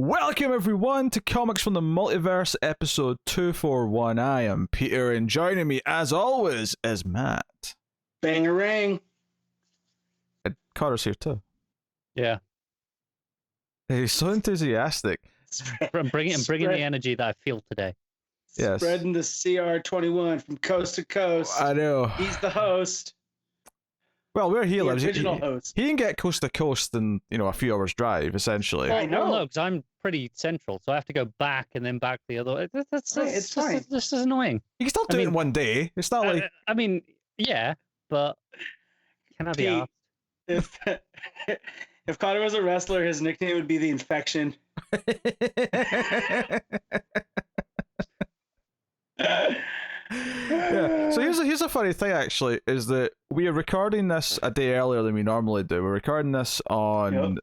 Welcome everyone to Comics from the Multiverse, episode 241. I am Peter, and joining me as always is Matt. Bangarang. And Connor's here too. Yeah. He's so enthusiastic. I'm bringing the energy that I feel today. Yes. Spreading the CR21 from coast to coast. I know. He's the host. Well, where he lives, Original host. He can get coast to coast in, a few hours drive, essentially. Well, I know. No, because I'm pretty central, so I have to go back and then back the other way. It's fine. This is annoying. You can still do it in one day. It's not like... I mean, yeah, but can I be asked? If Connor was a wrestler, his nickname would be the Infection. Yeah. So here's a funny thing, actually, is that we are recording this a day earlier than we normally do. We're recording this on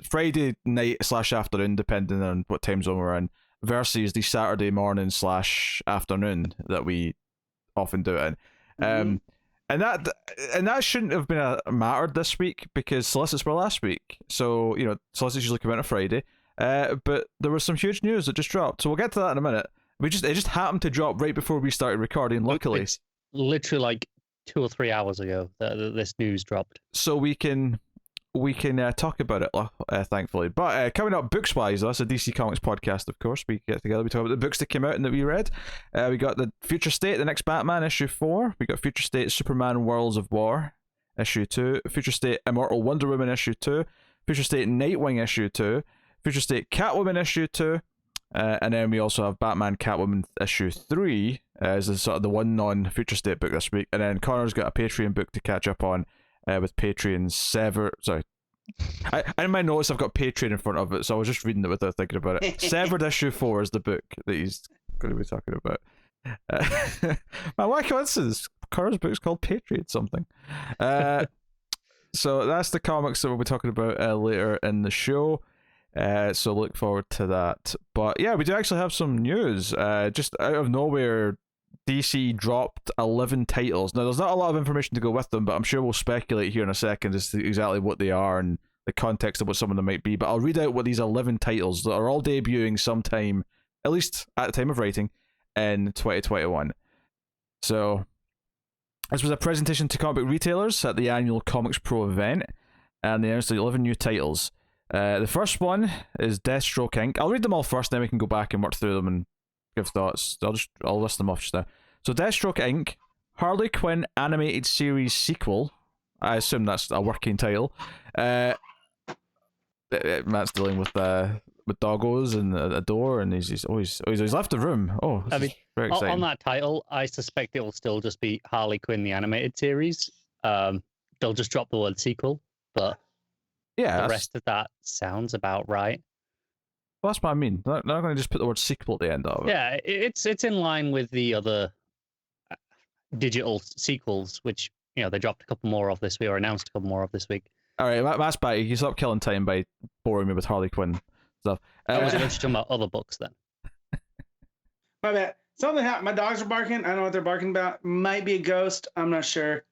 Friday night / afternoon, depending on what time zone we're in, versus the Saturday morning / afternoon that we often do it in. And that shouldn't have been mattered this week because solicits were last week. So, solicits usually come out on a Friday. But there was some huge news that just dropped. So we'll get to that in a minute. It just happened to drop right before we started recording, luckily. It's literally like 2 or 3 hours ago that this news dropped. So we can talk about it, thankfully. But coming up, books-wise, that's a DC Comics podcast, of course. We get together, we talk about the books that came out and that we read. We got the Future State, the next Batman, issue 4. We got Future State, Superman, Worlds of War, issue 2. Future State, Immortal, Wonder Woman, issue 2. Future State, Nightwing, issue 2. Future State, Catwoman, issue 2. And then we also have Batman Catwoman issue 3 as sort of the one non-Future State book this week. And then Connor's got a Patreon book to catch up on with Patreon Sorry. In my notes, I've got Patreon in front of it, so I was just reading it without thinking about it. Severed issue 4 is the book that he's going to be talking about. Man, what a coincidence. Connor's book's called Patreon something. So that's the comics that we'll be talking about later in the show. So look forward to that. But yeah, we do actually have some news. Just out of nowhere, DC dropped 11 titles. Now, there's not a lot of information to go with them, but I'm sure we'll speculate here in a second as to exactly what they are and the context of what some of them might be. But I'll read out what these 11 titles that are all debuting sometime, at least at the time of writing, in 2021. So this was a presentation to comic book retailers at the annual Comics Pro event, and they announced the 11 new titles. The first one is Deathstroke Inc. I'll read them all first, then we can go back and work through them and give thoughts. I'll list them off just now. So Deathstroke Inc., Harley Quinn animated series sequel. I assume that's a working title. Matt's dealing with doggos and a door, and he's left the room. Oh, I mean, very exciting. On that title, I suspect it will still just be Harley Quinn the animated series. They'll just drop the word sequel, but yeah, the rest of that sounds about right. Well, that's what I mean. They're not going to just put the word sequel at the end of it. Yeah, it's in line with the other digital sequels, which they dropped a couple more of this week, or announced a couple more of this week. All right, Matt's back. You stop killing time by boring me with Harley Quinn stuff. I was talking about other books then. My bad. Something happened. My dogs are barking. I don't know what they're barking about. Might be a ghost. I'm not sure.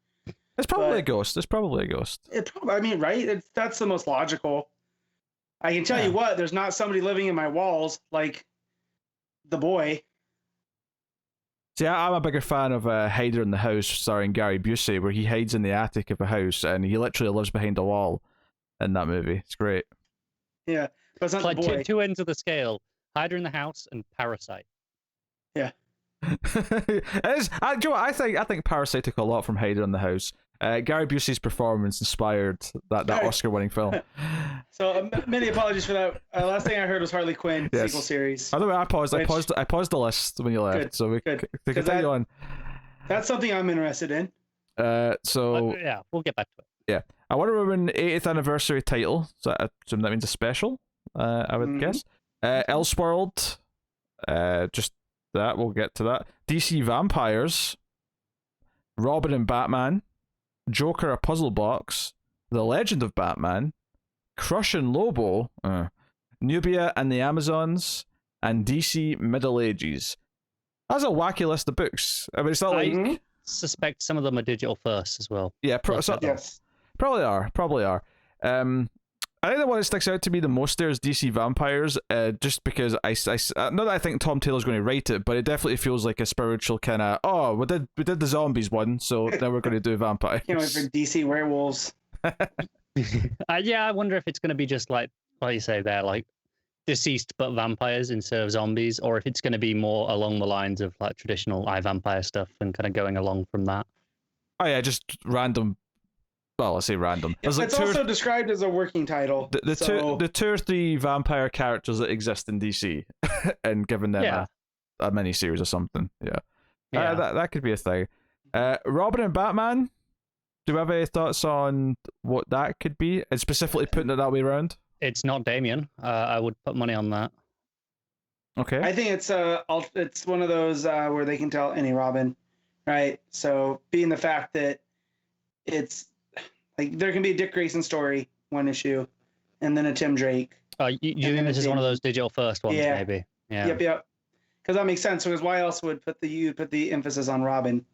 It's probably a ghost. It's probably a ghost. I mean, right? That's the most logical. I can tell you what, there's not somebody living in my walls like The Boy. See, I'm a bigger fan of Hider in the House starring Gary Busey, where he hides in the attic of a house and he literally lives behind a wall in that movie. It's great. Yeah, but it's not like The Boy. Two ends of the scale. Hider in the House and Parasite. Yeah. I think Parasite took a lot from Hider in the House. Gary Busey's performance inspired that Oscar-winning film. So many apologies for that. Last thing I heard was Harley Quinn sequel series. By the way, I paused the list when you left, good, so we can continue on. That's something I'm interested in. So yeah, we'll get back to it. Yeah, I Wonder Woman 80th anniversary title. So I assume that means a special. I would guess. Elseworld. Just that. We'll get to that. DC Vampires. Robin and Batman. Joker, a puzzle box, The Legend of Batman, Crush and Lobo, Nubia and the Amazons, and DC Middle Ages. That's a wacky list of books. I mean, it's not like... suspect some of them are digital first as well. Yeah, Yes. probably are. I think the one that sticks out to me the most there is DC Vampires, just because not that I think Tom Taylor's going to write it, but it definitely feels like a spiritual kind of, oh, we did the zombies one, so now we're going to do vampires. Can't wait for DC werewolves. Yeah, I wonder if it's going to be just like you say there, like deceased but vampires instead of zombies, or if it's going to be more along the lines of like traditional iVampire stuff and kind of going along from that. Oh yeah, just random. Well, I say random. It's like also described as a working title. The 2 or 3 vampire characters that exist in DC, and giving them a mini series or something. Yeah. That could be a thing. Robin and Batman. Do you have any thoughts on what that could be, and specifically putting it that way around? It's not Damien. I would put money on that. Okay. I think it's one of those where they can tell any Robin, right? So being the fact that it's like there can be a Dick Grayson story, one issue, and then a Tim Drake. You think this is one of those digital first ones, maybe? Yeah. Yep. Because that makes sense. Because why else would put the emphasis on Robin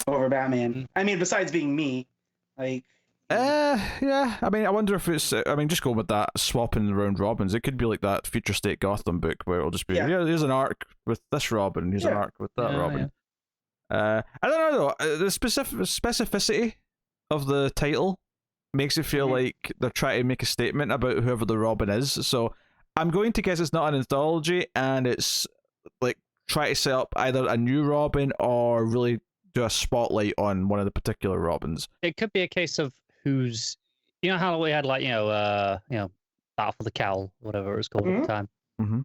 over Batman? I mean, besides being me, like. Yeah. I mean, I wonder if it's. I mean, just go with that swapping around Robins. It could be like that Future State Gotham book where it'll just be, here's an arc with this Robin, here's an arc with that Robin. Yeah. I don't know though. The specificity of the title makes it feel like they're trying to make a statement about whoever the Robin is. So I'm going to guess it's not an anthology, and it's like try to set up either a new Robin or really do a spotlight on one of the particular Robins. It could be a case of who's, how we had like Battle for the Cowl, whatever it was called at the time.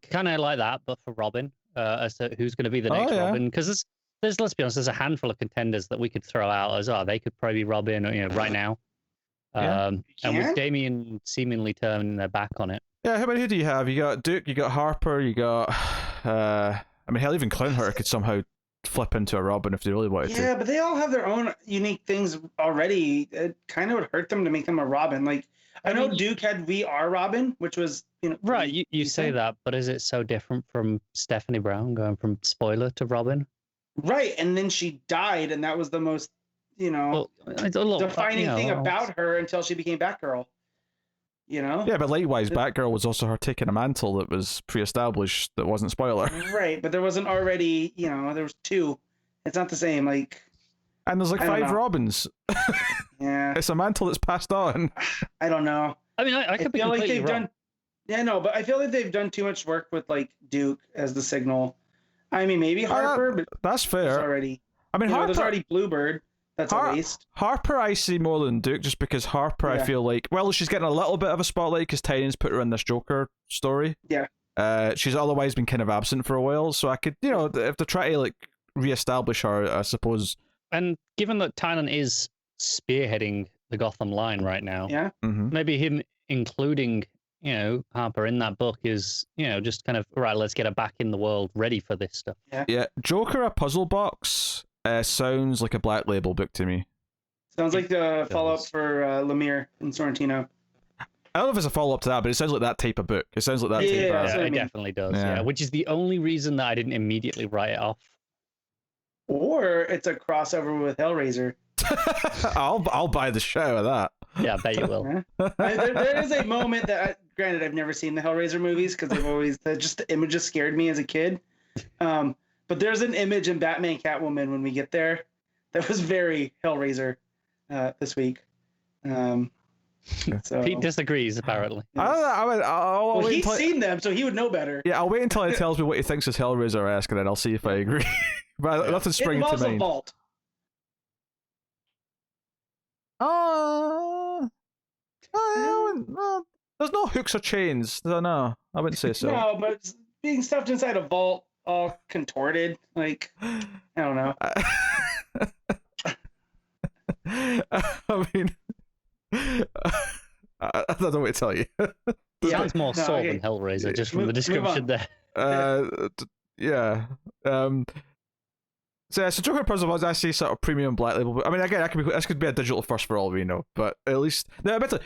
Kind of like that, but for Robin, as to who's going to be the next Robin. Because there's let's be honest, there's a handful of contenders that we could throw out as they could probably be Robin, right now. And with Damien seemingly turning their back on it. Yeah, who do you have? You got Duke, you got Harper, you got I mean, hell, even Clownheart could somehow flip into a Robin if they really wanted to. Yeah, but they all have their own unique things already. It kind of would hurt them to make them a Robin. Like, I know Duke had We Are Robin, which was, right. You say that, but is it so different from Stephanie Brown going from spoiler to Robin? Right, and then she died, and that was the most, defining thing about her until she became Batgirl. Yeah, but likewise, Batgirl was also her taking a mantle that was pre-established that wasn't spoiler. Right, but there wasn't already, there was 2. It's not the same, like. And there's like 5 Robins. Yeah. It's a mantle that's passed on. I don't know. I mean, I could be feel like completely they've wrong. done. Yeah, no, but I feel like they've done too much work with like Duke as the signal. I mean, maybe Harper, but that's fair. Already. I mean, there's already Bluebird. That's a waste. Harper, I see more than Duke, just because Harper, I feel like, well, she's getting a little bit of a spotlight because Tynion's put her in this Joker story. Yeah. She's otherwise been kind of absent for a while, so I could, if they try to like reestablish her, I suppose. And given that Tynion is spearheading the Gotham line right now, maybe him including, Harper in that book is, just kind of right. Let's get her back in the world, ready for this stuff. Yeah. Joker, a puzzle box. Sounds like a Black Label book to me. Sounds like the follow-up for Lemire and Sorrentino. I don't know if it's a follow-up to that, but it sounds like that type of book. It sounds like that type of... Yeah, it definitely does. Yeah, which is the only reason that I didn't immediately write it off. Or it's a crossover with Hellraiser. I'll buy the show of that. Yeah, I bet you will. There is a moment that, granted, I've never seen the Hellraiser movies because just the images scared me as a kid. But there's an image in Batman Catwoman when we get there that was very Hellraiser this week. So, Pete disagrees, apparently. I'll well, he's seen them, so he would know better. Yeah, I'll wait until he tells me what he thinks is Hellraiser-esque, and then I'll see if I agree. But nothing springs to mind. It involves a vault. There's no hooks or chains. No, I wouldn't say so. No, but it's being stuffed inside a vault, all contorted, like, I don't know. I mean, I don't know what to tell you. Sounds more Saw than Hellraiser, just from the description there. Yeah. So Joker Puzzle was actually sort of premium Black Label. I mean, again, this could be a digital first for all we know. But at least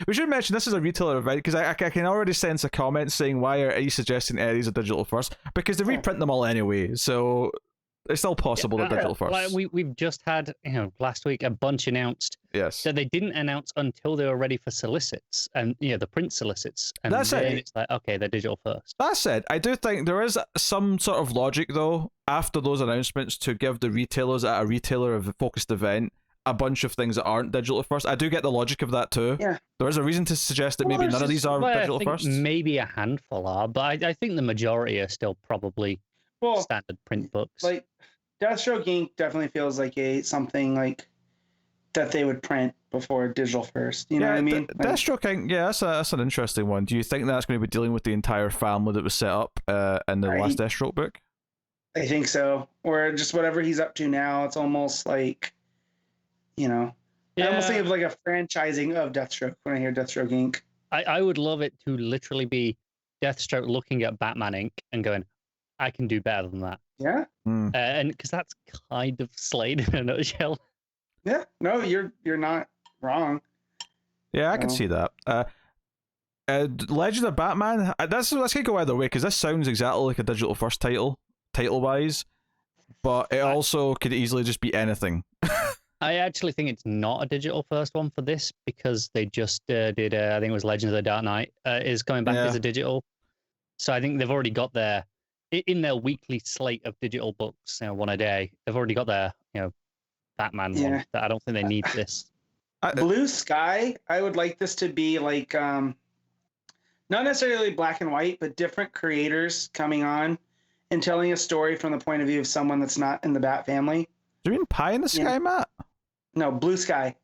we should mention this is a retailer event because I can already sense a comment saying, "Why are you suggesting Eddie's a digital first?" Because they reprint them all anyway. So It's still possible that digital first. Like we've just had, last week a bunch announced. Yes. That they didn't announce until they were ready for solicits and the print solicits. And That's then it. It's like, okay, they're digital first. That said, I do think there is some sort of logic though after those announcements to give the retailers at a retailer of a focused event a bunch of things that aren't digital first. I do get the logic of that too. Yeah. There is a reason to suggest that maybe none of these are digital I think first. Maybe a handful are, but I think the majority are still probably standard print books. Like Deathstroke Inc. definitely feels like something like that they would print before digital first. You know what I mean? Deathstroke Inc. Yeah, that's an interesting one. Do you think that's going to be dealing with the entire family that was set up in the last Deathstroke book? I think so. Or just whatever he's up to now. It's almost like, I almost think of like a franchising of Deathstroke when I hear Deathstroke Inc. I would love it to literally be Deathstroke looking at Batman Inc. and going, I can do better than that. Yeah. And because that's kind of Slade in a nutshell. Yeah. No, you're not wrong. Yeah, I can see that. Legend of Batman. This could go either way because this sounds exactly like a digital first title-wise, but it also could easily just be anything. I actually think it's not a digital first one for this because they just did. I think it was Legends of the Dark Knight is coming back as a digital. So I think they've already got their in their weekly slate of digital books, one a day. They've already got their Batman one. I don't think they need this. Blue Sky. I would like this to be like not necessarily black and white, but different creators coming on and telling a story from the point of view of someone that's not in the Bat family. Do you mean Pie in the Sky, Matt? No, Blue Sky,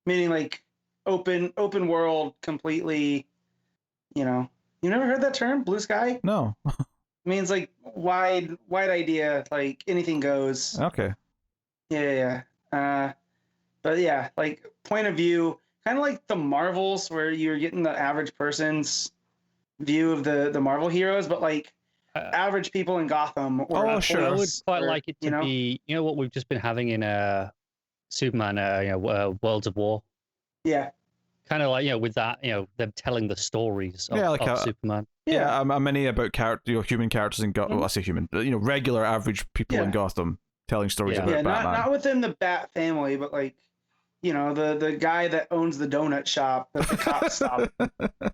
meaning like open world, completely. You never heard that term, Blue Sky? No. It means like wide idea, like anything goes. Okay. Yeah. But yeah, like point of view, kind of like the Marvels, where you're getting the average person's view of the Marvel heroes, but like average people in Gotham. Or sure. I would quite like it to be, what we've just been having in Superman, Worlds of War. Yeah. Kind of like, with that, them telling the stories of Superman. Yeah, a mini about human characters in Gotham. Well, I say human, but regular average people in Gotham telling stories about Batman. Not within the Bat family, but like, the guy that owns the donut shop that the cops stop.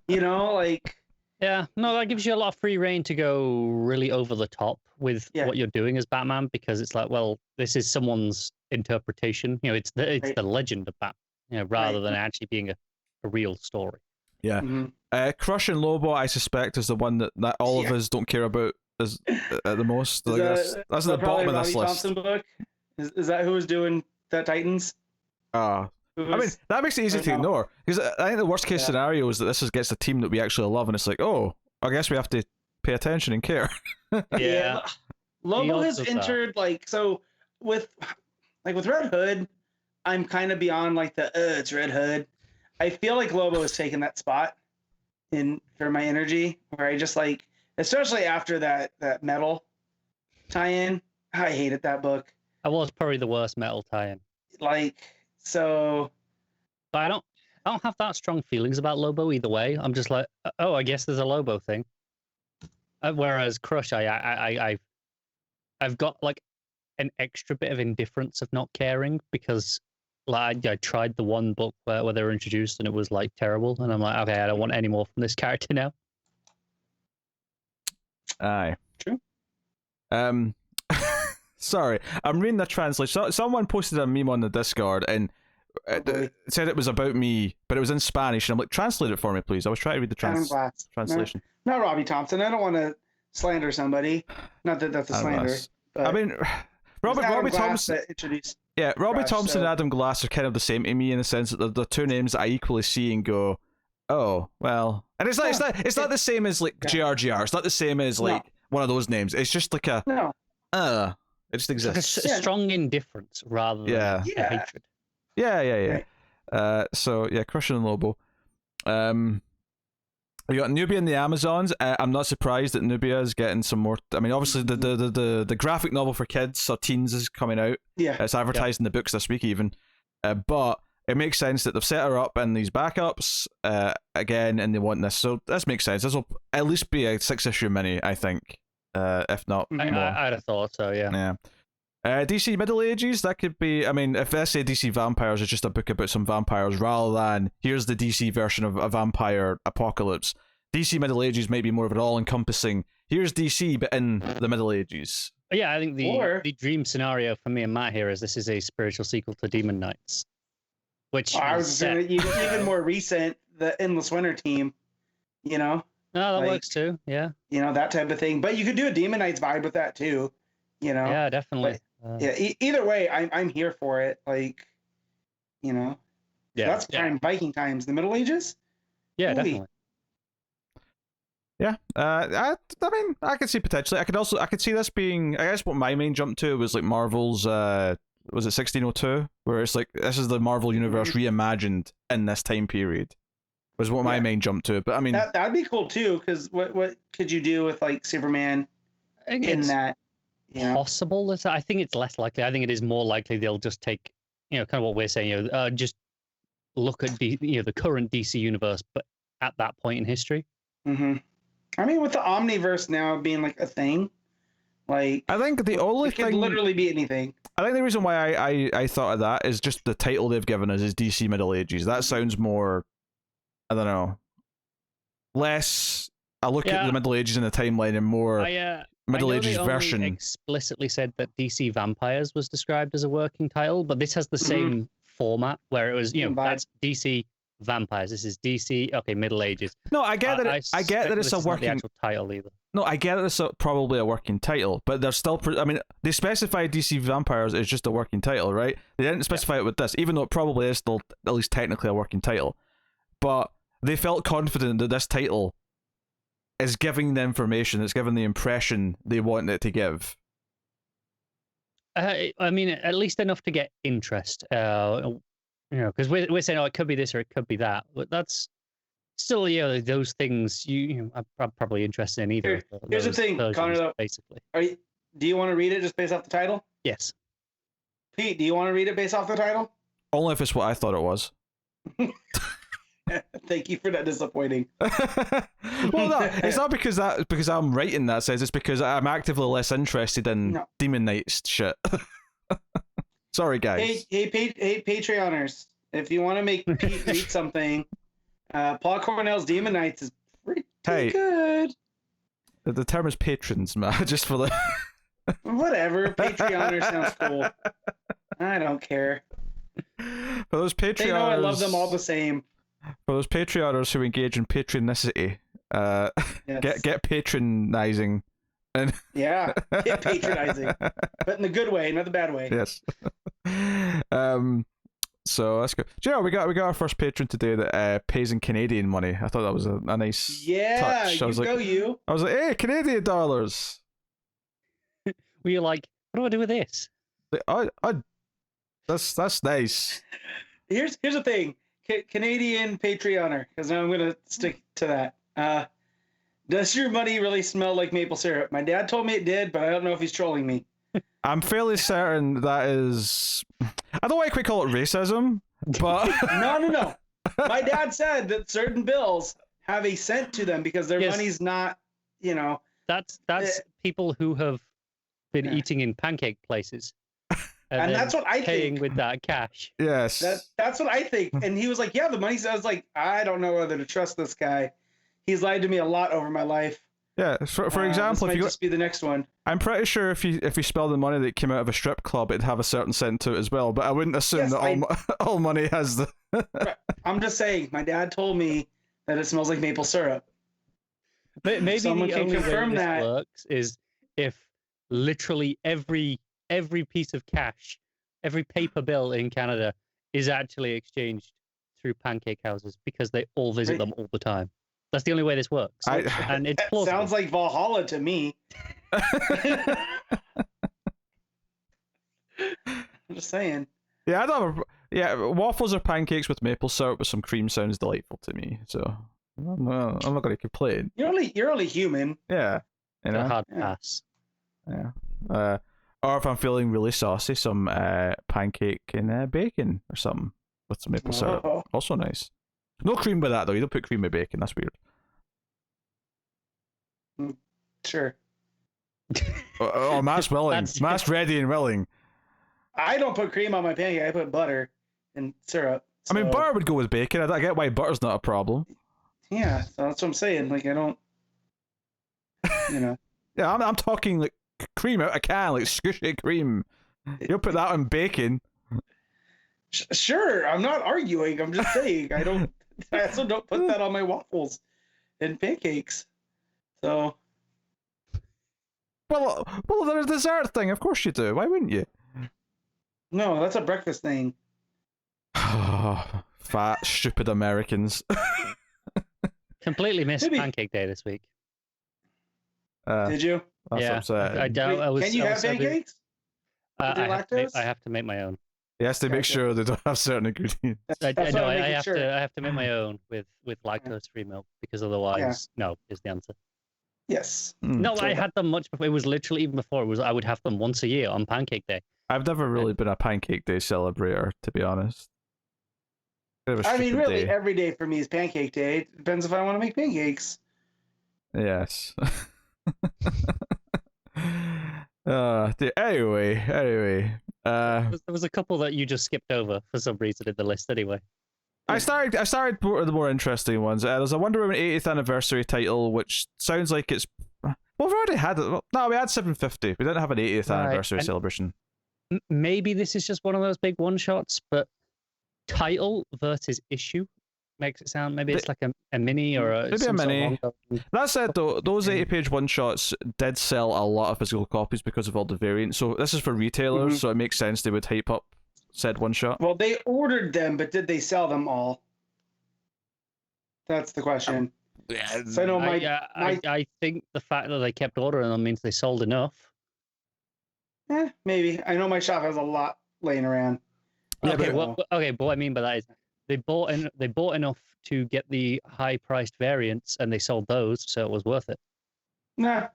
Like. Yeah, no, that gives you a lot of free reign to go really over the top with what you're doing as Batman, because it's like, well, this is someone's interpretation. It's the legend of Batman, rather than actually being a real story. Yeah. Mm-hmm. Crush and Lobo, I suspect, is the one that all of us don't care about as at the most. That's at the bottom of this list. Thompson book? Is that who was doing that Titans? I mean, that makes it easy to ignore, because I think the worst case scenario is that this gets a team that we actually love, and it's like, oh, I guess we have to pay attention and care. Yeah. Lobo has entered with Red Hood, I'm kind of beyond like it's Red Hood. I feel like Lobo has taken that spot for my energy, where I just like, especially after that Metal tie-in, I hated that book. That was probably the worst Metal tie-in. So, but I don't have that strong feelings about Lobo either way. I'm just like, I guess there's a Lobo thing. Whereas Crush, I've got like an extra bit of indifference of not caring, because like I tried the one book where they were introduced and it was like terrible, and I'm like, okay, I don't want any more from this character now. Aye. True. Sorry, I'm reading the translation. Someone posted a meme on the Discord and said it was about me, but it was in Spanish, and I'm like, translate it for me, please. I was trying to read the translation. Not Robbie Thompson. I don't want to slander somebody. Not that that's a slander. I mean, Robbie Thompson. Yeah, Robbie Thompson and Adam Glass are kind of the same to me, in the sense that they're two names that I equally see and go, oh, well. And it's not the same as like JRGR. It's not the same as like one of those names. It's just like it just exists. Like a strong indifference rather than a hatred. Yeah. Right. So yeah, Crush and Lobo. We got Nubia in the Amazons. I'm not surprised that Nubia is getting some more. I mean, obviously the graphic novel for kids or teens is coming out. Yeah, it's advertised in the books this week even. But it makes sense that they've set her up in these backups again, and they want this. So this makes sense. This will at least be a 6-issue mini, I think. If not more. I'd have thought so. Yeah. DC Middle Ages, that could be. I mean, if I say DC Vampires is just a book about some vampires, rather than here's the DC version of a vampire apocalypse, DC Middle Ages may be more of an all-encompassing. Here's DC, but in the Middle Ages. Yeah, I think the dream scenario for me and Matt here is this is a spiritual sequel to Demon Knights, which I was going to even more recent, the Endless Winter team. You know. No, that works too. Yeah. You know, that type of thing. But you could do a Demon Knights vibe with that too. You know. Yeah, definitely. Either way, I'm here for it. Like, you know. Yeah. That's prime Viking times. The Middle Ages. Yeah, definitely. Yeah, I mean, I could see potentially. I could see this being. I guess what my main jump to was like Marvel's. Was it 1602? Where it's like this is the Marvel universe reimagined in this time period. Was what my main jump to. But I mean, that'd be cool too. Because what could you do with like Superman in that? Possible. I think it's less likely. I think it is more likely they'll just take, kind of what we're saying. Just look at the current DC universe, but at that point in history. Mm-hmm. I mean, with the Omniverse now being like a thing, like I think the only thing could literally be anything. I think the reason why I thought of that is just the title they've given us is DC Middle Ages. That sounds more, I don't know, less. I look at the Middle Ages in the timeline and more Middle Ages version. Explicitly said that DC Vampires was described as a working title, but this has the same format where it was, that's DC Vampires. This is DC. Okay, Middle Ages. No, I get that. I get that it's a working not the actual title either. No, I get that it's probably a working title, but they're still. I mean, they specified DC Vampires as just a working title, right? They didn't specify it with this, even though it probably is still at least technically a working title. But they felt confident that this title is giving the information. It's giving the impression they want it to give. I mean, at least enough to get interest. Because we're saying, it could be this or it could be that. But that's still, those things I'm probably interested in either. Here's the thing, Connor, though. Basically. Do you want to read it just based off the title? Yes. Pete, do you want to read it based off the title? Only if it's what I thought it was. Thank you for that disappointing. Well, no, it's not because I'm writing that says, it's because I'm actively less interested in Demon Knights shit. Sorry, guys. Hey, Patreoners, if you want to make Pete read something, Paul Cornell's Demon Knights is pretty good. The term is patrons, man. Just for the whatever. Patreoner sounds cool. I don't care. For those Patreoners, they know I love them all the same. For those Patreoners who engage in patronicity, get patronizing. And get patronizing, but in the good way, not the bad way. Yes. So that's good. Do you know, we got our first patron today that pays in Canadian money. I thought that was a nice touch. I was like, hey, Canadian dollars. Were you like, what do I do with this? That's nice. Here's the thing, Canadian Patreoner, because I'm gonna stick to that. Does your money really smell like maple syrup? My dad told me it did, but I don't know if he's trolling me. I'm fairly certain that is. I don't want to quite call it racism, but no. My dad said that certain bills have a scent to them because their money's not, That's people who have been eating in pancake places, and that's what I paying think. with that cash. Yes, that's what I think. And he was like, "Yeah, the money's." I was like, "I don't know whether to trust this guy. He's lied to me a lot over my life." Yeah, for example, this if might just be the next one. I'm pretty sure if you spell the money that came out of a strip club, it'd have a certain scent to it as well. But I wouldn't assume that all money has the. Right. I'm just saying, my dad told me that it smells like maple syrup. Maybe someone the can only confirm way this that works is if literally every piece of cash, every paper bill in Canada is actually exchanged through pancake houses because they all visit them all the time. That's the only way this works. And it's plausible. Sounds like Valhalla to me. I'm just saying. Yeah, waffles or pancakes with maple syrup with some cream sounds delightful to me. So I'm not going to complain. You're only human. Yeah, a hard pass. Yeah. Or if I'm feeling really saucy, some pancake and bacon or something with some maple syrup. Also nice. No cream with that though. You don't put cream with bacon. That's weird. Sure. Matt's willing. Matt's ready and willing. I don't put cream on my pancake. I put butter and syrup. So. I mean, butter would go with bacon. I get why butter's not a problem. Yeah, so that's what I'm saying. Like, I don't, Yeah, I'm talking like cream out of a can, like squishy cream. You'll put that on bacon. Sure, I'm not arguing. I'm just saying I also don't put that on my waffles and pancakes. So. Well, they're a dessert thing. Of course you do. Why wouldn't you? No, that's a breakfast thing. Fat, stupid Americans. Completely missed Pancake Day this week. Did you? That's upsetting. I doubt. Can you have pancakes? I have to make my own. He has to make sure they don't have certain ingredients. I have to make my own with lactose-free milk because otherwise, no, is the answer. Yes. No, I had them much before. It was literally even before. I would have them once a year on Pancake Day. I've never really been a Pancake Day celebrator, to be honest. I mean, really, every day for me is Pancake Day. It depends if I want to make pancakes. Yes. Anyway. There was a couple that you just skipped over for some reason in the list anyway. I started with the more interesting ones. There's a Wonder Woman 80th anniversary title, which sounds like it's... Well, we've already had it. No, we had 750. We didn't have an 80th anniversary celebration. Maybe this is just one of those big one-shots, but title versus issue makes it sound... Maybe it's like a mini or a... Maybe a mini. That said, though, those 80-page one-shots did sell a lot of physical copies because of all the variants. So this is for retailers, so it makes sense they would hype up said one-shot. Well, they ordered them, but did they sell them all? That's the question. So I know I think the fact that they kept ordering them means they sold enough. Maybe. I know my shop has a lot laying around. Okay, but what I mean by that is they bought enough to get the high-priced variants, and they sold those, so it was worth it. Nah,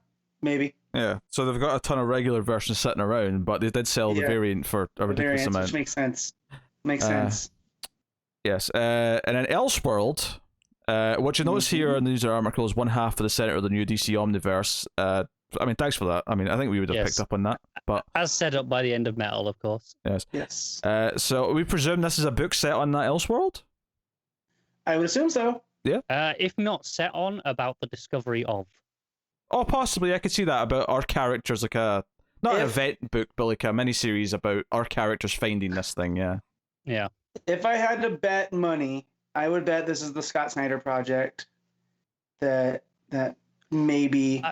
maybe. Yeah, so they've got a ton of regular versions sitting around, but they did sell the variant for a ridiculous amount. Which makes sense. Sense. Yes, and then Elseworld, what you notice here in the news article is one half of the center of the new DC Omniverse. I mean, thanks for that. I mean, I think we would have picked up on that. But as set up by the end of Metal, of course. Yes. So we presume this is a book set on that Elseworld? I would assume so. Yeah. If not set on, about the discovery of. Oh, possibly. I could see that about our characters, like an event book, but like a miniseries about our characters finding this thing. Yeah. Yeah. If I had to bet money, I would bet this is the Scott Snyder project. That maybe.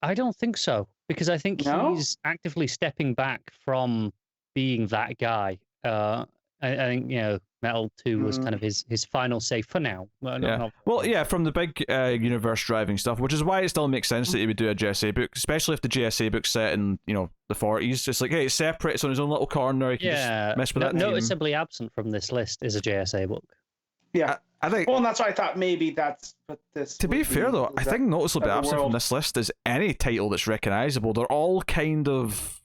I don't think so, because I think he's actively stepping back from being that guy. I think Metal 2 was kind of his final say for now. From the big universe driving stuff, which is why it still makes sense that he would do a JSA book, especially if the JSA book's set in the 40s. It's like, hey, it's separate, it's on his own little corner. He can just mess with that. Noticeably absent from this list is a JSA book. Yeah, I think. Well, and that's why I thought maybe that's what this. To be fair, though, I think noticeably absent from this list is any title that's recognizable. They're all kind of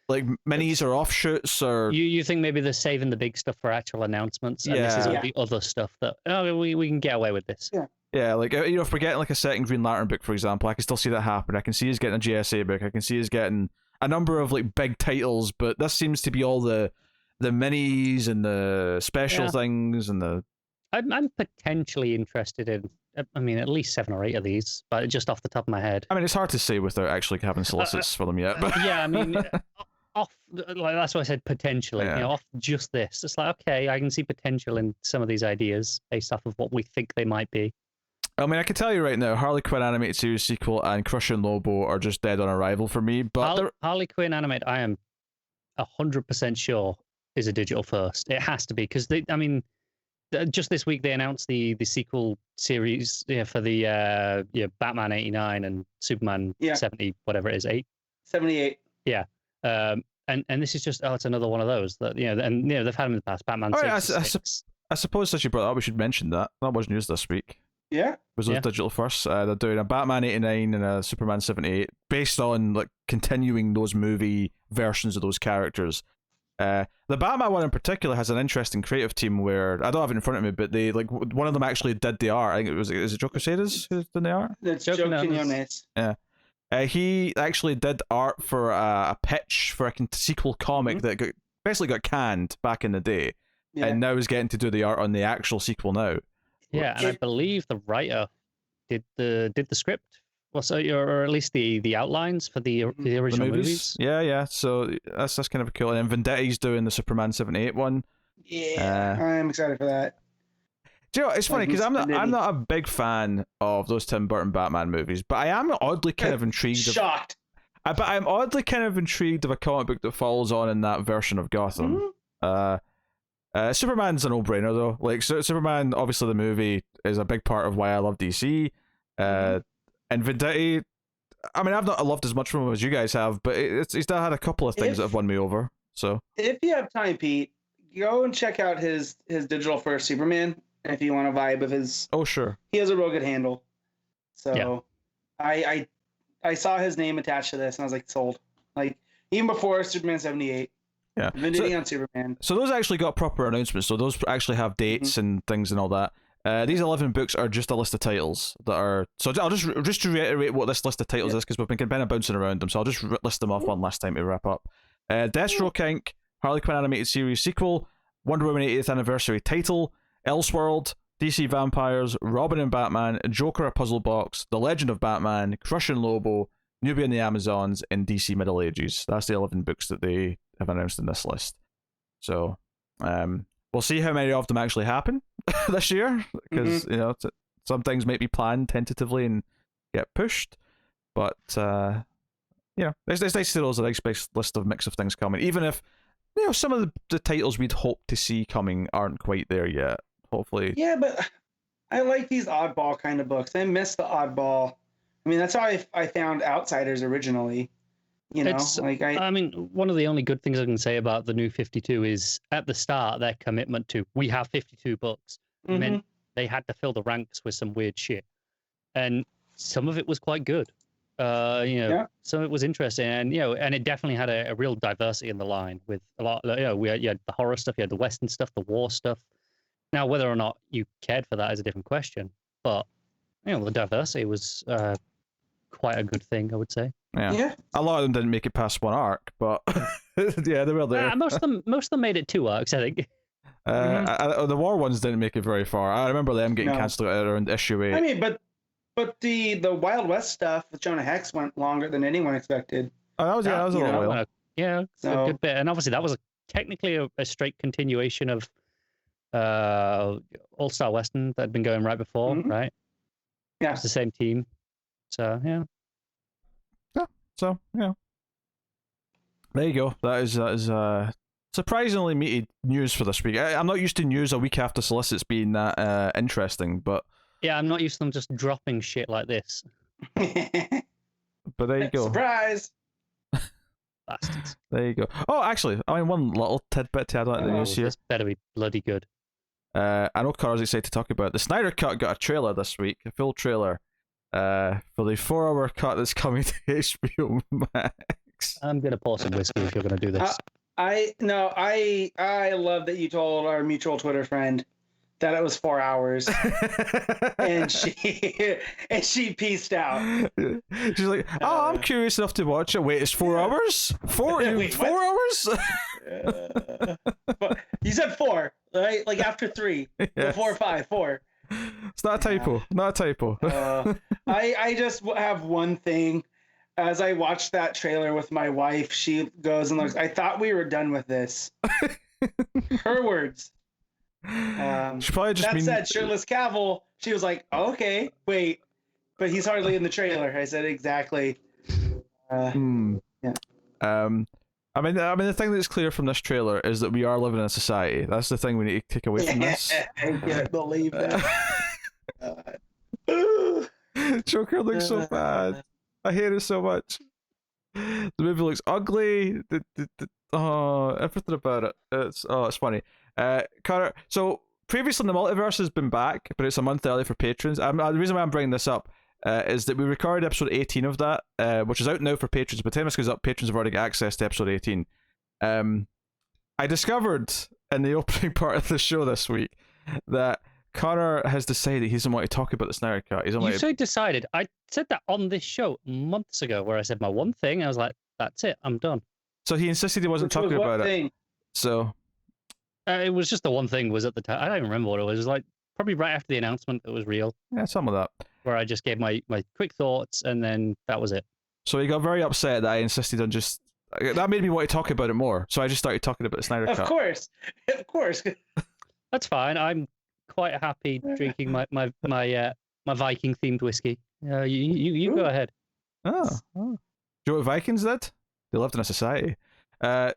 like minis or offshoots, or you think maybe they're saving the big stuff for actual announcements, and this is all the other stuff that we can get away with this. Yeah, like if we're getting like a second Green Lantern book, for example, I can still see that happen. I can see he's getting a GSA book. I can see he's getting a number of like big titles, but this seems to be all the minis and the special things and the. I'm potentially interested in, I mean, at least 7 or 8 of these, but just off the top of my head. I mean, it's hard to say without actually having solicits for them yet. But yeah, I mean, that's why I said potentially. Off just this, it's like, okay, I can see potential in some of these ideas based off of what we think they might be. I mean, I can tell you right now, Harley Quinn animated series sequel and Crushing Lobo are just dead on arrival for me. But Harley Quinn animated, I am 100% sure is a digital first. It has to be, because just this week they announced the sequel series for the Batman 89 and Superman 70, whatever it is, 78. Yeah. And this is just it's another one of those that they've had them in the past. Batman 6. I suppose since you brought that up, we should mention that was news this week. Yeah. It was those digital firsts. They're doing a Batman 89 and a Superman 78 based on like continuing those movie versions of those characters. The Batman one in particular has an interesting creative team where I don't have it in front of me, but they like one of them actually did the art. I think is it Joe Crusaders who's done the art? That's Joe Quinones. Yeah. He actually did art for a pitch for a sequel comic that got basically got canned back in the day, and now is getting to do the art on the actual sequel now. Yeah, and I believe the writer did the script, or at least the outlines for the original movies. Yeah. So that's kind of cool. And then Vendetti's doing the Superman 78 one. Yeah, I'm excited for that. Do you know, it's funny because I'm not a big fan of those Tim Burton Batman movies, but I am oddly kind of intrigued. Shocked. But I'm oddly kind of intrigued of a comic book that follows on in that version of Gotham. Superman's a no-brainer though. Like Superman, obviously the movie is a big part of why I love DC. And Vendetti, I mean, I've not loved as much from him as you guys have, but he's still had a couple of things that have won me over. So if you have time, Pete, go and check out his digital first Superman. If you want a vibe of his, sure, he has a real good handle. So I saw his name attached to this, and I was like, sold. Like even before Superman 78. Yeah, Vendetta on Superman. So those actually got proper announcements. So those actually have dates and things and all that. These 11 books are just a list of titles that are. So I'll just to reiterate what this list of titles is, because we've been kind of bouncing around them. So I'll just list them off one last time to wrap up. Deathstroke Inc., Harley Quinn animated series sequel, Wonder Woman 80th anniversary title, Elseworld, DC Vampires, Robin and Batman, Joker a Puzzle Box, The Legend of Batman, Crush and Lobo, Nubia and the Amazons, and DC Middle Ages. That's the 11 books that they have announced in this list. So we'll see how many of them actually happen this year, because you know some things might be planned tentatively and get pushed, but it's nice to see those a nice list of mix of things coming, even if some of the titles we'd hope to see coming aren't quite there yet. Hopefully. Yeah, but I like these oddball kind of books. I miss the oddball. I mean, that's how I found Outsiders originally. I mean, one of the only good things I can say about the new 52 is at the start, their commitment to we have 52 books meant they had to fill the ranks with some weird shit, and some of it was quite good. Some of it was interesting, and and it definitely had a real diversity in the line with a lot. You had the horror stuff, you had the Western stuff, the war stuff. Now, whether or not you cared for that is a different question, but the diversity was quite a good thing, I would say. Yeah. A lot of them didn't make it past one arc, but yeah, they were there. Most of them made it 2 arcs, I think. The war ones didn't make it very far. I remember them getting cancelled around issue 8. I mean, but the Wild West stuff with Jonah Hex went longer than anyone expected. Oh, that was a little while. A good bit, and obviously that was technically a straight continuation of All Star Western that had been going right before, right? Yeah, it's the same team. So So there you go. That is surprisingly meaty news for this week. I'm not used to news a week after Solicits being that interesting, but I'm not used to them just dropping shit like this. But there you go. Surprise! Bastards. There you go. Oh, actually, I mean, one little tidbit to add on to the news here. This better be bloody good. I know Carl's excited to talk about the Snyder Cut. Got a trailer this week, a full trailer. For the 4-hour cut that's coming to HBO Max. I'm gonna pour some whiskey if you're gonna do this. I love that you told our mutual Twitter friend that it was 4 hours, and she pieced out. She's like, "Oh, I'm curious enough to watch it. Wait, it's 4 hours? 4 hours? You said 4, right? Like after 3, yes. 4 or 5, 4. It's not a typo. Not a typo. I just have one thing. As I watched that trailer with my wife, she goes and looks. I thought we were done with this. Her words. She probably just said, shirtless Cavill. She was like, oh, "Okay, wait, but he's hardly in the trailer." I said, "Exactly." Yeah. I mean, the thing that's clear from this trailer is that we are living in a society. That's the thing we need to take away from this. I can't believe that. Joker looks so bad. I hate it so much. The movie looks ugly. Everything about it. It's funny. Connor, so previously the Multiverse has been back, but it's a month early for patrons. The reason why I'm bringing this up is that we recorded episode 18 of that, which is out now for patrons. By the time this goes up, patrons have already got access to episode 18. I discovered in the opening part of the show this week that Connor has decided he doesn't want to talk about the Snyder Cut. Decided. I said that on this show months ago, where I said my one thing. I was like, "That's it, I'm done." So he insisted he wasn't talking about it. So it was just the one thing was at the time. I don't even remember what it was. It was like probably right after the announcement that was real. Yeah, some of that. Where I just gave my quick thoughts and then that was it. So he got very upset that I insisted on just. That made me want to talk about it more. So I just started talking about the Snyder Cut. Of course. That's fine. I'm quite happy drinking my Viking themed whiskey. You go ahead. Oh. Do you know what Vikings did? They lived in a society.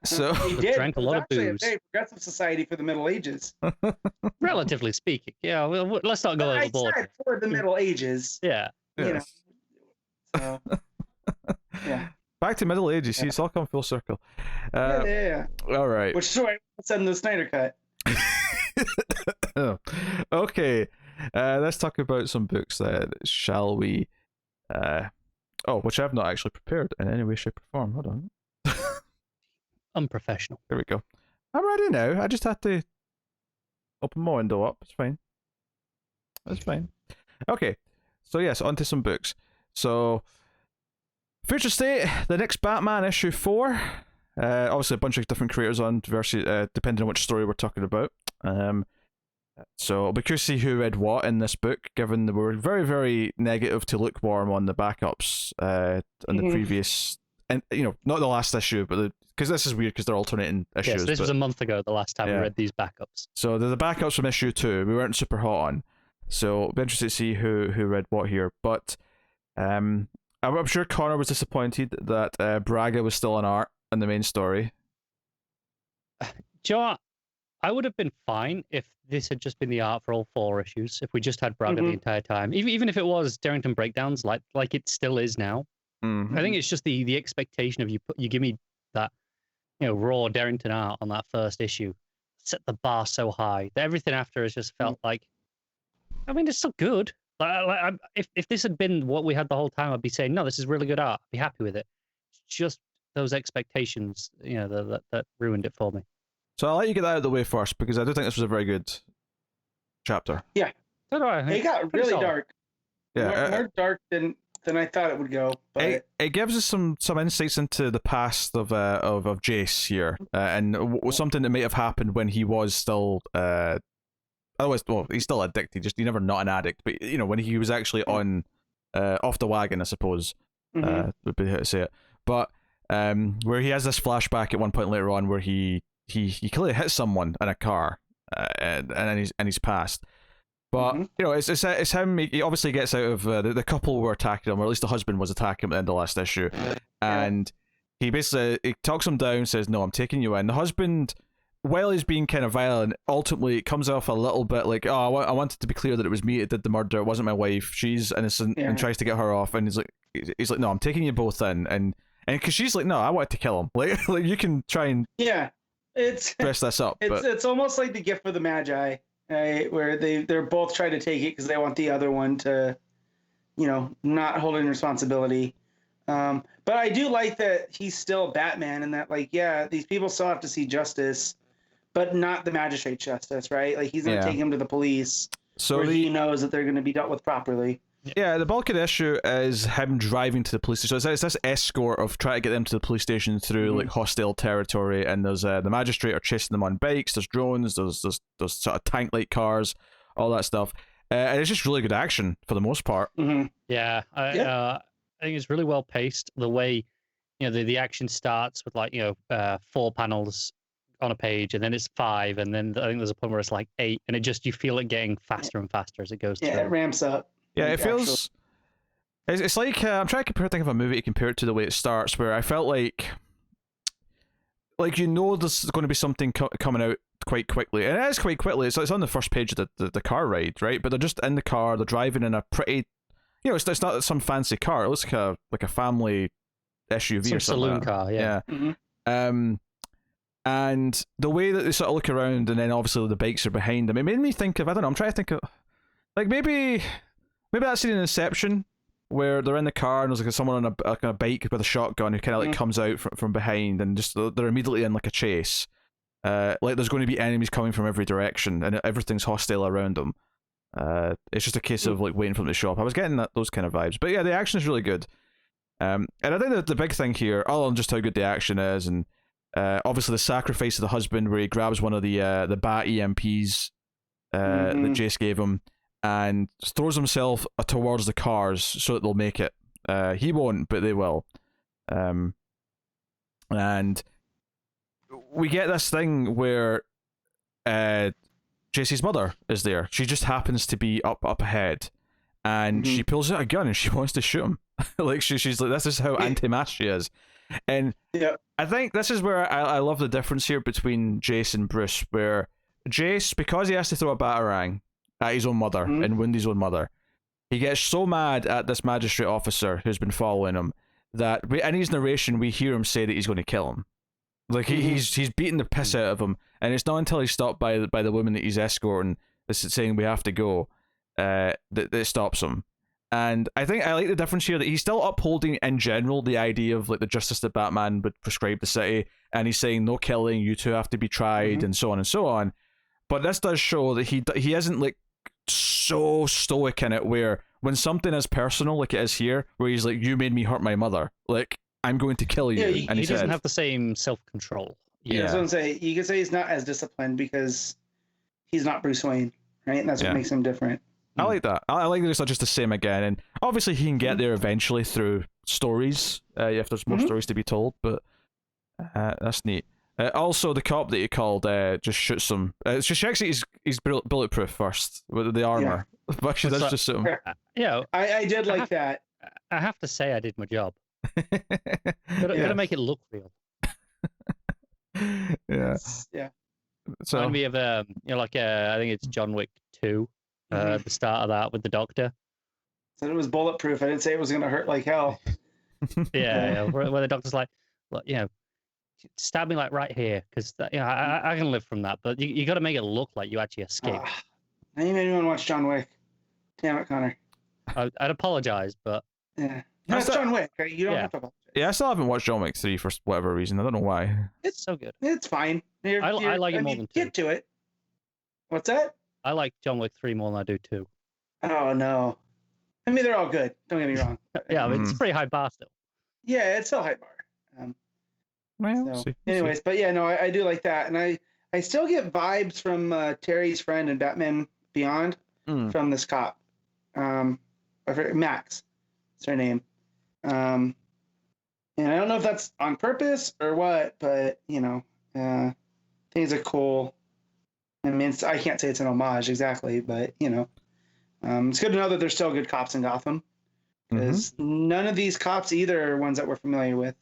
So he did. Drank a lot of booze. A very progressive society for the Middle Ages. Relatively speaking, yeah. Well, let's not go overboard. I said for the Middle Ages. Yeah. You know. So, yeah. Back to Middle Ages. See, it's all come full circle. Yeah. All right. Which is why I said in the Snyder Cut. Okay. Let's talk about some books then, shall we? Which I've not actually prepared in any way, shape, or form. Hold on. Unprofessional. There we go. I'm ready now. I just had to open my window up. It's fine. That's fine. Okay. So yes, on to some books. So Future State, the next Batman issue 4. Obviously a bunch of different creators on versus depending on which story we're talking about. So I'll be curious to see who read what in this book, given that we were very, very negative to lukewarm on the backups on the previous, and not the last issue, but because this is weird because they're alternating issues. Yes, this was a month ago, the last time we read these backups. So the backups from issue 2 we weren't super hot on, so I'll be interested to see who read what here. But I'm sure Connor was disappointed that Braga was still on art in the main story. Do you know what? I would have been fine if this had just been the art for all 4 issues. If we just had Braga the entire time, even if it was Darrington breakdowns, like it still is now. I think it's just the expectation of you give me that raw Darrington art on that first issue, set the bar so high that everything after has just felt like. I mean, it's still good. If this had been what we had the whole time, I'd be saying no, this is really good art. I'd be happy with it. It's just those expectations, that ruined it for me. So I'll let you get that out of the way first, because I do think this was a very good chapter. Yeah. So do I. It got really dark. Yeah. More dark than I thought it would go. But it gives us some insights into the past of Jace here, and something that may have happened when he was still otherwise, well, he's still addicted. Just, he's never not an addict, but when he was actually on off the wagon, I suppose would be how to say it. But where he has this flashback at one point later on where he clearly hit someone in a car, and he's passed. But it's him. He obviously gets out of the couple were attacking him, or at least the husband was attacking him at the end of the last issue, and he basically talks him down, says, "No, I'm taking you in." The husband, while he's being kind of violent, ultimately it comes off a little bit like, "Oh, I wanted to be clear that it was me that did the murder. It wasn't my wife. She's innocent," and tries to get her off. And he's like, "No, I'm taking you both in," and because she's like, "No, I wanted to kill him. Like you can try and it's dress this up." It's almost like the gift for the Magi. Right, where they're both trying to take it because they want the other one to, not hold any responsibility. But I do like that he's still Batman, and that these people still have to see justice, but not the magistrate's justice, right? Like he's gonna take him to the police, so where he knows that they're gonna be dealt with properly. Yeah, the bulk of the issue is him driving to the police station. So it's this escort of trying to get them to the police station through like hostile territory, and there's the magistrate are chasing them on bikes. There's drones. There's sort of tank-like cars, all that stuff, and it's just really good action for the most part. Yeah, I think it's really well paced. The way the action starts with 4 panels on a page, and then it's 5, and then I think there's a point where it's like 8, and you feel it getting faster and faster as it goes. Yeah, it ramps up. Yeah, it feels. It's like I'm trying to think of a movie to compare it to the way it starts, where I felt like there's going to be something coming out quite quickly, and it is quite quickly. It's on the first page of the car ride, right? But they're just in the car. They're driving in a pretty, it's not some fancy car. It looks like a family SUV some or something. Saloon car, yeah. And the way that they sort of look around, and then obviously the bikes are behind them, it made me think of, I don't know, I'm trying to think of maybe that scene in Inception where they're in the car and there's someone on a bike with a shotgun who kind of comes out from behind, and just they're immediately in a chase. There's going to be enemies coming from every direction and everything's hostile around them. It's just a case of waiting for them to show up. I was getting those kind of vibes, but yeah, the action is really good. And I think that the big thing here, other than just how good the action is, and Obviously, the sacrifice of the husband, where he grabs one of the bat EMPs that Jace gave him and throws himself towards the cars so that they'll make it. He won't, but they will. And we get this thing where Jace's mother is there. She just happens to be up ahead, and she pulls out a gun and she wants to shoot him. Like she's like, this is how anti-mass she is. And I think this is where I love the difference here between Jace and Bruce, where Jace, because he has to throw a batarang at his own mother and wound his own mother, he gets so mad at this magistrate officer who's been following him that in his narration we hear him say that he's going to kill him. Like he's beating the piss out of him, and it's not until he's stopped by the woman that he's escorting, that's saying we have to go, that it stops him. And I think I like the difference here that he's still upholding in general the idea of like the justice that Batman would prescribe the city, and he's saying no killing, you two have to be tried, and so on and so on. But this does show that he isn't like so stoic in it, where when something is personal like it is here, where he's like, you made me hurt my mother, like I'm going to kill you. Yeah, he doesn't have the same self-control. Yeah, that's what I'm saying. You could say he's not as disciplined because he's not Bruce Wayne, right? And that's what makes him different. I like that. I like that it's not just the same again. And obviously he can get there eventually through stories, if there's more stories to be told, but that's neat. Also, the cop that he called just shoots him. She checks that he's bulletproof first with the armor. Yeah. But she does just shoot him. Yeah, I did like that. I have to say I did my job. Gotta make it look real. Yeah. So remind me of I think it's John Wick 2. The start of that with the doctor. Said it was bulletproof. I didn't say it was gonna hurt like hell. yeah, where the doctor's like, well, stab me like right here, because I can live from that. But you got to make it look like you actually escaped. Now you made me want to watch John Wick. Damn it, Connor. I'd apologize, but yeah, that's John Wick. Right? You don't have to apologize. Yeah, I still haven't watched John Wick 3 for whatever reason. I don't know why. It's so good. It's fine. I like it more than 2. Get to it. What's that? I like John Wick 3 more than I do 2. Oh no. I mean, they're all good. Don't get me wrong. Yeah, I mean, it's a pretty high bar still. Yeah, it's still a high bar. We'll see. But yeah, no, I do like that, and I still get vibes from Terry's friend in Batman Beyond from this cop. Max, is her name. And I don't know if that's on purpose or what, but I think it's a cool. I mean, I can't say it's an homage exactly, but it's good to know that there's still good cops in Gotham, because none of these cops either are ones that we're familiar with,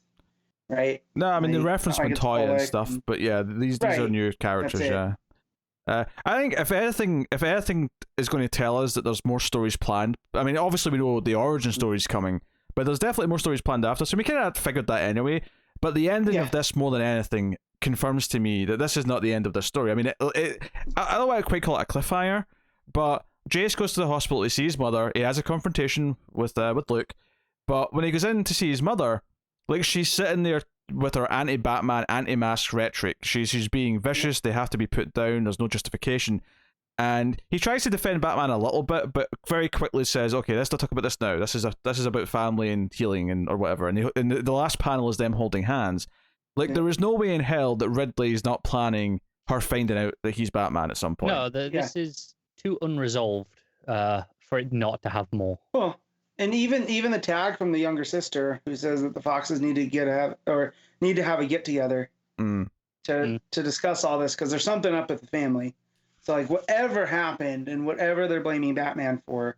right? No, I mean, they reference Montoya and stuff, but yeah, these are new characters. Yeah, I think if anything is going to tell us that there's more stories planned. I mean, obviously we know the origin story's coming, but there's definitely more stories planned after. So we kind of figured that anyway. But the ending of this, more than anything, confirms to me that this is not the end of the story. I mean, I don't want to quite call it a cliffhanger, but Jace goes to the hospital to see his mother. He has a confrontation with Luke, but when he goes in to see his mother, like, she's sitting there with her anti-Batman, anti-mask rhetoric. She's being vicious. They have to be put down. There's no justification. And he tries to defend Batman a little bit, but very quickly says, "Okay, let's not talk about this now. This is about family and healing and or whatever." And the last panel is them holding hands. Like, there is no way in hell that Ridley is not planning her finding out that he's Batman at some point. No, this is too unresolved for it not to have more. Well, and even the tag from the younger sister who says that the Foxes need to have a get together to discuss all this, because there's something up with the family. So, like, whatever happened and whatever they're blaming Batman for,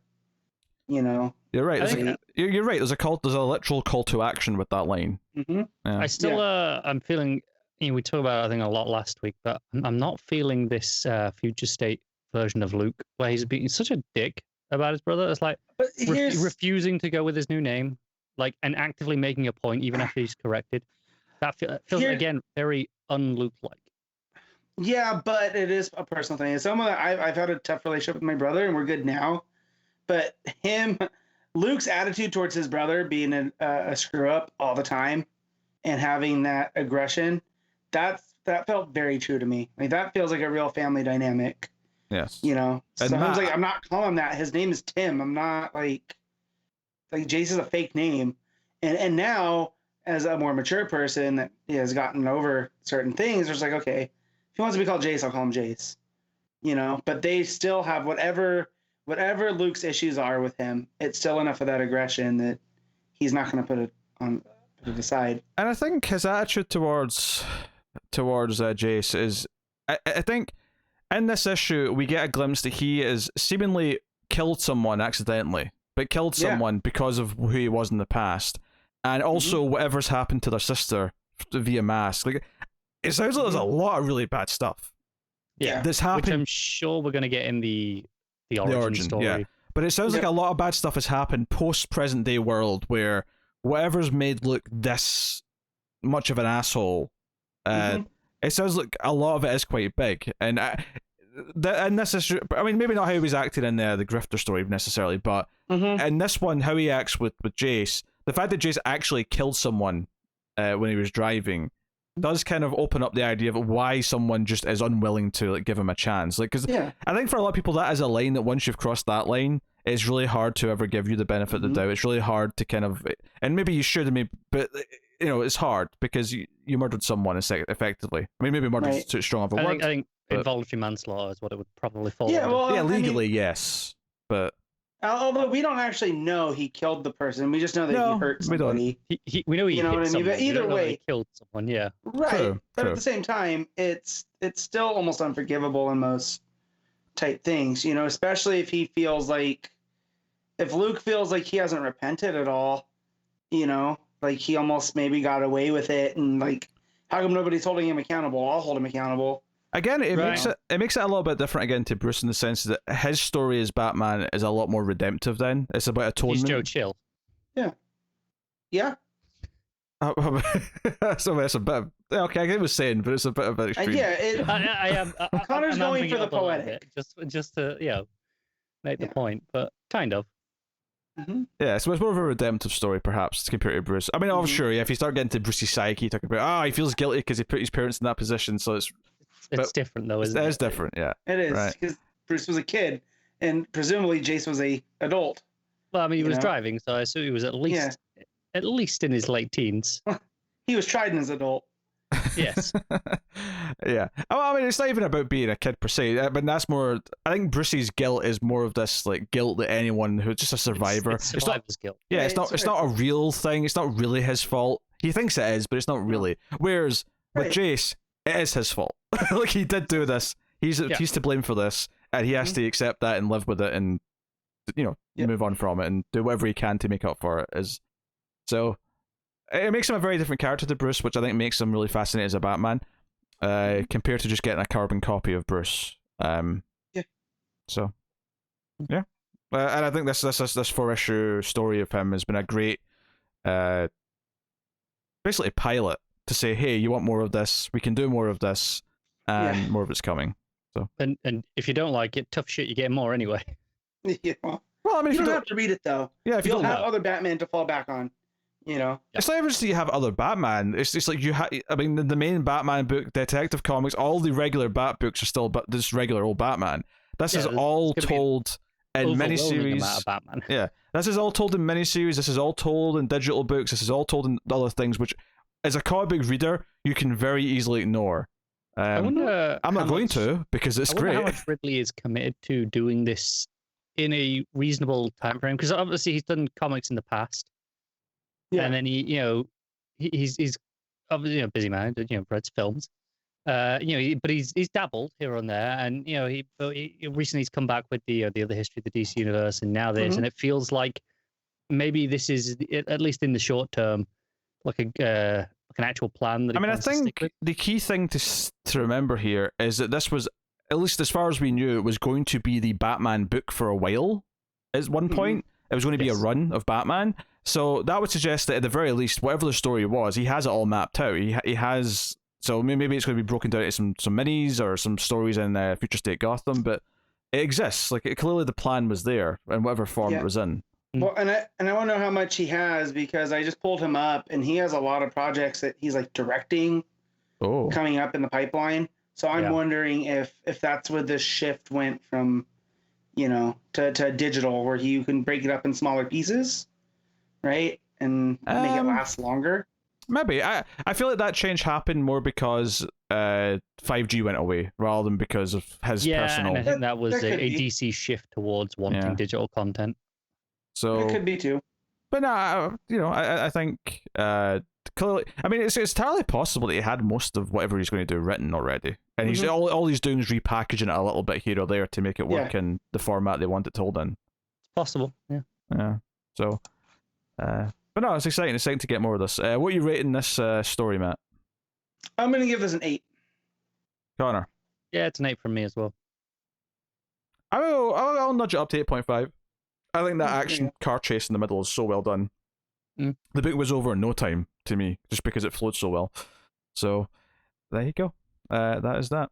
You're right. You're right. There's a literal call to action with that line. Mm-hmm. Yeah. I still, I'm feeling. We talked about it, I think, a lot last week, but I'm not feeling this future state version of Luke where he's being such a dick about his brother. It's like refusing to go with his new name, like, and actively making a point even after he's corrected. That feels again very un-Luke-like. Yeah, but it is a personal thing. It's someone that I've had a tough relationship with my brother, and we're good now. But Luke's attitude towards his brother being a screw up all the time and having that aggression, that felt very true to me. Like, that feels like a real family dynamic. Yes. So I was like, I'm not calling him that. His name is Tim. I'm not like Jace is a fake name. And now as a more mature person that has gotten over certain things, it's like, okay, if he wants to be called Jace, I'll call him Jace. You know, but they still have whatever Luke's issues are with him. It's still enough of that aggression that he's not going to put it aside. And I think his attitude towards Jace is, I think, in this issue we get a glimpse that he is seemingly killed someone accidentally, but killed someone because of who he was in the past, and also whatever's happened to their sister via mask. Like, it sounds like there's a lot of really bad stuff. Yeah, this happened. Which I'm sure we're going to get in the origin story. Yeah. But it sounds like a lot of bad stuff has happened post present day world where whatever's made Luke this much of an asshole, it sounds like a lot of it is quite big. And this is, I mean, maybe not how he was acting in the Grifter story necessarily, but in this one, how he acts with Jace, the fact that Jace actually killed someone when he was driving does kind of open up the idea of why someone just is unwilling to give him a chance. Like, because I think for a lot of people that is a line that once you've crossed that line, it's really hard to ever give you the benefit of the doubt. It's really hard to kind of, and maybe you should, but you know, it's hard because you murdered someone effectively. I mean, maybe murder is too strong of a word. I think involuntary manslaughter is what it would probably fall. Yeah, well, legally, yes, but. Although we don't actually know he killed the person, we just know that he hurt somebody. We know he hit someone. But either way, he killed someone. Yeah, right. True. At the same time, it's still almost unforgivable in most type things. You know, especially if he feels like, if Luke feels like he hasn't repented at all. You know, like he almost maybe got away with it, and like, how come nobody's holding him accountable? I'll hold him accountable. Again, it makes it a little bit different again to Bruce in the sense that his story as Batman is a lot more redemptive. Then it's about atonement. He's Joe Chill. Yeah. Yeah. So that's a bit. Okay, I get what you're saying, but it's a bit of an extreme. I am. Connor's going for the poetic, just to make the point, but kind of. Yeah, so it's more of a redemptive story, perhaps, compared to Bruce. I mean, sure, if you start getting to Bruce's psyche, talking about he feels guilty because he put his parents in that position, so it's different though, isn't it? It is different, yeah. It is, because Bruce was a kid, and presumably Jace was a adult. Well, I mean, he was driving, so I assume he was at least in his late teens. He was tried as an adult. Yes. Yeah. I mean, it's not even about being a kid per se, but that's more. I think Bruce's guilt is more of this like guilt that anyone who's just a survivor. It's survivor's guilt. Yeah, it's not a real thing. It's not really his fault. He thinks it is, but it's not really. Whereas with Jace, it is his fault. Like, he did do this. He's to blame for this, and he has to accept that and live with it, and move on from it, and do whatever he can to make up for it. So it makes him a very different character to Bruce, which I think makes him really fascinating as a Batman, compared to just getting a carbon copy of Bruce. So, yeah, and I think this 4-issue story of him has been a great, basically pilot to say, hey, you want more of this? We can do more of this, and more of it's coming. So, and if you don't like it, tough shit, you get more anyway. Yeah. Well, I mean, you don't have to read it though. Yeah, if you'll have other Batman to fall back on. It's not even just that you have other Batman. It's just like you have. I mean, the main Batman book, Detective Comics, all the regular Bat books are still just regular old Batman. This is all told in miniseries. Yeah, this is all told in miniseries. This is all told in digital books. This is all told in other things, which, as a comic book reader, you can very easily ignore. I'm not going to, because it's great. How much Ridley is committed to doing this in a reasonable time frame? Because obviously he's done comics in the past. Yeah. And then he's obviously a busy man, writes films, but he's dabbled here and there, and he recently he's come back with the other history of the DC universe, and now this, and it feels like maybe this is, at least in the short term, like an actual plan that. I think the key thing to remember here is that this was, at least as far as we knew, it was going to be the Batman book for a while. At one point, it was going to be a run of Batman. So that would suggest that at the very least, whatever the story was, he has it all mapped out. He has. So maybe it's going to be broken down into some minis or some stories in Future State Gotham, but it exists. Like, clearly the plan was there in whatever form it was in. Well, and I want to know how much he has, because I just pulled him up, and he has a lot of projects that he's like directing, coming up in the pipeline. So I'm wondering if that's where this shift went from, to digital, where you can break it up in smaller pieces, right, and make it last longer. maybe. I feel like that change happened more because 5G went away rather than because of his personal. And I think that was That a could be. DC shift towards wanting digital content. So It could be too. But no, I think clearly, I mean, it's entirely possible that he had most of whatever he's going to do written already, and he's all he's doing is repackaging it a little bit here or there to make it work in the format they want it told in. It's possible, yeah. Yeah. So, but no, it's exciting. It's exciting to get more of this. What are you rating this story, Matt? I'm gonna give this an 8. Connor. Yeah, it's an 8 from me as well. I'll nudge it up to 8.5. I think that action car chase in the middle is so well done. The book was over in no time to me, just because it flowed so well. So, there you go. That is that.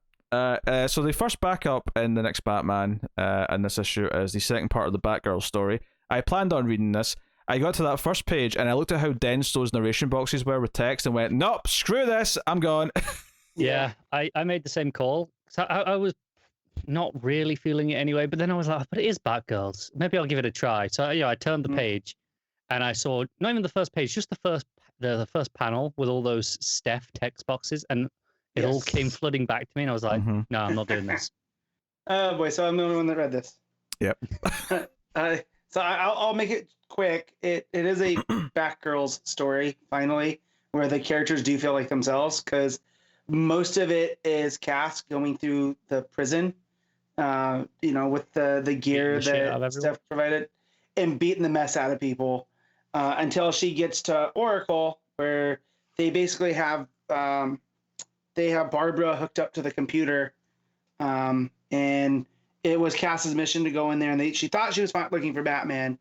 So the first backup in the next Batman in this issue is the second part of the Batgirl story. I planned on reading this. I got to that first page and I looked at how dense those narration boxes were with text and went, nope, screw this, I'm gone. Yeah, I made the same call. So I was not really feeling it anyway, but then I was like, but it is Batgirls. Maybe I'll give it a try. So I turned the page and I saw not even the first page, just the first panel with all those Steph text boxes, and it all came flooding back to me, and I was like, no, I'm not doing this. Oh boy, so I'm the only one that read this. Yep. So I'll make it quick. It is a Batgirls story, finally, where the characters do feel like themselves, because most of it is Cass going through the prison, with the gear that Steph provided, and beating the mess out of people until she gets to Oracle, where they basically have Barbara hooked up to the computer, and it was Cass's mission to go in there, and she thought she was looking for Batman,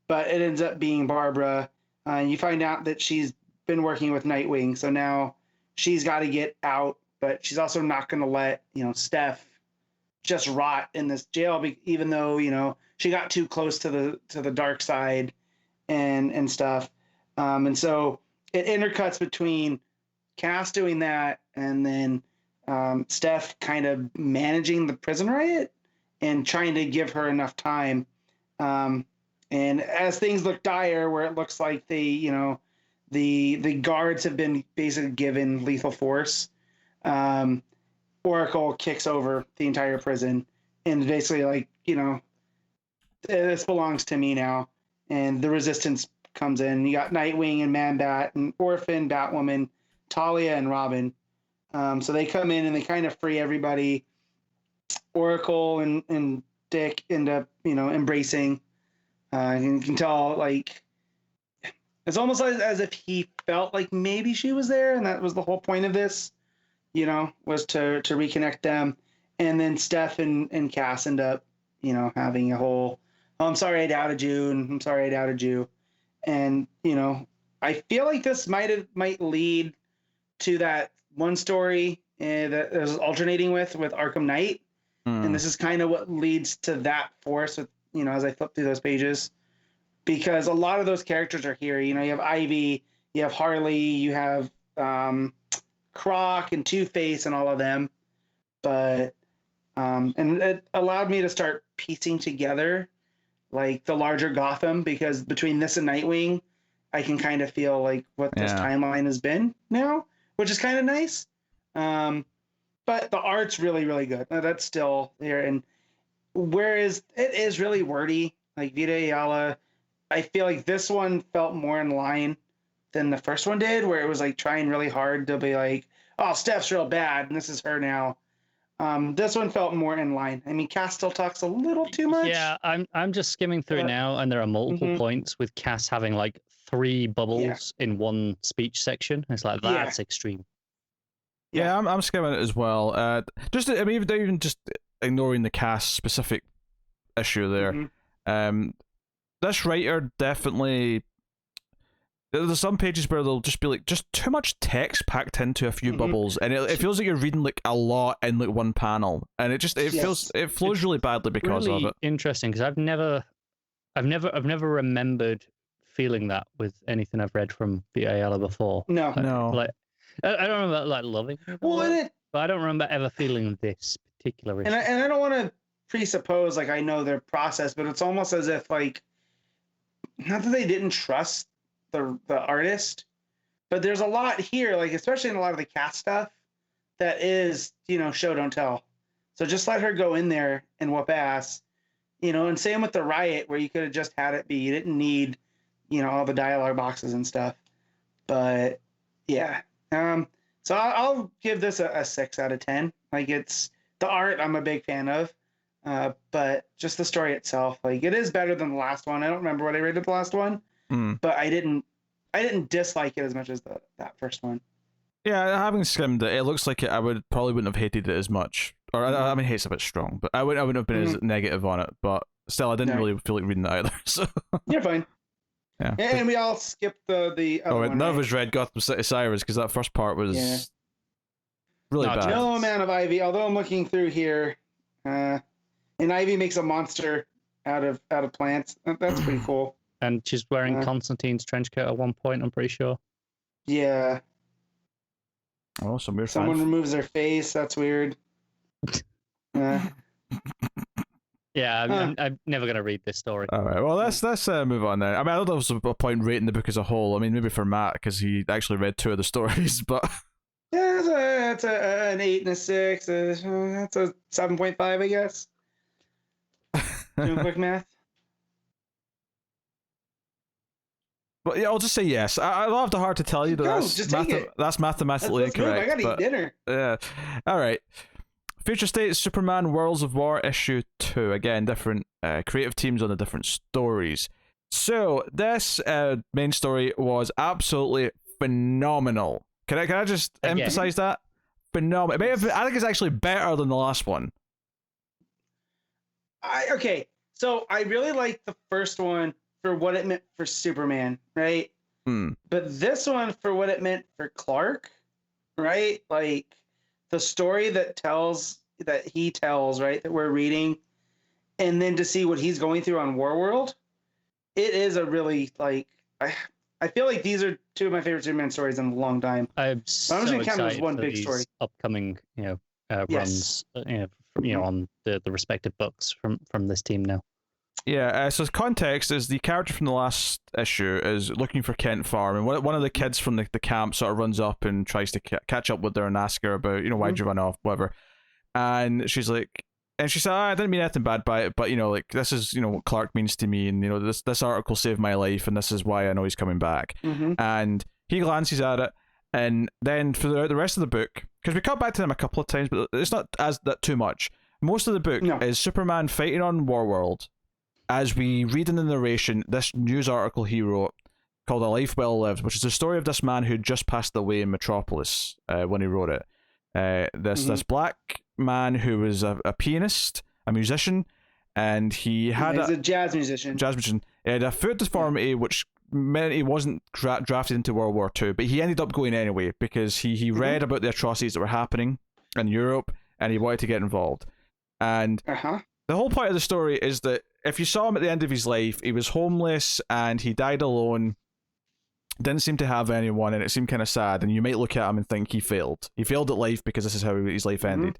but it ends up being Barbara, and you find out that she's been working with Nightwing, so now she's got to get out, but she's also not going to let, Steph just rot in this jail, even though, she got too close to the dark side and stuff. And so it intercuts between Cass doing that and then Steph kind of managing the prison riot and trying to give her enough time. And as things look dire, where it looks like the guards have been basically given lethal force, Oracle kicks over the entire prison and basically this belongs to me now. And the resistance comes in. You got Nightwing and Man-Bat and Orphan, Batwoman, Talia, and Robin. So they come in and they kind of free everybody. Oracle and Dick end up, embracing. You can tell, it's almost as if he felt like maybe she was there, and that was the whole point of this, was to reconnect them. And then Steph and Cass end up, having a whole, oh, I'm sorry I doubted you, and I'm sorry I doubted you. And, I feel like this might lead to that one story that I was alternating with Arkham Knight. And this is kind of what leads to that force with, as I flip through those pages. Because a lot of those characters are here. You have Ivy, you have Harley, you have Croc and Two-Face and all of them. But, and it allowed me to start piecing together, the larger Gotham, because between this and Nightwing, I can kind of feel what this timeline has been now, which is kind of nice. But the art's really, really good. That's still there. And whereas it is really wordy, Vita Ayala, I feel like this one felt more in line than the first one did, where it was trying really hard to be oh, Steph's real bad, and this is her now. This one felt more in line. I mean, Cass still talks a little too much. Yeah, I'm just skimming through now, and there are multiple points with Cass having 3 bubbles in one speech section. It's that's extreme. Yeah, I'm skimming it as well. Even just ignoring the Cass specific issue there. This writer definitely. There's some pages where they'll just be just too much text packed into a few bubbles, and it feels like you're reading a lot in one panel, and it flows really badly because really of it. Interesting, because I've never remembered feeling that with anything I've read from Vita Ayala before. No. I don't remember loving it, but I don't remember ever feeling this particular issue. And I don't want to presuppose I know their process, but it's almost as if not that they didn't trust the artist, But there's a lot here, like especially in a lot of the cast stuff, that is, show don't tell. So just let her go in there and whoop ass, and same with the Riot, where you could have just had it be. You didn't need, all the dialogue boxes and stuff. But yeah. So I'll give this a 6 out of 10. Like it's the art I'm a big fan of. But just the story itself, like it is better than the last one. I don't remember what I rated the last one, but I didn't dislike it as much as that first one. Yeah, having skimmed it, it looks like I probably wouldn't have hated it as much. Or I mean, hate's a bit strong, but I wouldn't have been as negative on it. But still, I didn't really feel like reading it either. So you're fine. Yeah, and we all skipped the other one. None of us read Gotham City Sirens because that first part was really bad. No amount of Ivy, although I'm looking through here, and Ivy makes a monster out of plants. That's pretty cool. And she's wearing Constantine's trench coat at one point, I'm pretty sure. Yeah. Oh, some weird. Someone removes their face. That's weird. Yeah, I'm never going to read this story. All right, well, let's move on then. I mean, I don't know if there's a point rating the book as a whole. I mean, maybe for Matt, because he actually read 2 of the stories, but... Yeah, it's an 8 and a 6. That's a 7.5, I guess. Doing quick math. But yeah, I'll just say yes. I'll have the heart to tell you that that's mathematically incorrect. I gotta eat dinner. Yeah. All right. Future State Superman Worlds of War issue 2. Again, different creative teams on the different stories. So this main story was absolutely phenomenal. Can I just emphasize that? Phenomenal. I think it's actually better than the last one. So I really liked the first one for what it meant for Superman, right? But this one for what it meant for Clark, right? Like the story that he tells, right, that we're reading, and then to see what he's going through on Warworld, it is a really, like, I feel like these are 2 of my favorite Superman stories in a long time. I'm just gonna count it as one big story. Upcoming, runs, on the respective books from this team now. Yeah, so context is the character from the last issue is looking for Kent Farm, and one of the kids from the camp sort of runs up and tries to catch up with her and ask her about, why'd you run off, whatever. And she's like, and she said, I didn't mean anything bad by it, but, like, this is, what Clark means to me, and, this article saved my life, and this is why I know he's coming back. And he glances at it, and then for the rest of the book, because we cut back to them a couple of times, but it's not that too much. Most of the book is Superman fighting on Warworld, as we read in the narration, this news article he wrote called A Life Well Lived, which is the story of this man who just passed away in Metropolis when he wrote it. This black man who was a pianist, a musician, and he's a jazz musician. He had a foot deformity, which meant he wasn't drafted into World War II, but he ended up going anyway because he read about the atrocities that were happening in Europe, and he wanted to get involved. And the whole point of the story is that if you saw him at the end of his life, he was homeless and he died alone, didn't seem to have anyone, and it seemed kind of sad, and you might look at him and think he failed. He failed at life because this is how his life ended.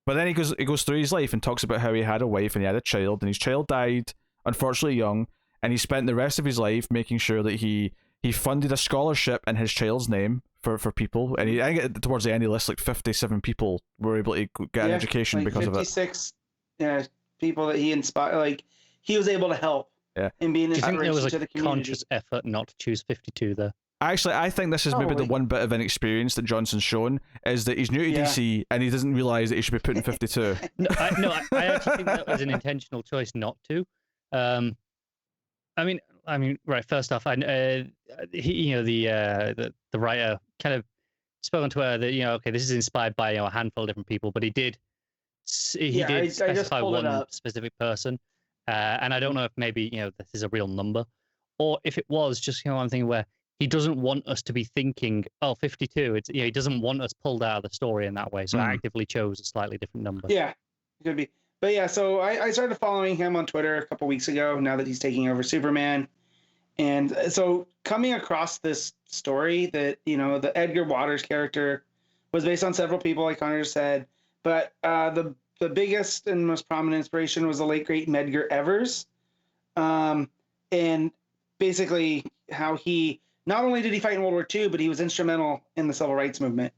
But then he goes through his life and talks about how he had a wife and he had a child, and his child died, unfortunately young, and he spent the rest of his life making sure that he funded a scholarship in his child's name for people, and I think towards the end he lists like 57 people were able to get an education like because of it. 56 people that he inspired, like he was able to help. And being Do you think there was to the community. Conscious effort not to choose 52 there? Actually, I think this is maybe the one bit of inexperience that Johnson's shown, is that he's new to DC and he doesn't realise that he should be putting 52. I actually think that was an intentional choice not to. I mean, right. First off, the writer kind of spoke on Twitter that this is inspired by a handful of different people, but he did specify one specific person, and I don't know if maybe this is a real number, or if it was just I'm thinking where he doesn't want us to be thinking 52. It's he doesn't want us pulled out of the story in that way, so I actively chose a slightly different number. Yeah, it could be. But yeah, so I started following him on Twitter a couple weeks ago, now that he's taking over Superman. And so coming across this story that, the Edgar Waters character was based on several people, like Connor just said. But the biggest and most prominent inspiration was the late, great Medgar Evers. And basically how he not only did he fight in World War II, but he was instrumental in the civil rights movement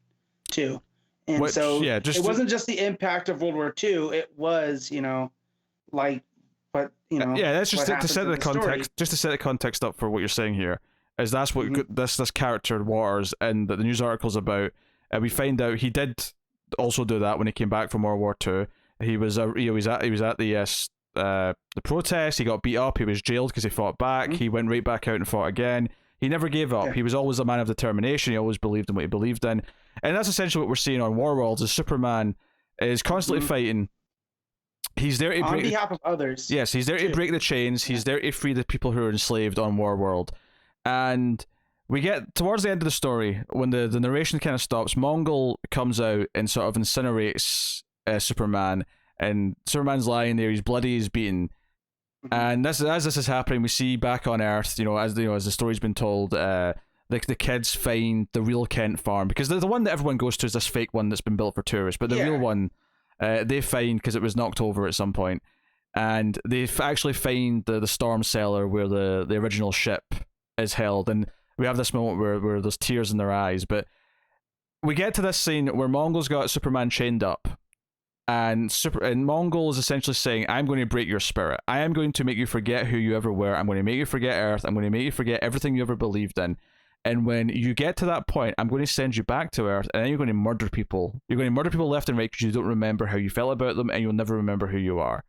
too. And it wasn't just the impact of World War II. It was, that's just to set the context. Story. Just to set the context up for what you're saying here, is that's what this character Waters and the news articles about. We find out he did also do that when he came back from World War II. He was at the protest. He got beat up. He was jailed because he fought back. He went right back out and fought again. He never gave up. He was always a man of determination. He always believed in what he believed in. And that's essentially what we're seeing on Warworlds, is Superman is constantly fighting. He's there to on behalf of others. Yes, he's there to break the chains. He's there to free the people who are enslaved on Warworld. And we get towards the end of the story, when the narration kind of stops, Mongol comes out and sort of incinerates Superman. And Superman's lying there. He's bloody. He's beaten. And as this is happening, we see back on Earth, as the story's been told, the kids find the real Kent farm, because the one that everyone goes to is this fake one that's been built for tourists, but the real one they find because it was knocked over at some point, and they actually find the storm cellar where the original ship is held, and we have this moment where there's tears in their eyes. But we get to this scene where Mongol's got Superman chained up. And Mongol is essentially saying, I'm going to break your spirit. I am going to make you forget who you ever were. I'm going to make you forget Earth. I'm going to make you forget everything you ever believed in. And when you get to that point, I'm going to send you back to Earth, and then you're going to murder people. You're going to murder people left and right because you don't remember how you felt about them, and you'll never remember who you are.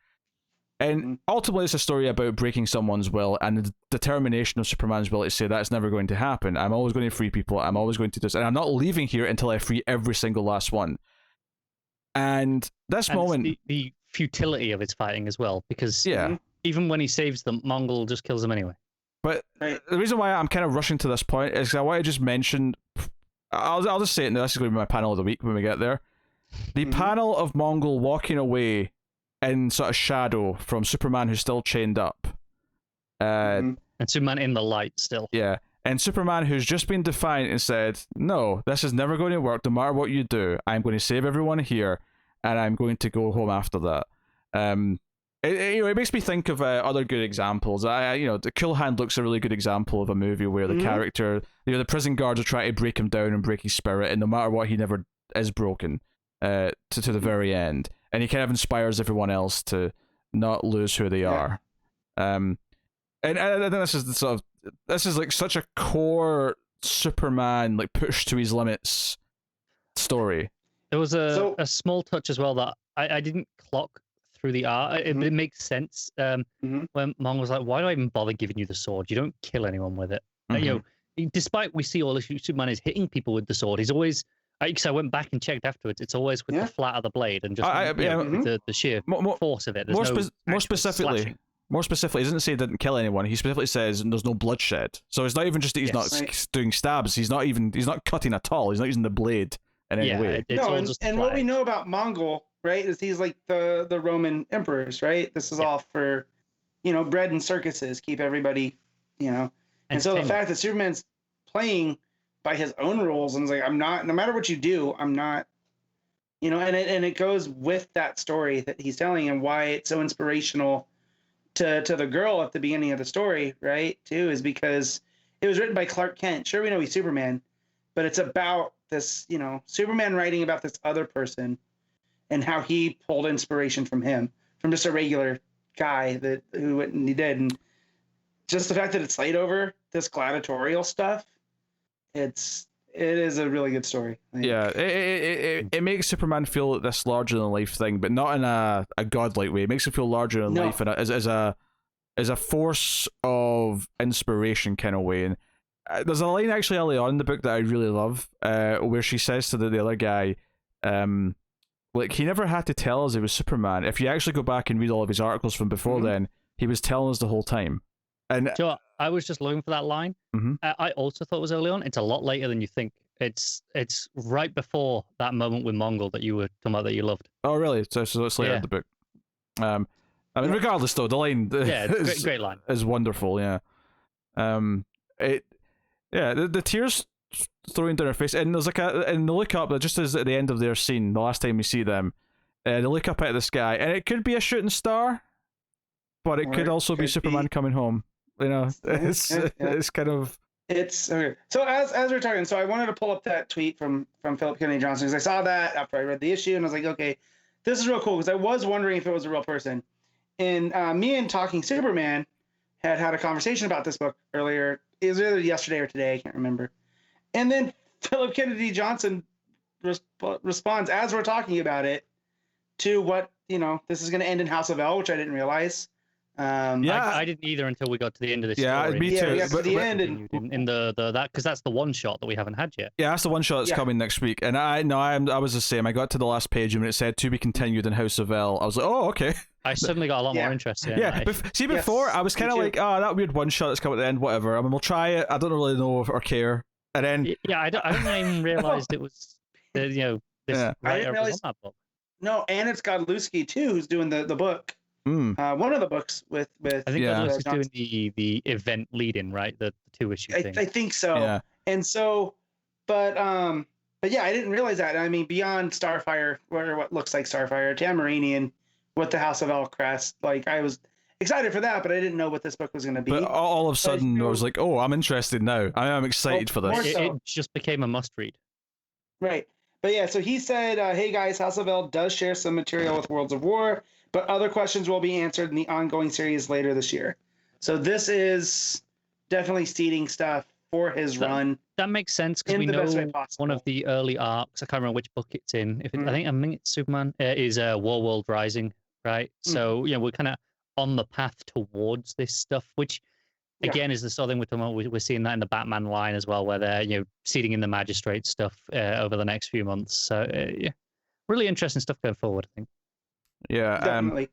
And ultimately, it's a story about breaking someone's will and the determination of Superman's will to say that's never going to happen. I'm always going to free people. I'm always going to do this. And I'm not leaving here until I free every single last one. And moment, the futility of his fighting as well, because even when he saves them, Mongol just kills them anyway. But the reason why I'm kind of rushing to this point is I want to just mention, I'll just say it now, this is going to be my panel of the week when we get there. The panel of Mongol walking away in sort of shadow from Superman who's still chained up. And Superman in the light still. Yeah. And Superman, who's just been defiant and said, no, this is never going to work. No matter what you do, I'm going to save everyone here, and I'm going to go home after that. It makes me think of other good examples. The Cool Hand looks a really good example of a movie where the character, the prison guards are trying to break him down and break his spirit, and no matter what, he never is broken to the very end. And he kind of inspires everyone else to not lose who they are. And I think this is like such a core Superman, like push to his limits story. There was a small touch as well that I didn't clock through the art. It makes sense when Mong was like, why do I even bother giving you the sword? You don't kill anyone with it. Despite we see all this, Superman is hitting people with the sword. He's always, because I went back and checked afterwards, it's always with the flat of the blade and just the sheer force of it. More specifically, he doesn't say he didn't kill anyone. He specifically says there's no bloodshed. So it's not even just that he's not doing stabs. He's not cutting at all. He's not using the blade in any way. And what we know about Mongol, right, is he's like the Roman emperors, right? This is all for, bread and circuses, keep everybody, And so the fact that Superman's playing by his own rules and is like, I'm not, no matter what you do, I'm not, and it goes with that story that he's telling and why it's so inspirational to the girl at the beginning of the story, right, too, is because it was written by Clark Kent. Sure, we know he's Superman, but it's about this, Superman writing about this other person and how he pulled inspiration from him, from just a regular guy who went and he did. And just the fact that it's laid over this gladiatorial stuff, it is a really good story. Yeah, it makes Superman feel this larger than life thing, but not in a godlike way. It makes him feel larger than life as a force of inspiration kind of way. And there's a line actually early on in the book that I really love, where she says to the other guy, he never had to tell us he was Superman. If you actually go back and read all of his articles from before then, he was telling us the whole time. And so I was just looking for that line. I also thought it was early on. It's a lot later than you think. It's right before that moment with Mongol that you were talking about that you loved. Oh, really? So it's later in the book. Regardless, though, the line great line is wonderful. Yeah. The tears throwing down her face, and there's and they look up just as at the end of their scene, the last time we see them, they look up at the sky, and it could be a shooting star, but it could also be Superman coming home. It's kind of It's okay. So as we're talking, so I wanted to pull up that tweet from Philip Kennedy Johnson because I saw that after I read the issue, and I was like, okay, this is real cool because I was wondering if it was a real person. And me and Talking Superman had a conversation about this book earlier. It was either yesterday or today, I can't remember. And then Philip Kennedy Johnson responds as we're talking about it to what, this is going to end in House of L, which I didn't realize. I didn't either until we got to the end of this story. Me too. We got to the end in the that because that's the one shot that we haven't had yet. Yeah, that's the one shot that's coming next week. And I was the same. I got to the last page and when it said to be continued in House of L, I was like, oh, okay. I suddenly got a lot more interested. Before I was kind of like, oh, that weird one shot that's coming at the end, whatever. I mean, we'll try it. I don't really know or care. And then I didn't even realize it was this writer was on that book. No, and it's Godlewski too, who's doing the book. One of the books with I think Godlewski's doing the event lead-in, right? The 2-issue thing. I think so. Yeah. And so, but yeah, I didn't realize that. I mean, beyond Starfire, or what looks like Starfire, Tamarinian with the House of El crest, like I was excited for that, but I didn't know what this book was going to be. But all of a sudden, I was like, oh, I'm interested now. I'm excited for this. It just became a must-read. Right. But yeah, so he said, hey guys, House of L does share some material with Worlds of War, but other questions will be answered in the ongoing series later this year. So this is definitely seeding stuff for his run. That makes sense because we know one of the early arcs. I can't remember which book it's in. I think it's Superman. Is Warworld Rising, right? So we're kind of on the path towards this stuff, which again is the sort of thing we're talking about. We're seeing that in the Batman line as well, where they're seeding in the Magistrate stuff over the next few months. So really interesting stuff going forward, I think. Yeah, definitely.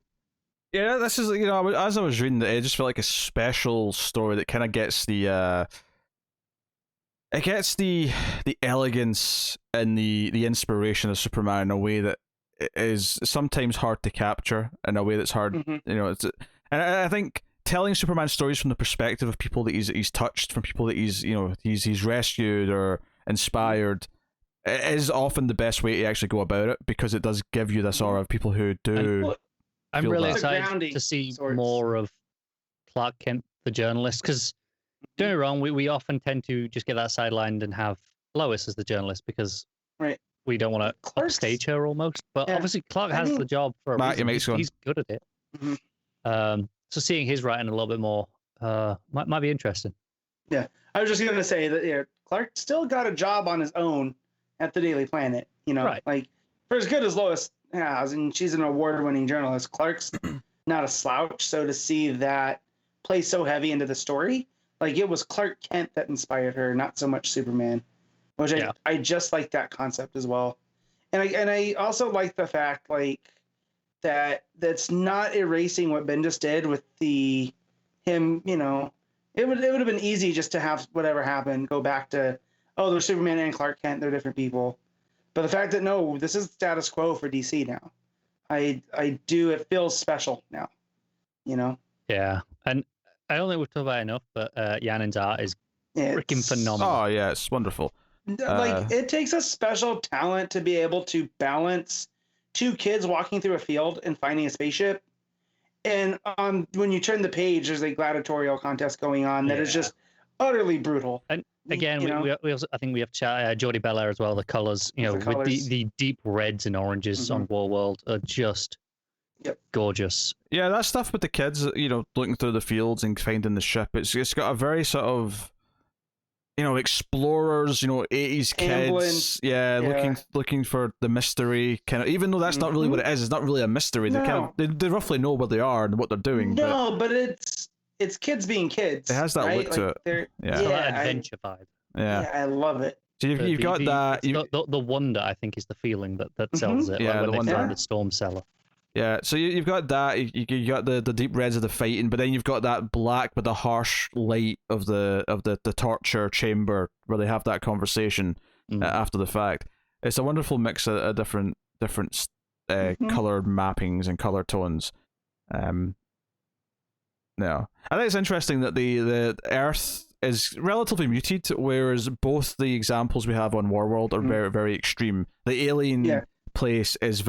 Yeah, this is as I was reading it, just felt like a special story that kind of gets the elegance and the inspiration of Superman in a way that is sometimes hard to capture, in a way that's hard. And I think telling Superman stories from the perspective of people that he's touched, from people that he's rescued or inspired, is often the best way to actually go about it, because it does give you this aura of people who do. I'm really excited to see more of Clark Kent, the journalist, because don't get me wrong, we often tend to just get that sidelined and have Lois as the journalist because we don't want to upstage her almost. But obviously Clark has the job for a reason. He's good at it. So seeing his writing a little bit more might be interesting. Yeah, I was just going to say that Clark still got a job on his own at the Daily Planet. Like for as good as Lois has, and she's an award-winning journalist, Clark's not a slouch. So to see that play so heavy into the story, like it was Clark Kent that inspired her, not so much Superman, which I just like that concept as well. And I also like the fact that's not erasing what Bendis did with him. It would have been easy just to have whatever happened go back to, oh, there's Superman and Clark Kent, they're different people. But the fact that no, this is status quo for DC now. It feels special now. Yeah, and I don't think we've talked about it enough, but Yannen's art is freaking phenomenal. Oh yeah, it's wonderful. It takes a special talent to be able to balance two kids walking through a field and finding a spaceship, and when you turn the page, there's a gladiatorial contest going on that is just utterly brutal. And again, we also, I think we have Jordi Belair as well. The colors, with the deep reds and oranges on Warworld are just gorgeous. Yeah, that stuff with the kids, looking through the fields and finding the ship. It's got a very sort of, explorers, 80s kids. Looking for the mystery kind of. Even though that's not really what it is. It's not really a mystery. No. They roughly know where they are and what they're doing. No, but it's kids being kids. It has that look to it. That adventure vibe. Yeah, I love it. So you've got that. The wonder, I think, is the feeling that sells it. Yeah, when they find the storm cellar. Yeah, so you've got that. You got the deep reds of the fighting, but then you've got that black with the harsh light of the torture chamber where they have that conversation after the fact. It's a wonderful mix of different color mappings and color tones. No, I think it's interesting that the Earth is relatively muted, whereas both the examples we have on Warworld are very, very extreme. The alien place is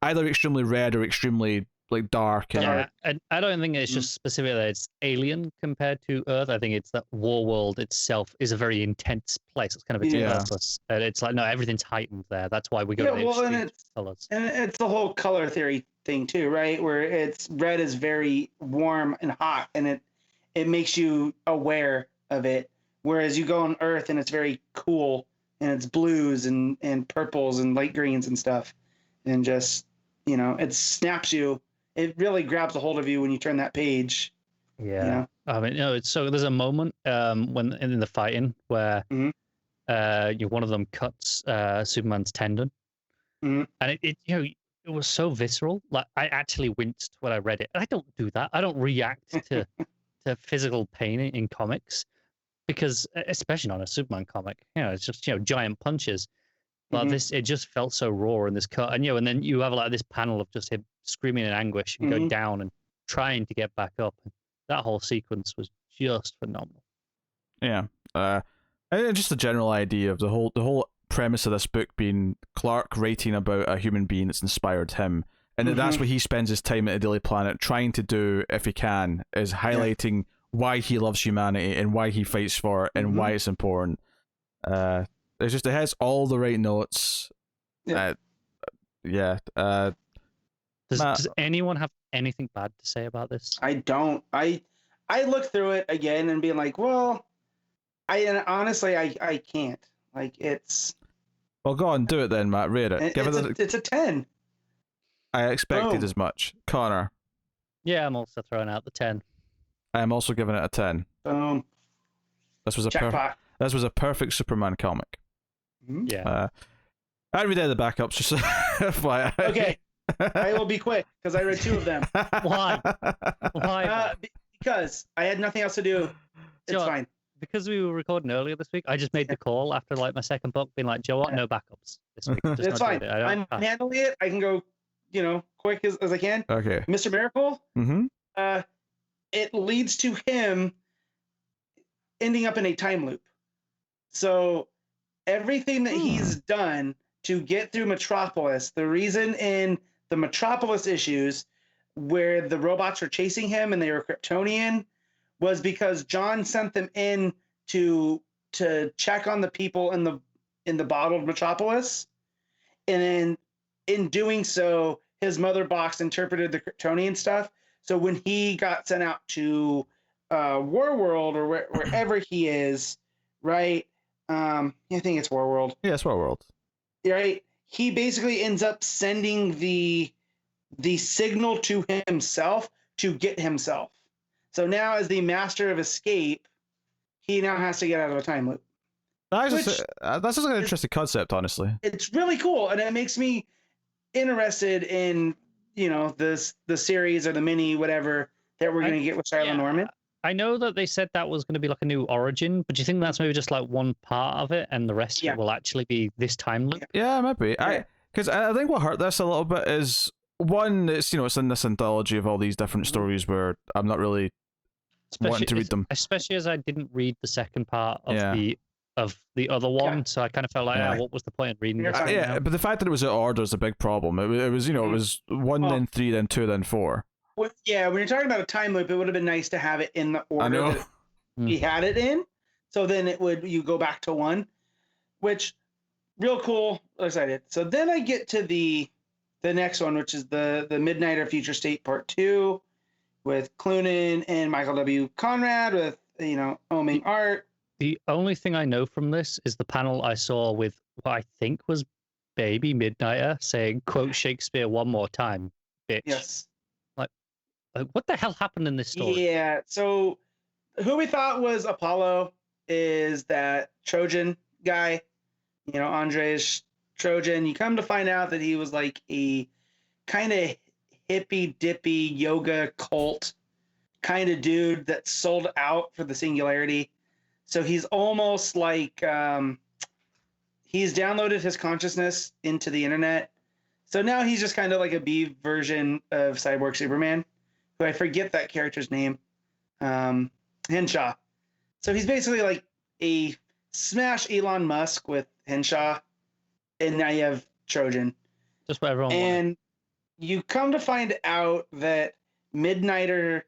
either extremely red or extremely like dark and yeah, and I don't think it's just specific that it's alien compared to Earth. I think it's that Warworld itself is a very intense place. It's kind of its purpose. And it's like, no, everything's heightened there. That's why we go to the extreme colors. And it's the whole color theory thing too, right? Where it's red is very warm and hot, and it makes you aware of it. Whereas you go on Earth and it's very cool, and it's blues and purples and light greens and stuff, and just, you know, it snaps you. It really grabs a hold of you when you turn that page. Yeah. You know? I mean, it's so there's a moment when in the fighting where one of them cuts Superman's tendon. And it was so visceral. Like, I actually winced when I read it. And I don't do that. I don't react to physical pain in comics, because especially not a Superman comic, it's just, giant punches. But it just felt so raw in this cut. And and then you have like this panel of just him screaming in anguish and go down and trying to get back up. That whole sequence was just phenomenal. Yeah. And just the general idea of the whole premise of this book being Clark writing about a human being that's inspired him. And that's what he spends his time at the Daily Planet trying to do, if he can, is highlighting why he loves humanity and why he fights for it and why it's important. It has all the right notes. Does anyone have anything bad to say about this? I don't. I look through it again and being like, well, honestly I can't. Like, it's. Well, go on, do it then, Matt. Rate it. It's a 10. I expected as much. Connor. Yeah, I'm also throwing out the 10. I am also giving it a 10. Boom. This was a perfect Superman comic. Yeah. I read out the backups, just FYI. Okay. I will be quick because I read 2 of them. Why? Why? Because I had nothing else to do. It's fine. Because we were recording earlier this week, I just made the call after like my second book, being like, Joe, what? No backups this week. It's fine. I'm handling it. I can go, quick as I can. Okay. Mr. Miracle. It leads to him ending up in a time loop. So everything that he's done to get through Metropolis, the reason in the Metropolis issues where the robots were chasing him and they were Kryptonian, was because John sent them in to check on the people in the bottled Metropolis, and then in doing so, his mother box interpreted the Kryptonian stuff. So when he got sent out to Warworld or wherever he is, right? I think it's Warworld. Yeah, it's Warworld. Right. He basically ends up sending the signal to himself to get himself. So now, as the master of escape, he now has to get out of a time loop. That's just an interesting concept, honestly. It's really cool, and it makes me interested in the series or the mini whatever that we're going to get with Shiloh Norman. I know that they said that was going to be like a new origin, but do you think that's maybe just like one part of it, and the rest of it will actually be this time loop? Yeah, maybe. Because I think what hurt this a little bit is, one, it's it's in this anthology of all these different stories where I'm not really wanting to read them. Especially as I didn't read the second part of the other one, so I kind of felt like, what was the point of reading this? But the fact that it was in order is a big problem. It was it was 1, then 3, then 2, then 4. When you're talking about a time loop, it would have been nice to have it in the order that he had it in. So then you go back to 1, which real cool. Excited. So then I get to the next one, which is the Midnighter Future State Part 2 with Cloonan and Michael W. Conrad with Oming art. The only thing I know from this is the panel I saw with what I think was Baby Midnighter saying, quote Shakespeare one more time, bitch. Yes. Like, what the hell happened in this story? Yeah, so who we thought was Apollo is that Trojan guy, Andres Trojan. You come to find out that he was like a kind of hippy-dippy yoga cult kind of dude that sold out for the Singularity. So he's almost like he's downloaded his consciousness into the internet. So now he's just kind of like a B version of Cyborg Superman, who I forget that character's name, Henshaw. So he's basically like a smash Elon Musk with Henshaw, and now you have Trojan. Just what everyone wanted. you come to find out that Midnighter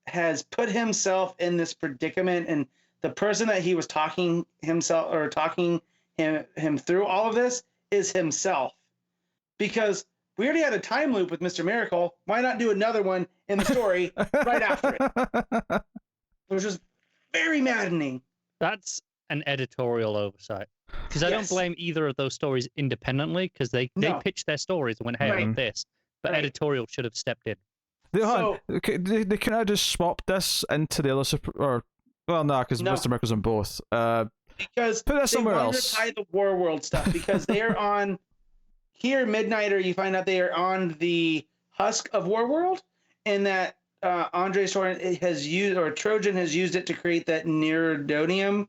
has put himself in this predicament, and the person that he was talking him through all of this is himself. Because we already had a time loop with Mr. Miracle. Why not do another one in the story right after it? Which is very maddening. That's an editorial oversight. Because I don't blame either of those stories independently, because they pitched their stories and went, hey, I love this. But editorial should have stepped in. They can I just swap this into the other because Mr. Miracle's on both. Because put that somewhere else. Tie the War World stuff because they're on here. Midnighter, you find out they are on the husk of War World, and that Andre Soren has used, or Trojan has used it to create that Neridonium.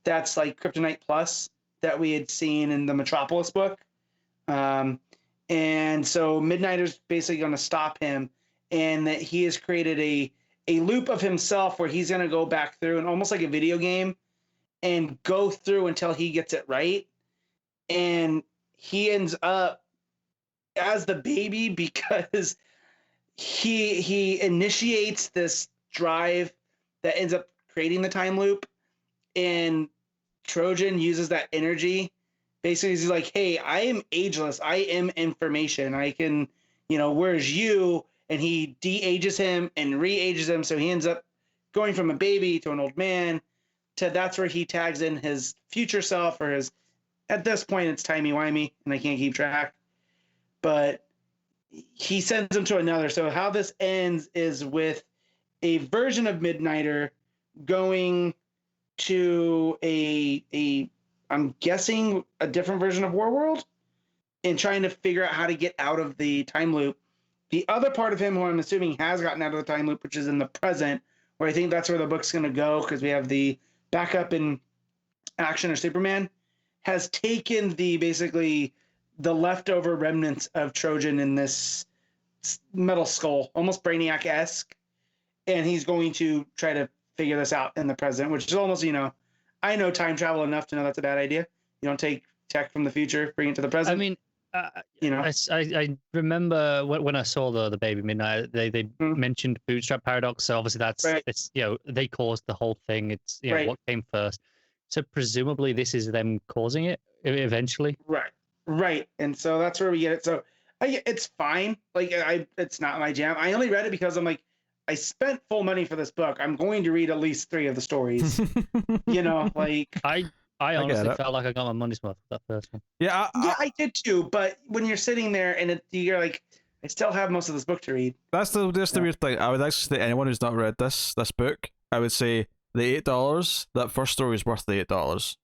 That's like Kryptonite Plus that we had seen in the Metropolis book. And so Midnighter's basically going to stop him, and that he has created a loop of himself where he's going to go back through and almost like a video game and go through until he gets it right. And he ends up as the baby because he initiates this drive that ends up creating the time loop, and Trojan uses that energy. Basically, he's like, hey, I am ageless. I am information. I can, where's you? And he de-ages him and re-ages him. So he ends up going from a baby to an old man to that's where he tags in his future self, or his, at this point, it's timey-wimey and I can't keep track. But he sends him to another. So how this ends is with a version of Midnighter going to I'm guessing a different version of Warworld and trying to figure out how to get out of the time loop. The other part of him, who I'm assuming has gotten out of the time loop, which is in the present, where I think that's where the book's going to go, because we have the backup in Action or Superman, has taken basically the leftover remnants of Trojan in this metal skull, almost Brainiac-esque, and he's going to try to figure this out in the present, which is almost, I know time travel enough to know that's a bad idea. You don't take tech from the future, bring it to the present. I mean, I remember when I saw the Baby Midnight, they mentioned bootstrap paradox. So obviously that's it's they caused the whole thing. It's what came first. So presumably this is them causing it eventually. Right. And so that's where we get it. So it's fine. Like it's not my jam. I only read it because I'm like, I spent full money for this book. I'm going to read at least 3 of the stories. I honestly felt like I got my money's worth with that first one. Yeah, I did too. But when you're sitting there and you're like, I still have most of this book to read. That's the weird thing. I would actually say anyone who's not read this book, I would say the $8. That first story is worth the $8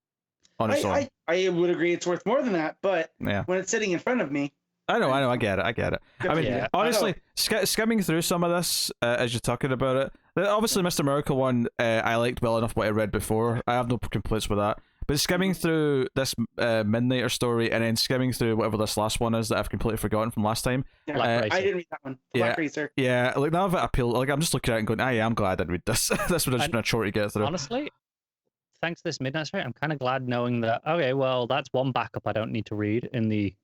on its own. I would agree it's worth more than that. But when it's sitting in front of me, I know. I get it. I mean, honestly, skimming through some of this as you're talking about it, obviously Mr. Miracle one, I liked well enough what I read before. I have no complaints with that. But skimming through this Midnighter story and then skimming through whatever this last one is that I've completely forgotten from last time. I didn't read that one. Black Racer. Yeah, like none of it appealed. Like I'm just looking at it and going, I'm glad I didn't read this. This would have just been a chore to get through. Honestly, thanks to this Midnight story, I'm kind of glad knowing that, okay, well, that's one backup I don't need to read in the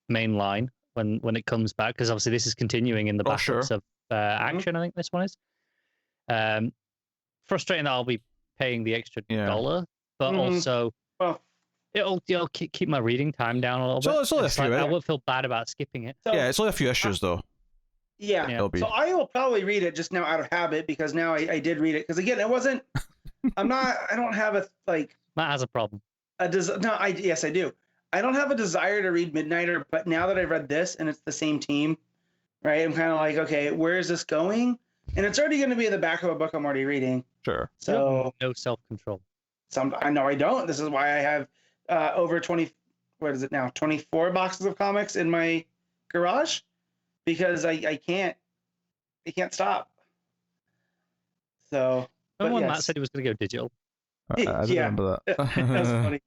main line when it comes back, because obviously this is continuing in the backups of Action, I think this one is. Frustrating that I'll be paying the extra $1, but also it'll keep my reading time down a little bit. It's only a few, I won't feel bad about skipping it. So, it's only a few issues though. Yeah. So I will probably read it just now out of habit, because now I did read it, because again, it wasn't. I don't have a like. Matt has a problem. Yes, I do. I don't have a desire to read Midnighter, but now that I've read this and it's the same team, right? I'm kind of like, okay, where is this going? And it's already going to be in the back of a book I'm already reading. Sure. So no self-control. I know I don't. This is why I have over 20. What is it now? 24 boxes of comics in my garage, because I can't stop. So. Remember when Matt said he was going to go digital? I remember that. That's funny.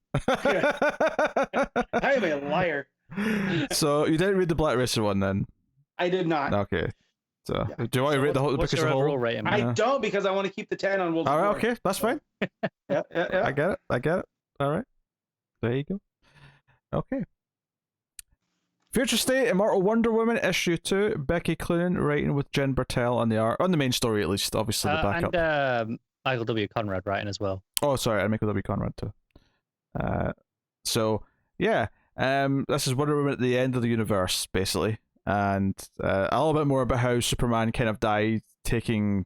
I am a liar. So you didn't read the Black Racer one then? I did not. Okay. So do you want to read the whole book as a whole? Rating? I don't, because I want to keep the 10 on World War. All right, okay, that's fine. Yeah. I get it. All right. There you go. Okay. Future State, Immortal Wonder Woman, issue 2. Becky Cloonan writing with Jen Bartel on the art, on the main story at least. Obviously the backup. And Michael W. Conrad writing as well. Oh, sorry, and Michael W. Conrad too. So yeah, this is Wonder Woman at the end of the universe, basically, and a little bit more about how Superman kind of died, taking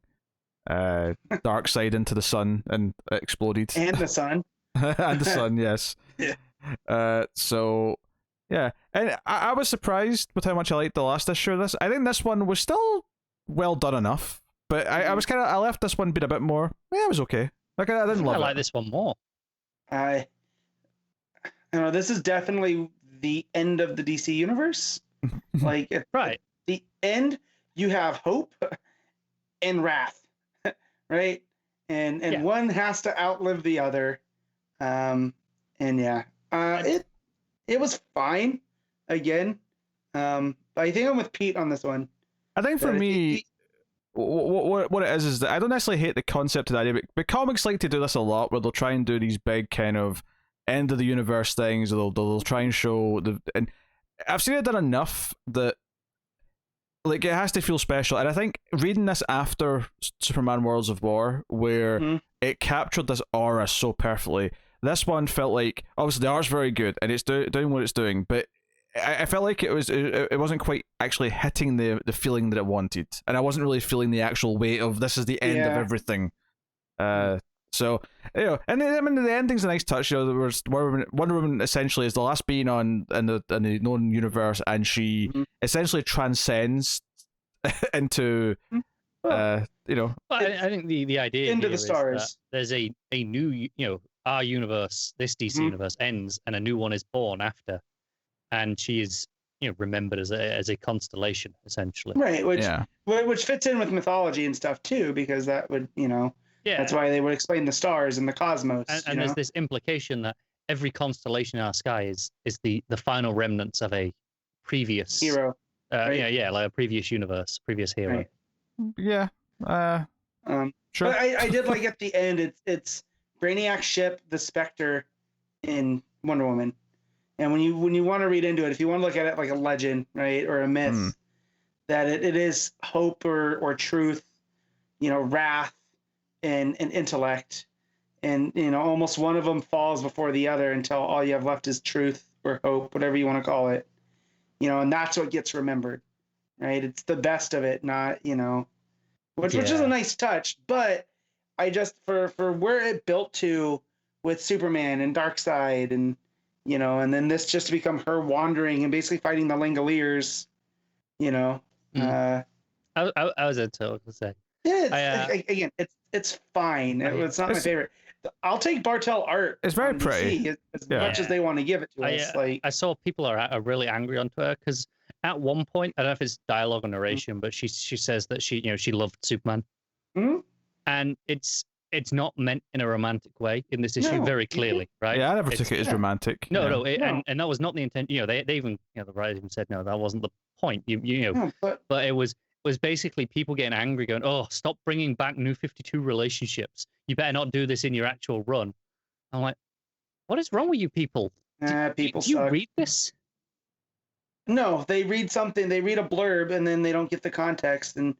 Darkseid into the sun and exploded. And the sun. And the sun, yes. Yeah. So yeah, and I was surprised with how much I liked the last issue of this. I think this one was still well done enough, but I was kind of, I left this one being a bit more. Yeah, it was okay. Like I didn't love it. I like this one more. I know this is definitely the end of the DC universe. Like right, the end. You have hope and wrath, right? And one has to outlive the other. And yeah, it was fine. Again, I think I'm with Pete on this one. I think for me, what it is that I don't necessarily hate the concept of the idea, but comics like to do this a lot, where they'll try and do these big kind of end of the universe things, or they'll try and show and I've seen it done enough that like it has to feel special. And I think reading this after Superman Worlds of War, where it captured this aura so perfectly, this one felt like, obviously the art's very good and it's doing what it's doing, but I felt like it wasn't quite actually hitting the feeling that it wanted, and I wasn't really feeling the actual weight of this is the end of everything. So and I mean the ending's a nice touch. There was Wonder Woman essentially is the last being in the known universe, and she essentially transcends into Well, I think the idea into the stars. Is that there's a new our universe, this DC universe ends, and a new one is born after, and she is remembered as a constellation essentially. Right, which fits in with mythology and stuff too, because that would that's why they would explain the stars and the cosmos. And there's this implication that every constellation in our sky is the final remnants of a previous hero. Right? Like a previous universe, previous hero. Right. Yeah. Sure. But I did like at the end. It's Brainiac's ship, the Spectre, in Wonder Woman, and when you want to read into it, if you want to look at it like a legend, right, or a myth, that it is hope or truth, wrath and intellect, and almost one of them falls before the other until all you have left is truth or hope, whatever you want to call it, and that's what gets remembered, right? It's the best of it, not which is a nice touch, but I just for where it built to with Superman and Darkseid and and then this just to become her wandering and basically fighting the Langoliers, I was into it to say. Yeah, again, it's fine. It's not my favorite. I'll take Bartel art. It's very pretty, as much as they want to give it to us. I saw people are really angry on Twitter because at one point, I don't know if it's dialogue or narration, but she says that she loved Superman, and it's not meant in a romantic way in this issue very clearly, right? Yeah, I never took it as romantic. No. And that was not the intent. They even the writer even said no, that wasn't the point. But it was basically people getting angry, going, "Oh, stop bringing back New 52 relationships. You better not do this in your actual run." I'm like, what is wrong with you people? People do you read this? No, they read something. They read a blurb and then they don't get the context. And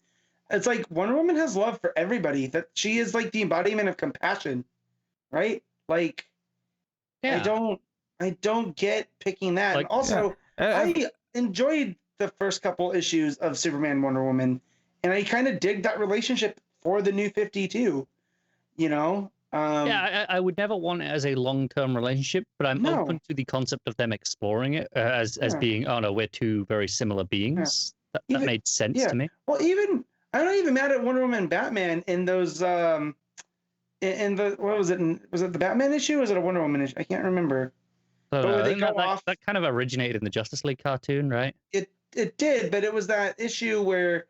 it's like Wonder Woman has love for everybody. That she is like the embodiment of compassion, right? Like, I don't get picking that. Like, and also, I enjoyed the first couple issues of Superman Wonder Woman, and I kind of dig that relationship for the New 52. I would never want it as a long-term relationship, but I'm open to the concept of them exploring it as being, oh no, we're two very similar beings. That made sense to me. Well, I'm not even mad at Wonder Woman and Batman in those in the what was it? Was it the Batman issue? Or was it a Wonder Woman issue? I can't remember. That kind of originated in the Justice League cartoon, right? It did, but it was that issue where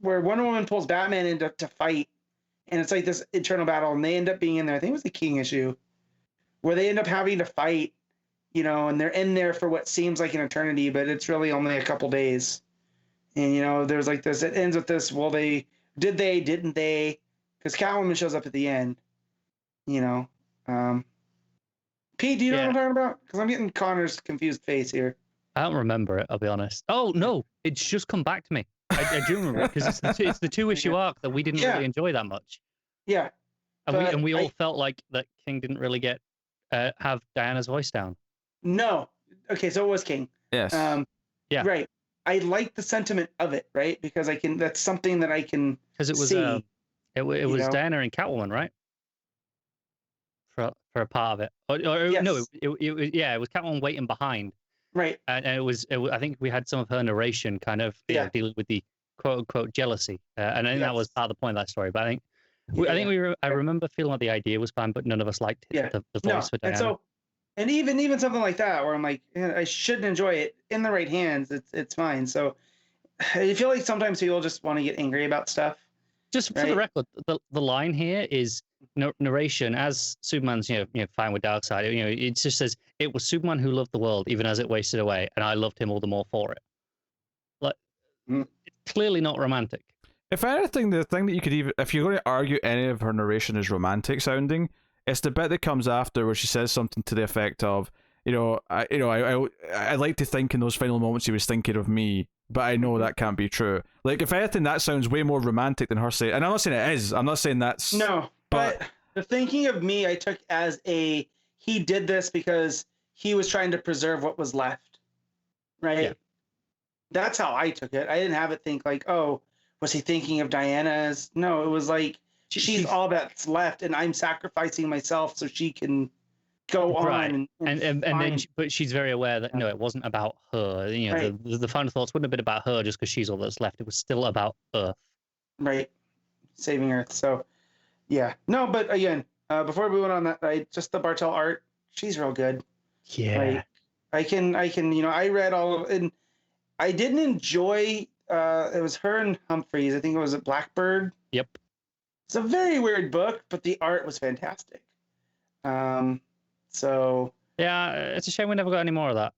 Wonder Woman pulls Batman in to fight, and it's like this eternal battle, and they end up being in there. I think it was the King issue, where they end up having to fight, and they're in there for what seems like an eternity, but it's really only a couple days. And there's like this. It ends with this. Well, didn't they? Because Catwoman shows up at the end. Pete, do you know what I'm talking about? Because I'm getting Connor's confused face here. I don't remember it. I'll be honest. Oh no, it's just come back to me. I do remember it because it's the 2-issue arc that we didn't really enjoy that much. Yeah, and we all felt like that King didn't really get have Diana's voice down. No. Okay, so it was King. Yes. Yeah. Right. I like the sentiment of it, right? Because that's something that I can because it was see. it was Diana and Catwoman, right? For a part of it. Or yes. No, it was Catwoman waiting behind. Right. And it was I think we had some of her narration kind of dealing with the quote unquote jealousy. And I think that was part of the point of that story. But I think I remember feeling like the idea was fine, but none of us liked it, the voice for Diana. And even something like that, where I'm like, I shouldn't enjoy it in the right hands. It's fine. So I feel like sometimes people just want to get angry about stuff. Just for the record, the line here is narration as Superman's fine with Darkseid. It just says it was Superman who loved the world even as it wasted away, and I loved him all the more for it. Like it's clearly not romantic. If anything, the thing that you could even, if you're going to argue any of her narration is romantic sounding, it's the bit that comes after where she says something to the effect of, I like to think in those final moments he was thinking of me, but I know that can't be true. Like, if anything, that sounds way more romantic than her saying, and I'm not saying it is, I'm not saying that's... No, but the thinking of me, I took as he did this because he was trying to preserve what was left, right? Yeah. That's how I took it. I didn't have it think like, oh, was he thinking of Diana's? No, it was like, she's all that's left, and I'm sacrificing myself so she can go on. And then, but she's very aware that no, it wasn't about her. The final thoughts wouldn't have been about her just because she's all that's left. It was still about Earth. Right, saving Earth. So, yeah, no, but again, before we went on that, just the Bartel art, she's real good. Yeah, I can, I read all of, and I didn't enjoy. It was her and Humphreys. I think it was a Blackbird. Yep. It's a very weird book, but the art was fantastic. So yeah, it's a shame we never got any more of that.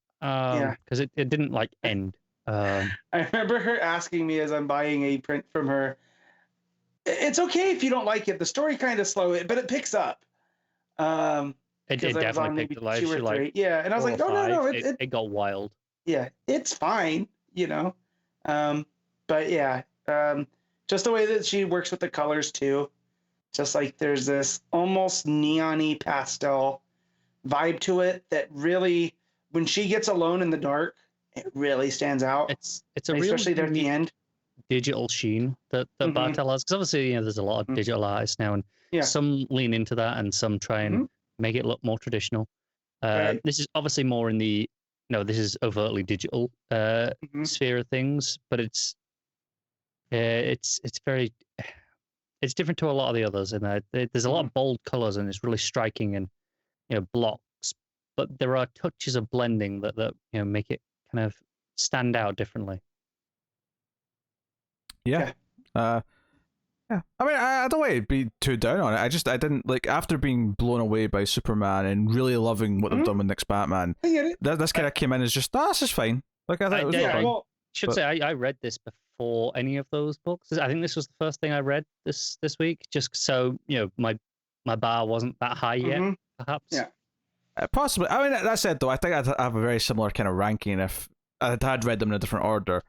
Because it didn't end. I remember her asking me as I'm buying a print from her, it's okay if you don't like it. The story kind of slow, but it picks up. It definitely picked up. And I was like, no, it got wild. Yeah, it's fine, but yeah, just the way that she works with the colors too. Just like there's this almost neon-y pastel vibe to it that really, when she gets alone in the dark, it really stands out. It's a especially there at the end. Digital sheen that Bartel has, because obviously there's a lot of digital artists now, and some lean into that and some try and make it look more traditional. This is obviously more in the this is overtly digital sphere of things, but it's very different to a lot of the others, and there's a lot of bold colors and it's really striking and blocks, but there are touches of blending that make it kind of stand out differently. Yeah. I mean, I don't want to be too down on it. I didn't like, after being blown away by Superman and really loving what they've done with Nick's Batman. I get it. This kind of came in as just, this is fine. Like, I thought it was fine. Well, I read this before any of those books. I think this was the first thing I read this week, just so my bar wasn't that high yet, perhaps. Yeah. Possibly. I mean, that said, though, I think I'd have a very similar kind of ranking if I had read them in a different order.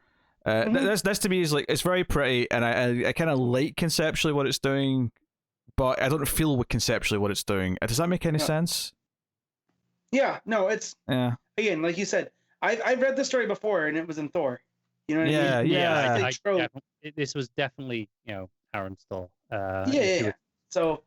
This to me is like, it's very pretty, and I kind of like conceptually what it's doing, but I don't feel conceptually what it's doing. Does that make any sense? Yeah, no, it's again, like you said, I've read the story before, and it was in Thor. You know what I mean? Yeah. This was definitely Aaron's Thor. So.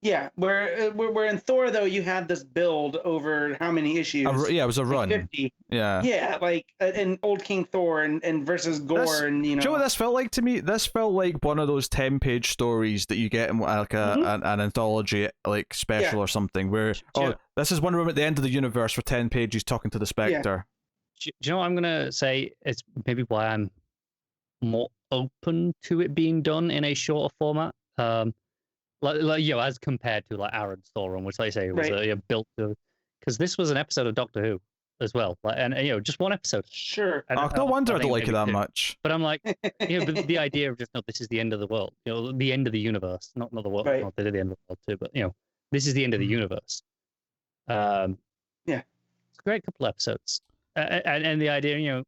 Yeah, where in Thor though you had this build over how many issues? It was a run. 50. Yeah. Yeah, like an old King Thor and versus Gore and Do you know what this felt like to me? This felt like one of those 10-page stories that you get in like an anthology like special or something, where this is Wonder Woman at the end of the universe for 10 pages talking to the Spectre. Do you know what I'm gonna say? It's maybe why I'm more open to it being done in a shorter format. As compared to like Aaron's Thor, which they say was built to, because this was an episode of Doctor Who as well, and just one episode. Sure. No wonder I don't like it that much. But I'm like, but the idea of just this is the end of the world, the end of the universe, not the world. Right. Not they did the end of the world too, but this is the end of the universe. It's a great couple of episodes. and the idea,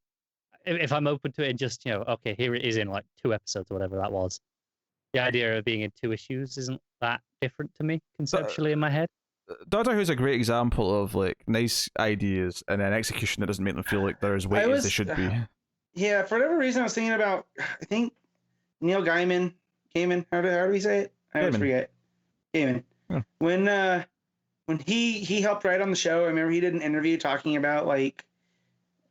if I'm open to it, and just okay, here it is in like 2 episodes or whatever that was. The idea of being in 2 issues isn't that different to me conceptually in my head. Doctor Who's a great example of like nice ideas and then execution that doesn't make them feel like they're as weighty as they should be. Yeah, for whatever reason, I was thinking about. I think Neil Gaiman. How do we say it? I always forget. Gaiman. Yeah. When he helped write on the show, I remember he did an interview talking about like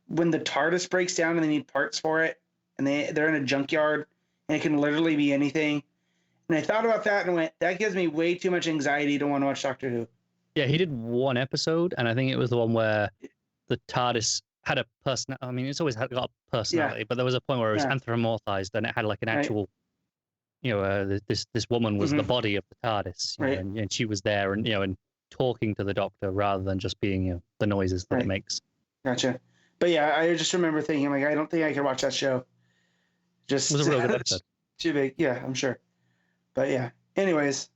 when the TARDIS breaks down and they need parts for it, and they're in a junkyard and it can literally be anything. And I thought about that and went, that gives me way too much anxiety to want to watch Doctor Who. Yeah, he did 1 episode, and I think it was the one where the TARDIS had a personality. I mean, it's always got a personality, but there was a point where it was anthropomorphized, and it had like an actual, this woman was the body of the TARDIS, and she was there, and and talking to the Doctor rather than just being the noises that it makes. Gotcha. But yeah, I just remember thinking like, I don't think I could watch that show. Just it was a real good episode. Too big, yeah, I'm sure. But yeah. Anyways,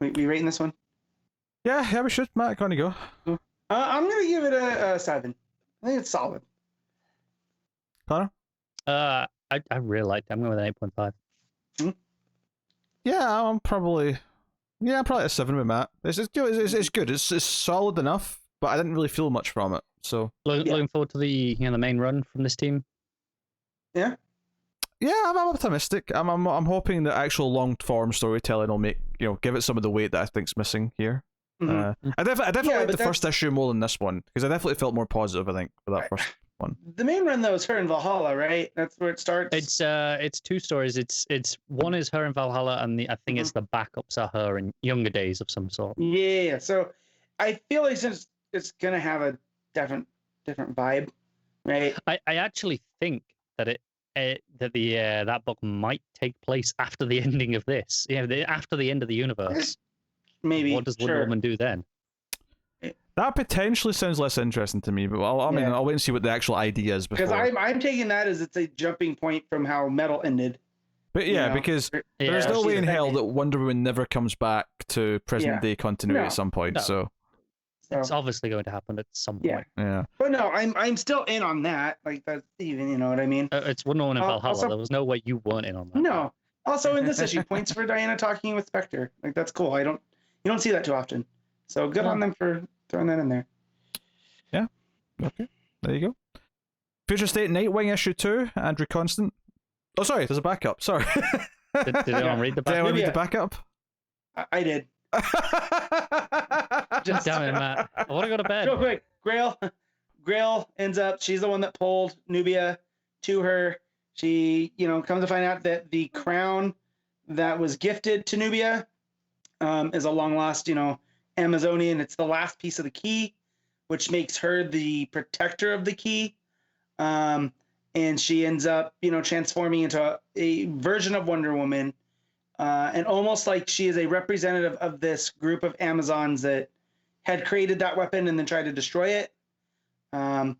we rating this one? Yeah, we should. Matt, can you go? I'm gonna give it a 7. I think it's solid. Connor? I really liked it. I'm going with an 8.5. Mm-hmm. Yeah, I'm probably a 7 with Matt. It's good. It's solid enough, but I didn't really feel much from it. So looking forward to the the main run from this team. Yeah. Yeah, I'm optimistic. I'm hoping that actual long form storytelling will make give it some of the weight that I think's missing here. Mm-hmm. I definitely liked the first issue more than this one because I definitely felt more positive. I think for that first one. The main run though is her in Valhalla, right? That's where it starts. It's 2 stories. It's one is her in Valhalla, and I think it's the backups are her in younger days of some sort. Yeah. So I feel like since it's gonna have a different vibe, right? I actually think that that book might take place after the ending of this. After the end of the universe. Maybe. What does Wonder Woman do then? That potentially sounds less interesting to me, but I'll wait and see what the actual idea is before. Because I'm taking that as it's a jumping point from how Metal ended. But because there's no way in hell that Wonder Woman never comes back to present day continuity at some point. So it's obviously going to happen at some point. Yeah. But no, I'm still in on that. Like that's even, you know what I mean? It's Wonder Woman in Valhalla. Also, there was no way you weren't in on that. No. Also in this issue, points for Diana talking with Spectre. Like that's cool. You don't see that too often. So good on them for throwing that in there. Yeah. Okay. There you go. Future State Nightwing issue 2, Andrew Constant. Oh, sorry, there's a backup. Sorry. Did anyone read the backup? Did anyone read the backup? I did. Just damn it, Matt. I want to go to bed. Real quick, Grail ends up. She's the one that pulled Nubia to her. She, comes to find out that the crown that was gifted to Nubia is a long lost, Amazonian. It's the last piece of the key, which makes her the protector of the key. And she ends up, transforming into a version of Wonder Woman. And almost like she is a representative of this group of Amazons that had created that weapon and then tried to destroy it. And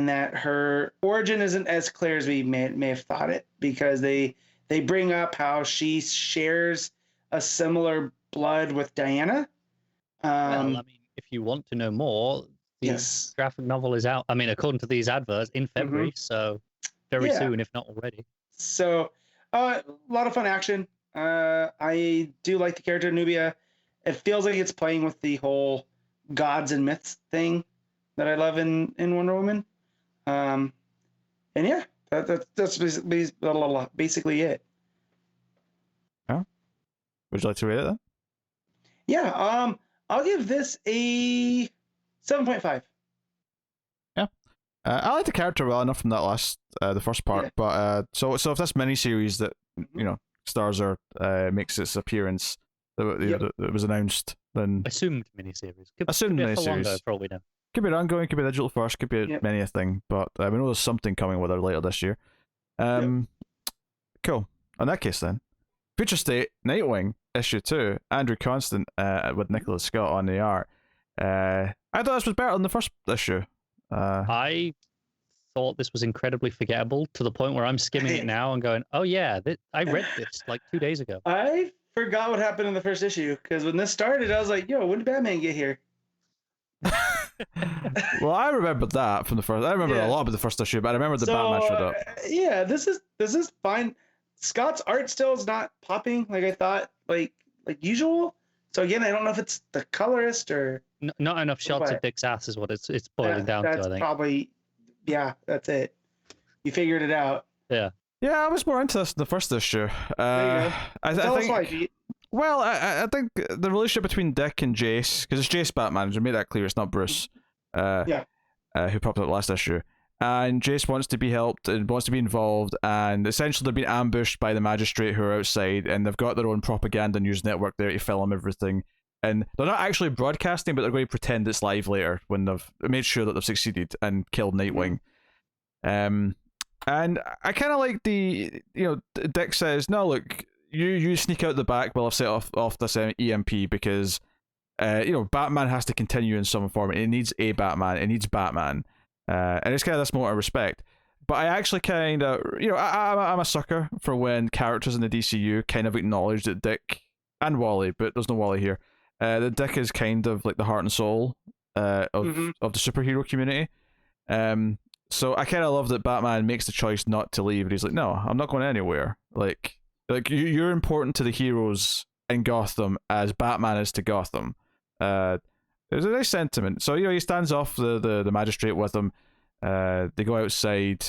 that her origin isn't as clear as we may have thought it, because they bring up how she shares a similar blood with Diana. If you want to know more, the graphic novel is out. I mean, according to these adverts, in February, so very soon, if not already. So, a lot of fun action. I do like the character Nubia. It feels like it's playing with the whole gods and myths thing that I love in Wonder Woman. And yeah, that's basically it. Yeah. Would you like to rate it then? Yeah. I'll give this a 7.5. Yeah. I like the character well enough from that the first part, but so if this miniseries that stars are makes its appearance that was announced, then assumed miniseries. Assumed miniseries. For all we know. Could be ongoing, could be digital first, could be many a thing, but we know there's something coming with her later this year. Cool. In that case then, Future State Nightwing issue 2, Andrew Constant with Nicola Scott on the art. I thought this was better than the first issue. I thought this was incredibly forgettable to the point where I'm skimming it now and going, oh yeah, I read this like 2 days ago. I forgot what happened in the first issue, because when this started, I was like, yo, when did Batman get here? Well, I remember that from the first. I remember a lot about the first issue, but I remember the Batman showed up. Yeah, this is fine. Scott's art still is not popping like I thought, like usual. So again, I don't know if it's the colorist or not enough shots of Dick's ass is what it's boiling down to. I think probably, that's it. You figured it out. Yeah. Yeah, I was more into this in the first issue. I think. Well, I think the relationship between Dick and Jace, because it's Jace Batman, to make that clear, it's not Bruce. Who popped up last issue. And Jace wants to be helped and wants to be involved, and essentially they've been ambushed by the magistrate who are outside, and they've got their own propaganda news network there to film everything. And they're not actually broadcasting, but they're going to pretend it's live later when they've made sure that they've succeeded and killed Nightwing. And I kind of like Dick says, no, look, you sneak out the back while I've set off this EMP because, Batman has to continue in some form. It needs a Batman. It needs Batman. And it's kind of this moment of respect. But I actually kind of, I'm a sucker for when characters in the DCU kind of acknowledge that Dick, and Wally, but there's no Wally here, that Dick is kind of like the heart and soul of the superhero community. So I kind of love that Batman makes the choice not to leave, and he's like, no, I'm not going anywhere. Like you're important to the heroes in Gotham as Batman is to Gotham. There's a nice sentiment. So he stands off the magistrate with him. They go outside.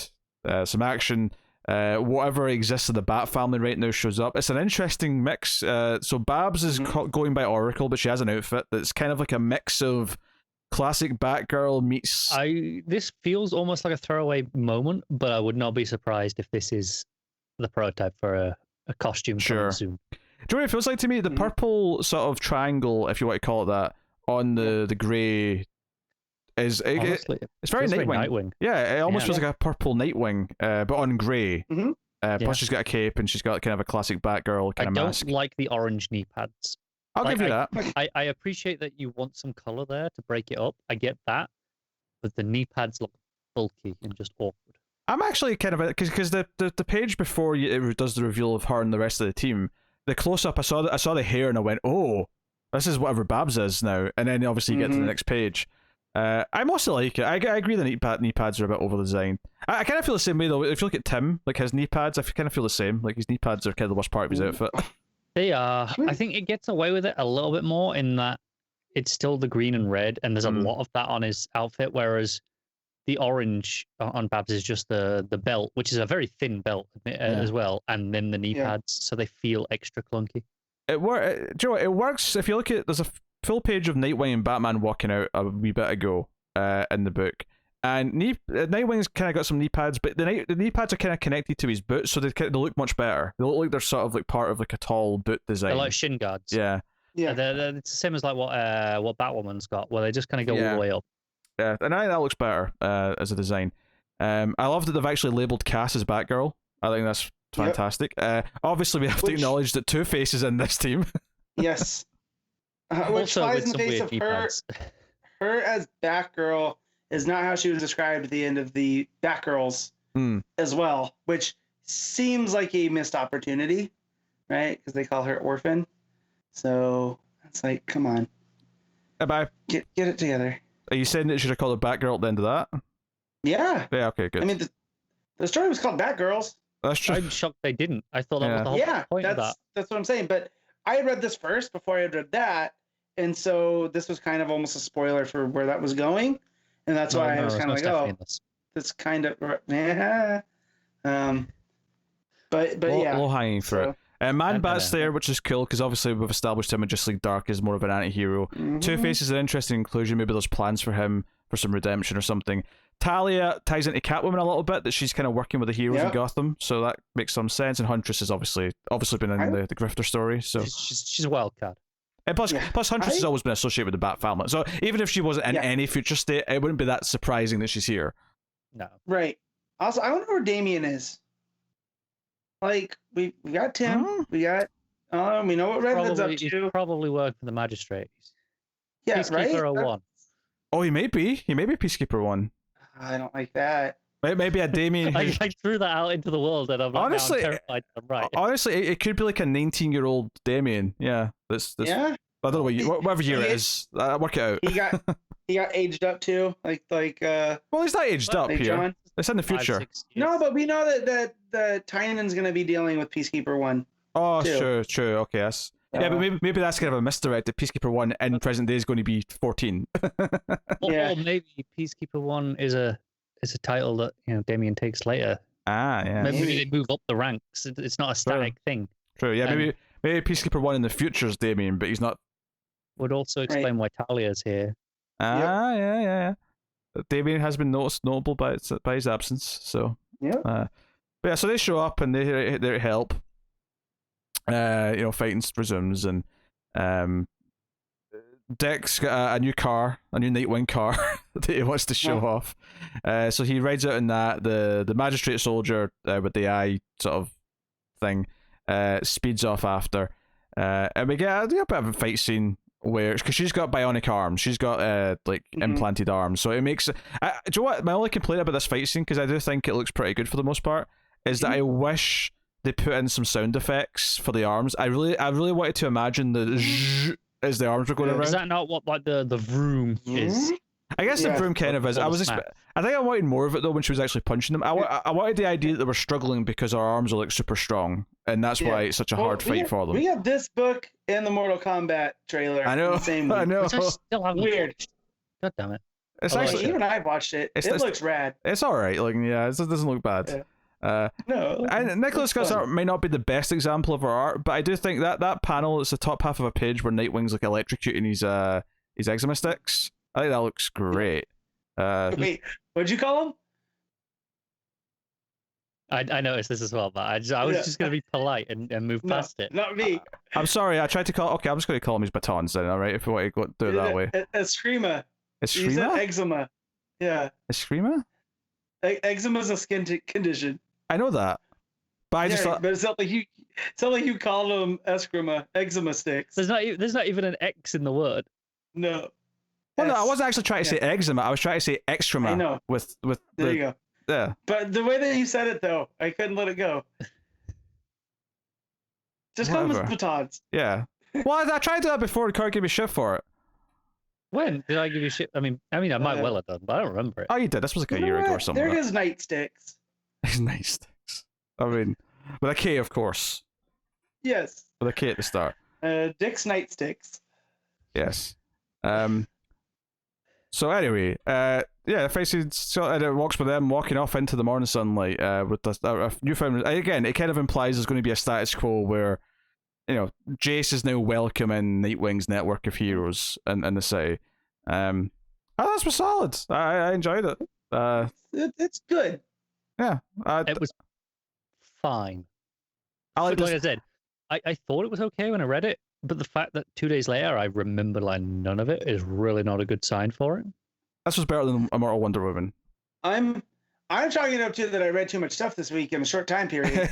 Some action. Whatever exists in the Bat family right now shows up. It's an interesting mix. So Babs is going by Oracle, but she has an outfit that's kind of like a mix of classic Batgirl meets. This feels almost like a throwaway moment, but I would not be surprised if this is the prototype for a costume coming soon. Do you know what it feels like to me? The purple sort of triangle, if you want to call it that, on the grey is Honestly, it's very Nightwing. Yeah, it almost feels like a purple Nightwing, but on grey. Plus she's got a cape and she's got kind of a classic Batgirl kind of mask. I don't like the orange knee pads. I'll give you that. I appreciate that you want some colour there to break it up. I get that. But the knee pads look bulky and just awkward. I'm actually kind of... Because the page before it does the reveal of her and the rest of the team, the close-up, I saw the hair and I went, oh, this is whatever Babs is now. And then obviously you get to the next page. I mostly like it. I agree the knee pads are a bit over-designed. I kind of feel the same way, though. If you look at Tim, like his knee pads, I kind of feel the same. Like his knee pads are kind of the worst part of his outfit. They are. I think it gets away with it a little bit more in that it's still the green and red, and there's a lot of that on his outfit, whereas the orange on Babs is just the belt, which is a very thin belt as well, and then the knee pads, so they feel extra clunky. Do you know what? It works if you look at... There's a full page of Nightwing and Batman walking out a wee bit ago in the book. And Nightwing's kind of got some knee pads, but the knee pads are kind of connected to his boots, so they look much better. They look like they're sort of like part of like a tall boot design. They're like shin guards. Yeah. It's the same as like what Batwoman's got, where they just kind of go all the way up. Yeah, and I think that looks better as a design. I love that they've actually labelled Cass as Batgirl. I think that's fantastic. Obviously, we have to acknowledge that Two-Face is in this team. Yes. Which flies in the face of her as Batgirl is not how she was described at the end of the Batgirls as well, which seems like a missed opportunity, right? Because they call her Orphan. So it's like, come on. Bye. Get it together. Are you saying that you should have called her Batgirl at the end of that? Yeah. Yeah, okay, good. I mean, the story was called Batgirls. That's true. I'm shocked they didn't. I thought that was the whole point of that. That's what I'm saying. But I had read this first before I had read that, and so this was kind of almost a spoiler for where that was going. And that's why I was kind of like, oh, this kind of, yeah. But yeah. Low hanging fruit. Man Bat's there, which is cool, because obviously we've established him in Justice League Dark as more of an anti-hero. Two-Face is an interesting inclusion. Maybe there's plans for him for some redemption or something. Talia ties into Catwoman a little bit, that she's kind of working with the heroes in Gotham, so that makes some sense. And Huntress has obviously been in the Grifter story, so she's a wild card. And plus Huntress has always been associated with the Bat family, so even if she wasn't in any future state, it wouldn't be that surprising that she's here. No. Right. Also, I wonder where Damian is. Like, we got Tim, we got we know what Redhead's up to. He's probably working for the magistrate. Yeah, Peacekeeper 01. Oh, he may be Peacekeeper 1. I don't like that. Maybe a Damian. I threw that out into the world, and I'm honestly terrified. I'm right. Honestly, it could be like a 19-year-old Damian. Yeah, that's. Yeah. I don't know whatever year it is. Work it out. he got aged up too, Well, he's not aged up like here. John. It's in the 5, future. 6 years. No, but we know that Tynan's gonna be dealing with Peacekeeper 1. Oh, too. true. Okay, that's yeah, but maybe that's kind of a misdirect. Peacekeeper 1 in present day is going to be 14. Yeah. Or maybe Peacekeeper 1 is a title that Damien takes later. Yeah. Maybe they move up the ranks. It's not a static thing. True. Yeah, maybe Peacekeeper 1 in the future is Damien, but he's not. Would also explain why Talia's here. Yeah. Damien has been notable by his absence. So yeah. But yeah, so they show up and they help. Fighting resumes, and Dick's got a new car, a new Nightwing car that he wants to show off. So he rides out in that. The magistrate soldier with the eye sort of thing speeds off after, and we get a bit of a fight scene where, because she's got bionic arms, she's got implanted arms, so it makes. Do you know what? My only complaint about this fight scene, because I do think it looks pretty good for the most part, is that I wish they put in some sound effects for the arms. I really wanted to imagine the zzzz as the arms were going around. Is that not what the vroom is? I guess the vroom kind of is. I think I wanted more of it though when she was actually punching them. I wanted the idea that they were struggling because our arms are super strong, and that's why it's such a hard fight for them. We have this book and the Mortal Kombat trailer. I know. I know. Which I still haven't Weird. watched. God damn it! It's actually even I've watched it. It looks rad. It's all right. It doesn't look bad. Yeah. No, and Nicola Scott's art may not be the best example of her art, but I do think that panel, it's the top half of a page where Nightwing's electrocuting his eczema sticks. I think that looks great. Wait, what'd you call him? I noticed this as well, but I was just going to be polite and move past it. Not me. I'm sorry, I tried to call. Okay, I'm just going to call him his batons then. All right, if you want to do it that way. Eczema. Eczema? Eczema. Yeah. Eczema? Eczema is a skin condition. I know that, but I just thought. But it's not like you call them eczema sticks. There's not even an X in the word. No. Well, no, I wasn't actually trying to say eczema. I was trying to say extrema. I know. With there you go. Yeah. But the way that you said it, though, I couldn't let it go. Just call them as batons. Yeah. Well, I tried to do that before. Can't give me shit for it. When did I give you shit? I mean, I might well have done, but I don't remember it. Oh, you did. This was a year ago or something. They're his nightsticks. His nightsticks. I mean, with a K, of course. Yes. With a K at the start. Dick's nightsticks. Yes. So anyway, Facey walks with them, walking off into the morning sunlight with a newfound. Again, it kind of implies there's going to be a status quo where, Jace is now welcoming Nightwing's network of heroes in the city. This was solid. I enjoyed it. It's good. Yeah, it was fine. Like I said, I thought it was okay when I read it, but the fact that 2 days later I remember none of it is really not a good sign for it. This was better than Immortal Wonder Woman. I'm chalking it up to that I read too much stuff this week in a short time period.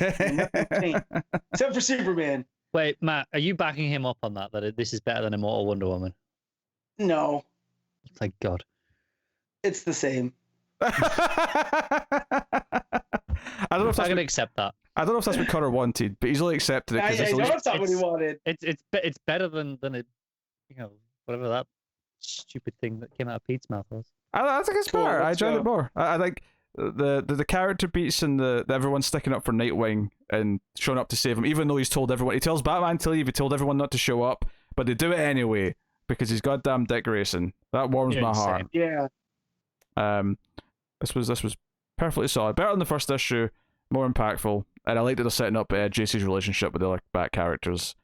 Except for Superman. Wait, Matt, are you backing him up on that this is better than Immortal Wonder Woman? No. Thank God. It's the same. I don't know if I can accept that. I don't know if that's what Connor wanted, but he's only accepted it because I know it's not what he wanted. It's better than whatever that stupid thing that came out of Pete's mouth was. I think it's better. I enjoyed it more. I think the character beats and the everyone sticking up for Nightwing and showing up to save him, even though he's told everyone. He tells Batman to leave. He told everyone not to show up, but they do it anyway because he's goddamn Dick Grayson. That warms my heart. Yeah. This was perfectly solid. Better than the first issue, more impactful, and I like that they're setting up JC's relationship with the other Bat characters.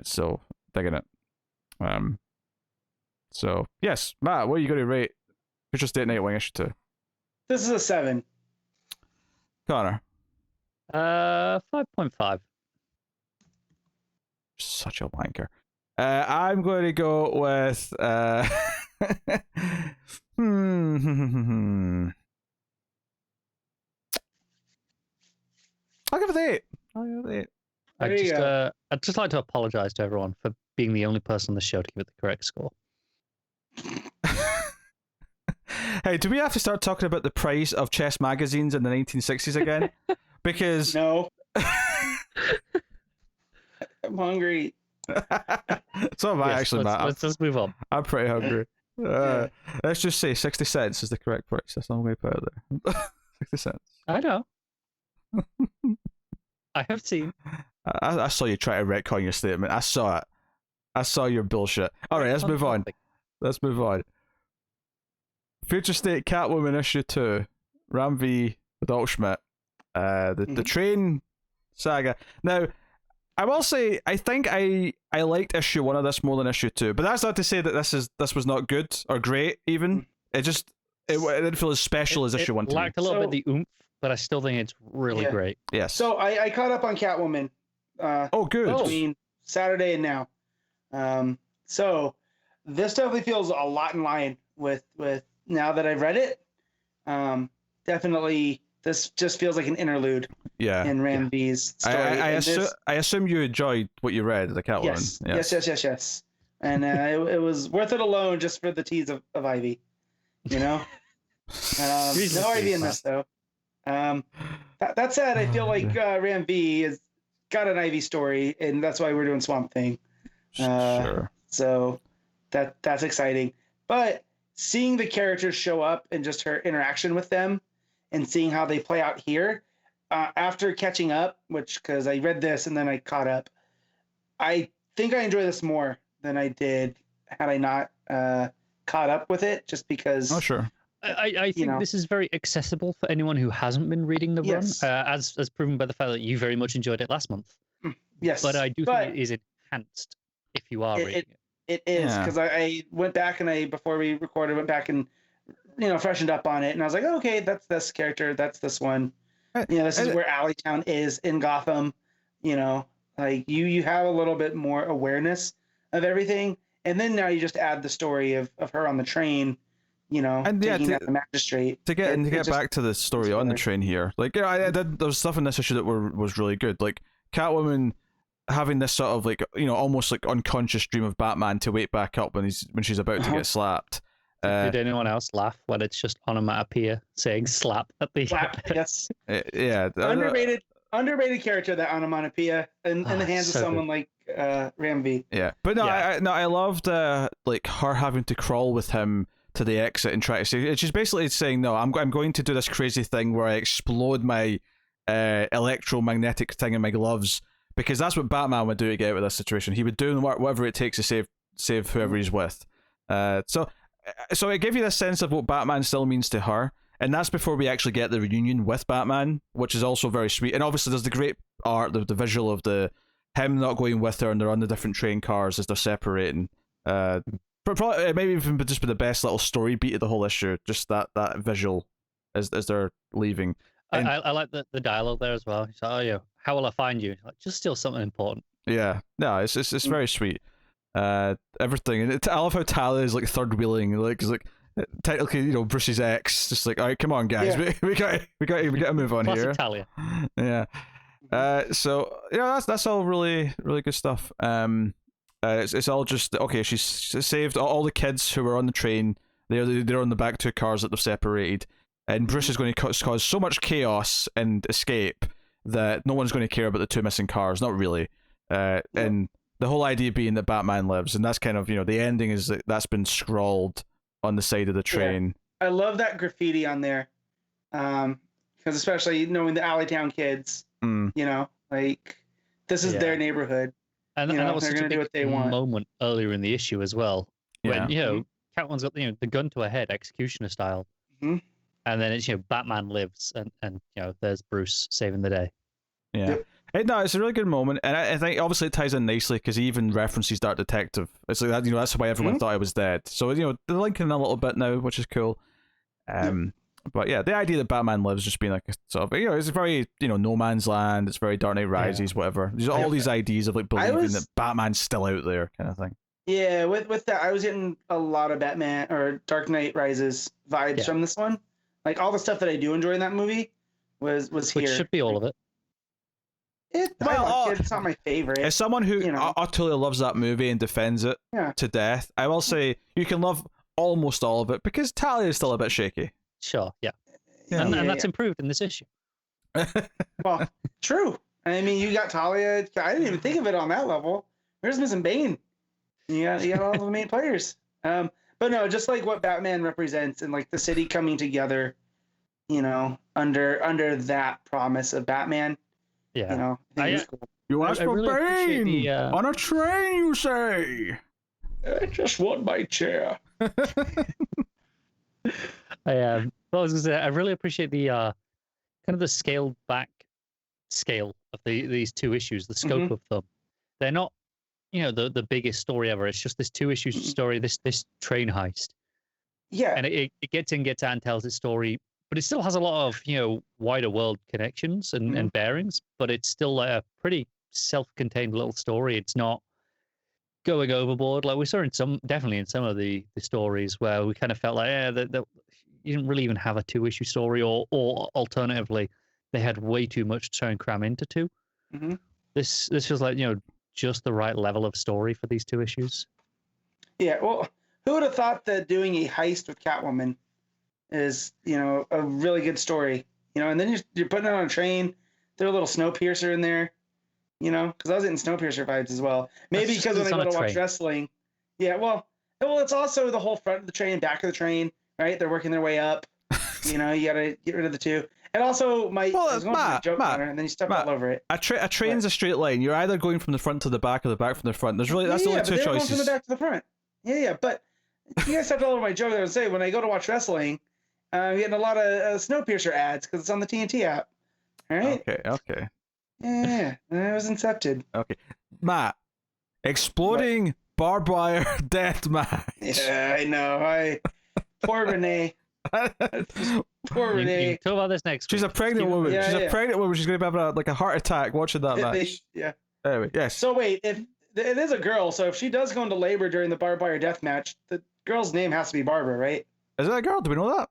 So digging it. So yes, Matt, what are you going to rate Future State Nightwing issue 2? This is a 7. Connor. 5.5. Such a wanker. I'm going to go with I'll give it 8. I'd just like to apologize to everyone for being the only person on the show to give it the correct score. Hey, do we have to start talking about the price of chess magazines in the 1960s again? Because no. I'm hungry. So am I, actually, Matt. Let's move on. I'm pretty hungry. Let's just say 60 cents is the correct price. That's all I'm going to put out there. 60 cents. I know. I have seen. I saw you try to retcon your statement. I saw it. I saw your bullshit. All right, let's move on. Let's move on. Future State Catwoman issue 2. Ram V with Otto Schmidt. The train saga. Now, I will say I think I liked issue 1 of this more than issue 2, but that's not to say that this was not good or great. Even it didn't feel as special as issue 1. It lacked a little bit the oomph, but I still think it's really great. Yes. So I caught up on Catwoman. Good. Between Saturday and now. So this definitely feels a lot in line with now that I've read it. Definitely, this just feels like an interlude. Yeah. In Ram V's story. I assume you enjoyed what you read, the Catwoman. Yes. And it was worth it alone just for the tease of Ivy. You know. No Ivy in this though. That said, I feel like Ram V has got an Ivy story, and that's why we're doing Swamp Thing. Sure. So that's exciting. But seeing the characters show up and just her interaction with them and seeing how they play out here, after catching up, because I read this and then I caught up, I think I enjoy this more than I did had I not caught up with it, just because. Oh, sure. I think this is very accessible for anyone who hasn't been reading the run, as proven by the fact that you very much enjoyed it last month. Yes. But I do think it is enhanced if you are reading it. It is, because I went back and before we recorded, went back and freshened up on it, and I was like, oh, okay, that's this character, that's this one. This is where Alleytown is in Gotham. Like you have a little bit more awareness of everything, and then now you just add the story of her on the train. Taking out the magistrate. To get back to the story on the train here, like there was stuff in this issue that was really good. Like Catwoman having this sort of like almost like unconscious dream of Batman to wake back up when she's about to get slapped. Did anyone else laugh when it's just onomatopoeia saying slap at the slap? Yes. Yeah. Underrated character, that onomatopoeia in the hands of someone like Ram V. Yeah, but no, I loved like her having to crawl with him to the exit and try to say. She's basically saying, no, I'm going to do this crazy thing where I explode my electromagnetic thing in my gloves, because that's what Batman would do to get out of this situation. He would do whatever it takes to save whoever he's with. So it gave you this sense of what Batman still means to her, and that's before we actually get the reunion with Batman, which is also very sweet. And obviously there's the great art, the visual of him not going with her, and they're on the different train cars as they're separating. Probably it maybe even just be the best little story beat of the whole issue, just that visual as they're leaving. And I like the dialogue there as well. He's like, oh yeah, how will I find you? Like, just steal something important. Yeah, no, it's very sweet. Everything, and I love how Talia is like third wheeling, like technically Bruce's ex, just like, all right, come on guys, we got to move on. Classic here. Talia. Yeah. So that's all really really good stuff. It's all just okay. She's saved all the kids who were on the train. They're on the back two cars that they've separated, and Bruce is going to cause so much chaos and escape that no one's going to care about the two missing cars. Not really. And the whole idea being that Batman lives, and that's kind of the ending is that's been scrawled on the side of the train. Yeah. I love that graffiti on there, because especially knowing the Alleytown kids, like this is their neighborhood. And that was such a big want. moment earlier in the issue as well, when Catwoman's got the gun to her head, executioner style, and then it's Batman lives, and there's Bruce saving the day. Yeah, no, it's a really good moment, and I think obviously it ties in nicely because he even references Dark Detective. It's like that, that's why everyone thought I was dead. So they're linking a little bit now, which is cool. But yeah, the idea that Batman lives just being like a sort of, it's very, No Man's Land, it's very Dark Knight Rises, whatever. There's all these ideas of like believing that Batman's still out there kind of thing. Yeah, with that, I was getting a lot of Batman or Dark Knight Rises vibes from this one. Like all the stuff that I do enjoy in that movie was here. Which should be all of it. It's not my favorite. As someone who utterly loves that movie and defends it to death, I will say you can love almost all of it because Talia is still a bit shaky. Sure, and that's improved in this issue. Well, true. I mean, you got Talia. I didn't even think of it on that level. Where's Missing Bane? You got all the main players. But But no, just like what Batman represents and like the city coming together, you know, under that promise of Batman. Yeah. You know, I think it was cool. You asked for really appreciate Bane on a train, you say? I just want my chair. I was gonna say, I really appreciate the kind of the scaled back scale of these two issues, the scope of them. They're not, you know, the biggest story ever. It's just this 2 issue story, this train heist. Yeah. And it gets out and tells its story, but it still has a lot of, you know, wider world connections and bearings, but it's still a pretty self-contained little story. It's not going overboard like we saw in some of the stories where we kind of felt like that you didn't really even have a 2 issue story, or alternatively they had way too much to try and cram into 2. This feels like, you know, just the right level of story for these 2 issues. Yeah, well, who would have thought that doing a heist with Catwoman is, you know, a really good story, you know? And then you're putting it on a train. Throw a little Snowpiercer in there, you know, because I was getting Snowpiercer vibes as well. Maybe because when I go to watch wrestling, yeah, well, it's also the whole front of the train, back of the train, right? They're working their way up. You know, you got to get rid of the 2. And also, I was going to joke on her, and then you step all over it. A train's a straight line. You're either going from the front to the back or the back from the front. There's that's the only 2 choices. Going from the back to the front. Yeah, but you guys stepped all over my joke. I would say when I go to watch wrestling, I'm getting a lot of Snowpiercer ads because it's on the TNT app. All right. Okay. Yeah, I was incepted. Okay, Matt, exploding barbed wire death match. Yeah, I know. Poor Renee. Poor Renee. You talk about this next. She's a pregnant woman. She's a pregnant woman. She's going to be having a heart attack watching that match. Yeah. Anyway, yes. So wait, if it is a girl, so if she does go into labor during the barbed wire death match, the girl's name has to be Barbara, right? Is it a girl? Do we know that?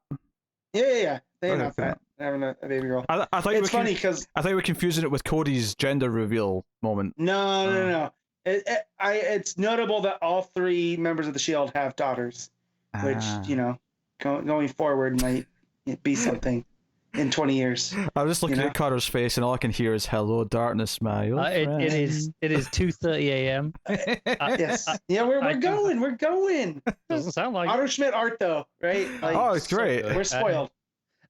Yeah. They announced that. Having a baby girl. I thought it's funny because I thought we were confusing it with Cody's gender reveal moment. No. It's notable that all 3 members of the Shield have daughters, which you know, going forward might be something in 20 years. I was just looking at Carter's face, and all I can hear is "Hello, darkness, my old friend." It is 2:30 a.m. Yes. We're going. We're going. Doesn't sound like Otto Schmidt art though, right? Like, it's great. We're spoiled.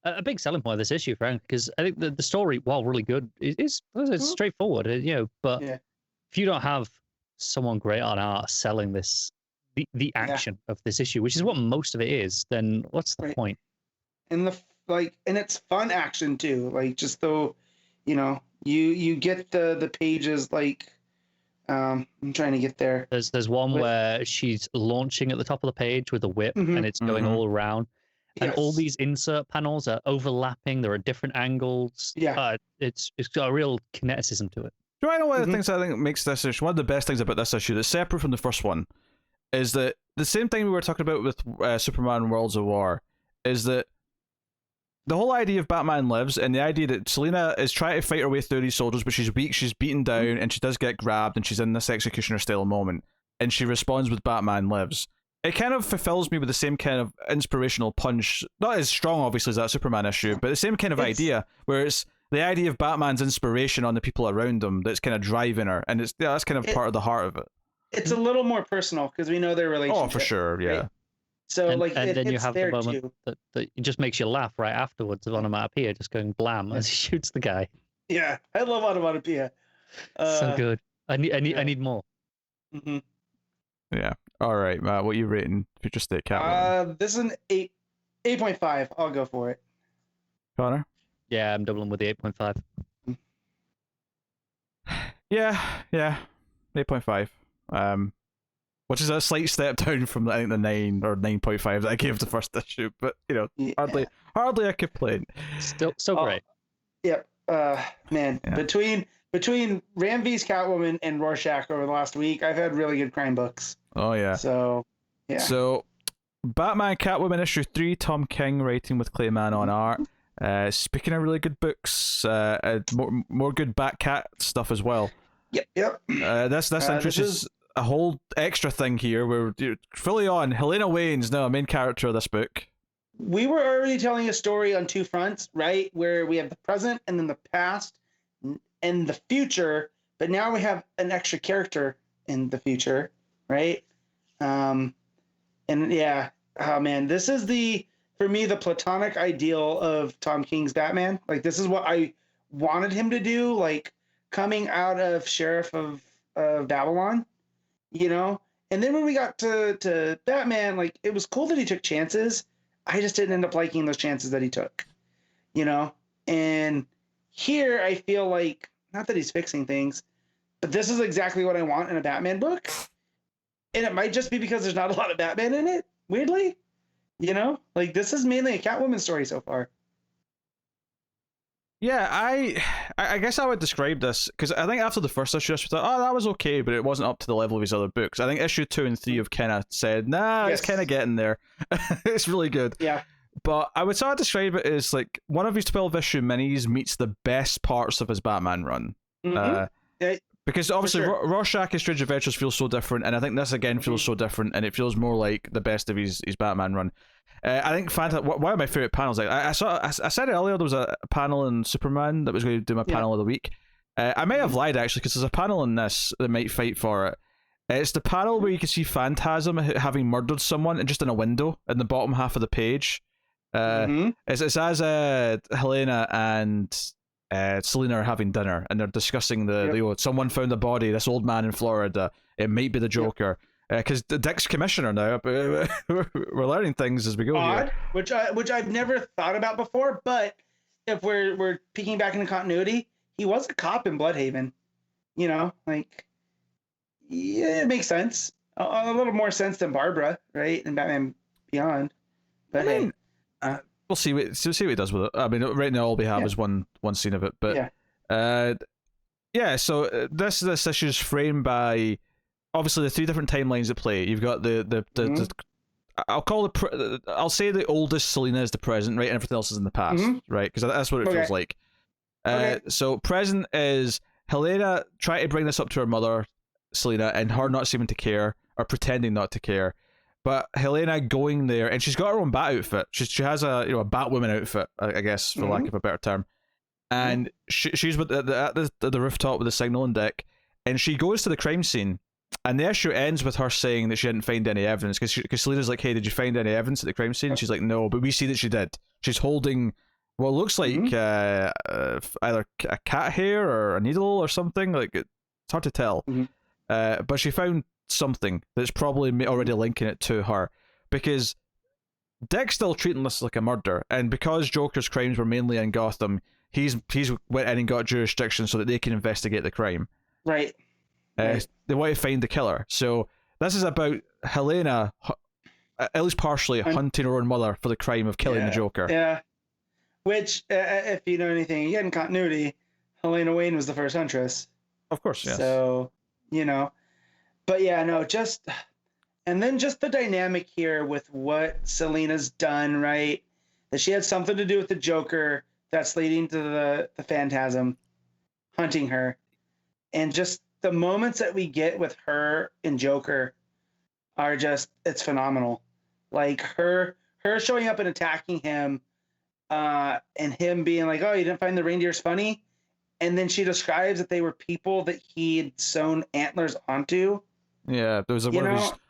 A big selling point of this issue, Frank, because I think the story, while really good, is straightforward, you know. But if you don't have someone great on art selling this, the action of this issue, which is what most of it is, then what's the point? And and it's fun action too. Like, just though, you know, you get the pages like. I'm trying to get there. There's one where she's launching at the top of the page with a whip, and it's going all around. And all these insert panels are overlapping. There are different angles. Yeah. It's got a real kineticism to it. Do I know one of the things I think makes this issue, one of the best things about this issue that's separate from the first one, is that the same thing we were talking about with Superman Worlds of War, is that the whole idea of Batman Lives, and the idea that Selina is trying to fight her way through these soldiers, but she's weak, she's beaten down, and she does get grabbed, and she's in this executioner-style moment, and she responds with Batman Lives. It kind of fulfills me with the same kind of inspirational punch, not as strong, obviously, as that Superman issue, but the same kind of idea, where it's the idea of Batman's inspiration on the people around him that's kind of driving her, and that's kind of part of the heart of it. It's a little more personal, because we know their relationship. Oh, for sure, yeah. Right? So, and then you have the moment that it just makes you laugh right afterwards of Onomatopoeia just going blam as he shoots the guy. Yeah, I love Onomatopoeia. So good. I need more. Mm-hmm. Yeah. All right, Matt. What are you rating Future State Catwoman? This is an 8.5. I'll go for it. Connor? Yeah, I'm doubling with the 8.5. Yeah, 8.5. Which is a slight step down from I think the 9 or 9.5 that I gave the first issue, but you know, hardly a complaint. Still so great. Yep. Man, between Ram V's Catwoman and Rorschach over the last week, I've had really good crime books. Oh yeah. So yeah. So Batman Catwoman issue 3, Tom King writing with Clay Mann on art. Speaking of really good books, more good Batcat stuff as well. Yep. This introduces a whole extra thing here where fully on Helena Wayne's now a main character of this book. We were already telling a story on 2 fronts, right? Where we have the present and then the past and the future, but now we have an extra character in the future, right? And yeah, oh man, this is for me the platonic ideal of Tom King's Batman. Like this is what I wanted him to do. Like coming out of Sheriff of Babylon, you know. And then when we got to Batman, like it was cool that he took chances. I just didn't end up liking those chances that he took, you know. And here I feel like not that he's fixing things, but this is exactly what I want in a Batman book. And it might just be because there's not a lot of Batman in it, weirdly. You know? Like this is mainly a Catwoman story so far. Yeah, I guess I would describe this because I think after the first issue, I thought, oh, that was okay, but it wasn't up to the level of his other books. I think issue 2 and 3 have kind of said, nah, yes. It's kind of getting there. It's really good. Yeah. But I would sort of describe it as like one of his 12-issue minis meets the best parts of his Batman run. Because obviously Rorschach and Strange Adventures feels so different, and I think this again feels so different, and it feels more like the best of his Batman run. I think one of my favorite panels. Like I said earlier, there was a panel in Superman that was going to do my panel of the week. I may have lied actually, because there's a panel in this that might fight for it. It's the panel where you can see Phantasm having murdered someone, and just in a window in the bottom half of the page. It's as Helena and Selina are having dinner, and they're discussing someone found a body. This old man in Florida. It might be the Joker. Because Dick's commissioner now, we're learning things as we go here. Which I've never thought about before. But if we're peeking back into continuity, he was a cop in Bloodhaven. You know, like it makes sense. A little more sense than Barbara, right? In Batman Beyond. But I mean, we'll see what he does with it. I mean, right now all we have is one scene of it, but So this issue is framed by obviously the 3 different timelines at play. You've got the I'll say the oldest Selina is the present, right, and everything else is in the past, right? Because that's what it feels like. So present is Helena trying to bring this up to her mother, Selina, and her not seeming to care or pretending not to care. But Helena going there, and she's got her own bat outfit. She has a a Batwoman outfit, I guess, for lack of a better term. And she's at the rooftop with the signal and Dick, and she goes to the crime scene. And the issue ends with her saying that she didn't find any evidence, because Selina's like, hey, did you find any evidence at the crime scene? And she's like, no, but we see that she did. She's holding what looks like either a cat hair or a needle or something. Like, it's hard to tell. But she found something that's probably already linking it to her, because Dick's still treating this like a murder, and because Joker's crimes were mainly in Gotham, he's went in and got jurisdiction so that they can investigate the crime. Right. They want to find the killer. So this is about Helena, at least partially, hunting her own mother for the crime of killing the Joker. Yeah. Which, if you know anything again, continuity, Helena Wayne was the first Huntress. Of course, yes. So, but yeah, no, and then just the dynamic here with what Selina's done, right? That she had something to do with the Joker that's leading to the Phantasm hunting her. And just the moments that we get with her and Joker are just, it's phenomenal. Like her showing up and attacking him, and him being like, oh, you didn't find the reindeers funny? And then she describes that they were people that he had sewn antlers onto. Yeah, there was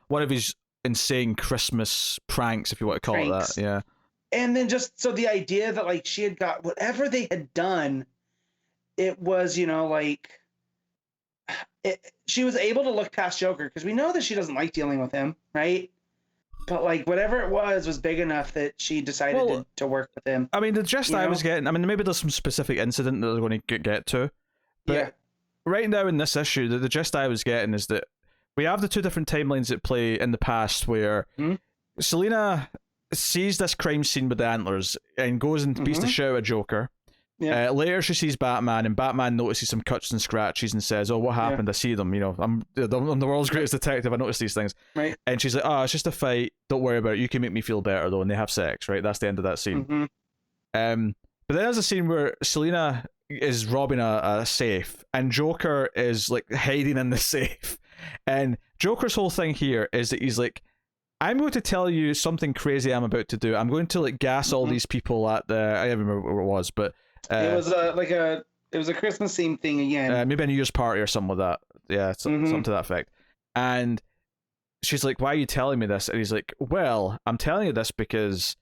one of his insane Christmas pranks, if you want to call it that. Yeah. And then just so the idea that like she had got whatever they had done, it was, she was able to look past Joker, because we know that she doesn't like dealing with him, right? But like whatever it was big enough that she decided to work with him. I mean, the gist I was getting, maybe there's some specific incident that they're going to get to, but right now in this issue, the gist I was getting is that we have the 2 different timelines at play in the past where Selina sees this crime scene with the antlers and goes and beats the shit out of Joker. Yeah. Later she sees Batman, and Batman notices some cuts and scratches and says, oh, what happened? I see them, I'm the world's greatest detective, I notice these things. Right. And she's like, oh, it's just a fight, don't worry about it, you can make me feel better though. And they have sex, right? That's the end of that scene. But then there's a scene where Selina is robbing a safe, and Joker is like hiding in the safe. And Joker's whole thing here is that he's like, I'm going to tell you something crazy I'm about to do. I'm going to like gas all these people at I don't remember what it was, but it was a Christmas theme thing again. Maybe a New Year's party or something like that. Yeah, something to that effect. And she's like, why are you telling me this? And he's like, well, I'm telling you this because,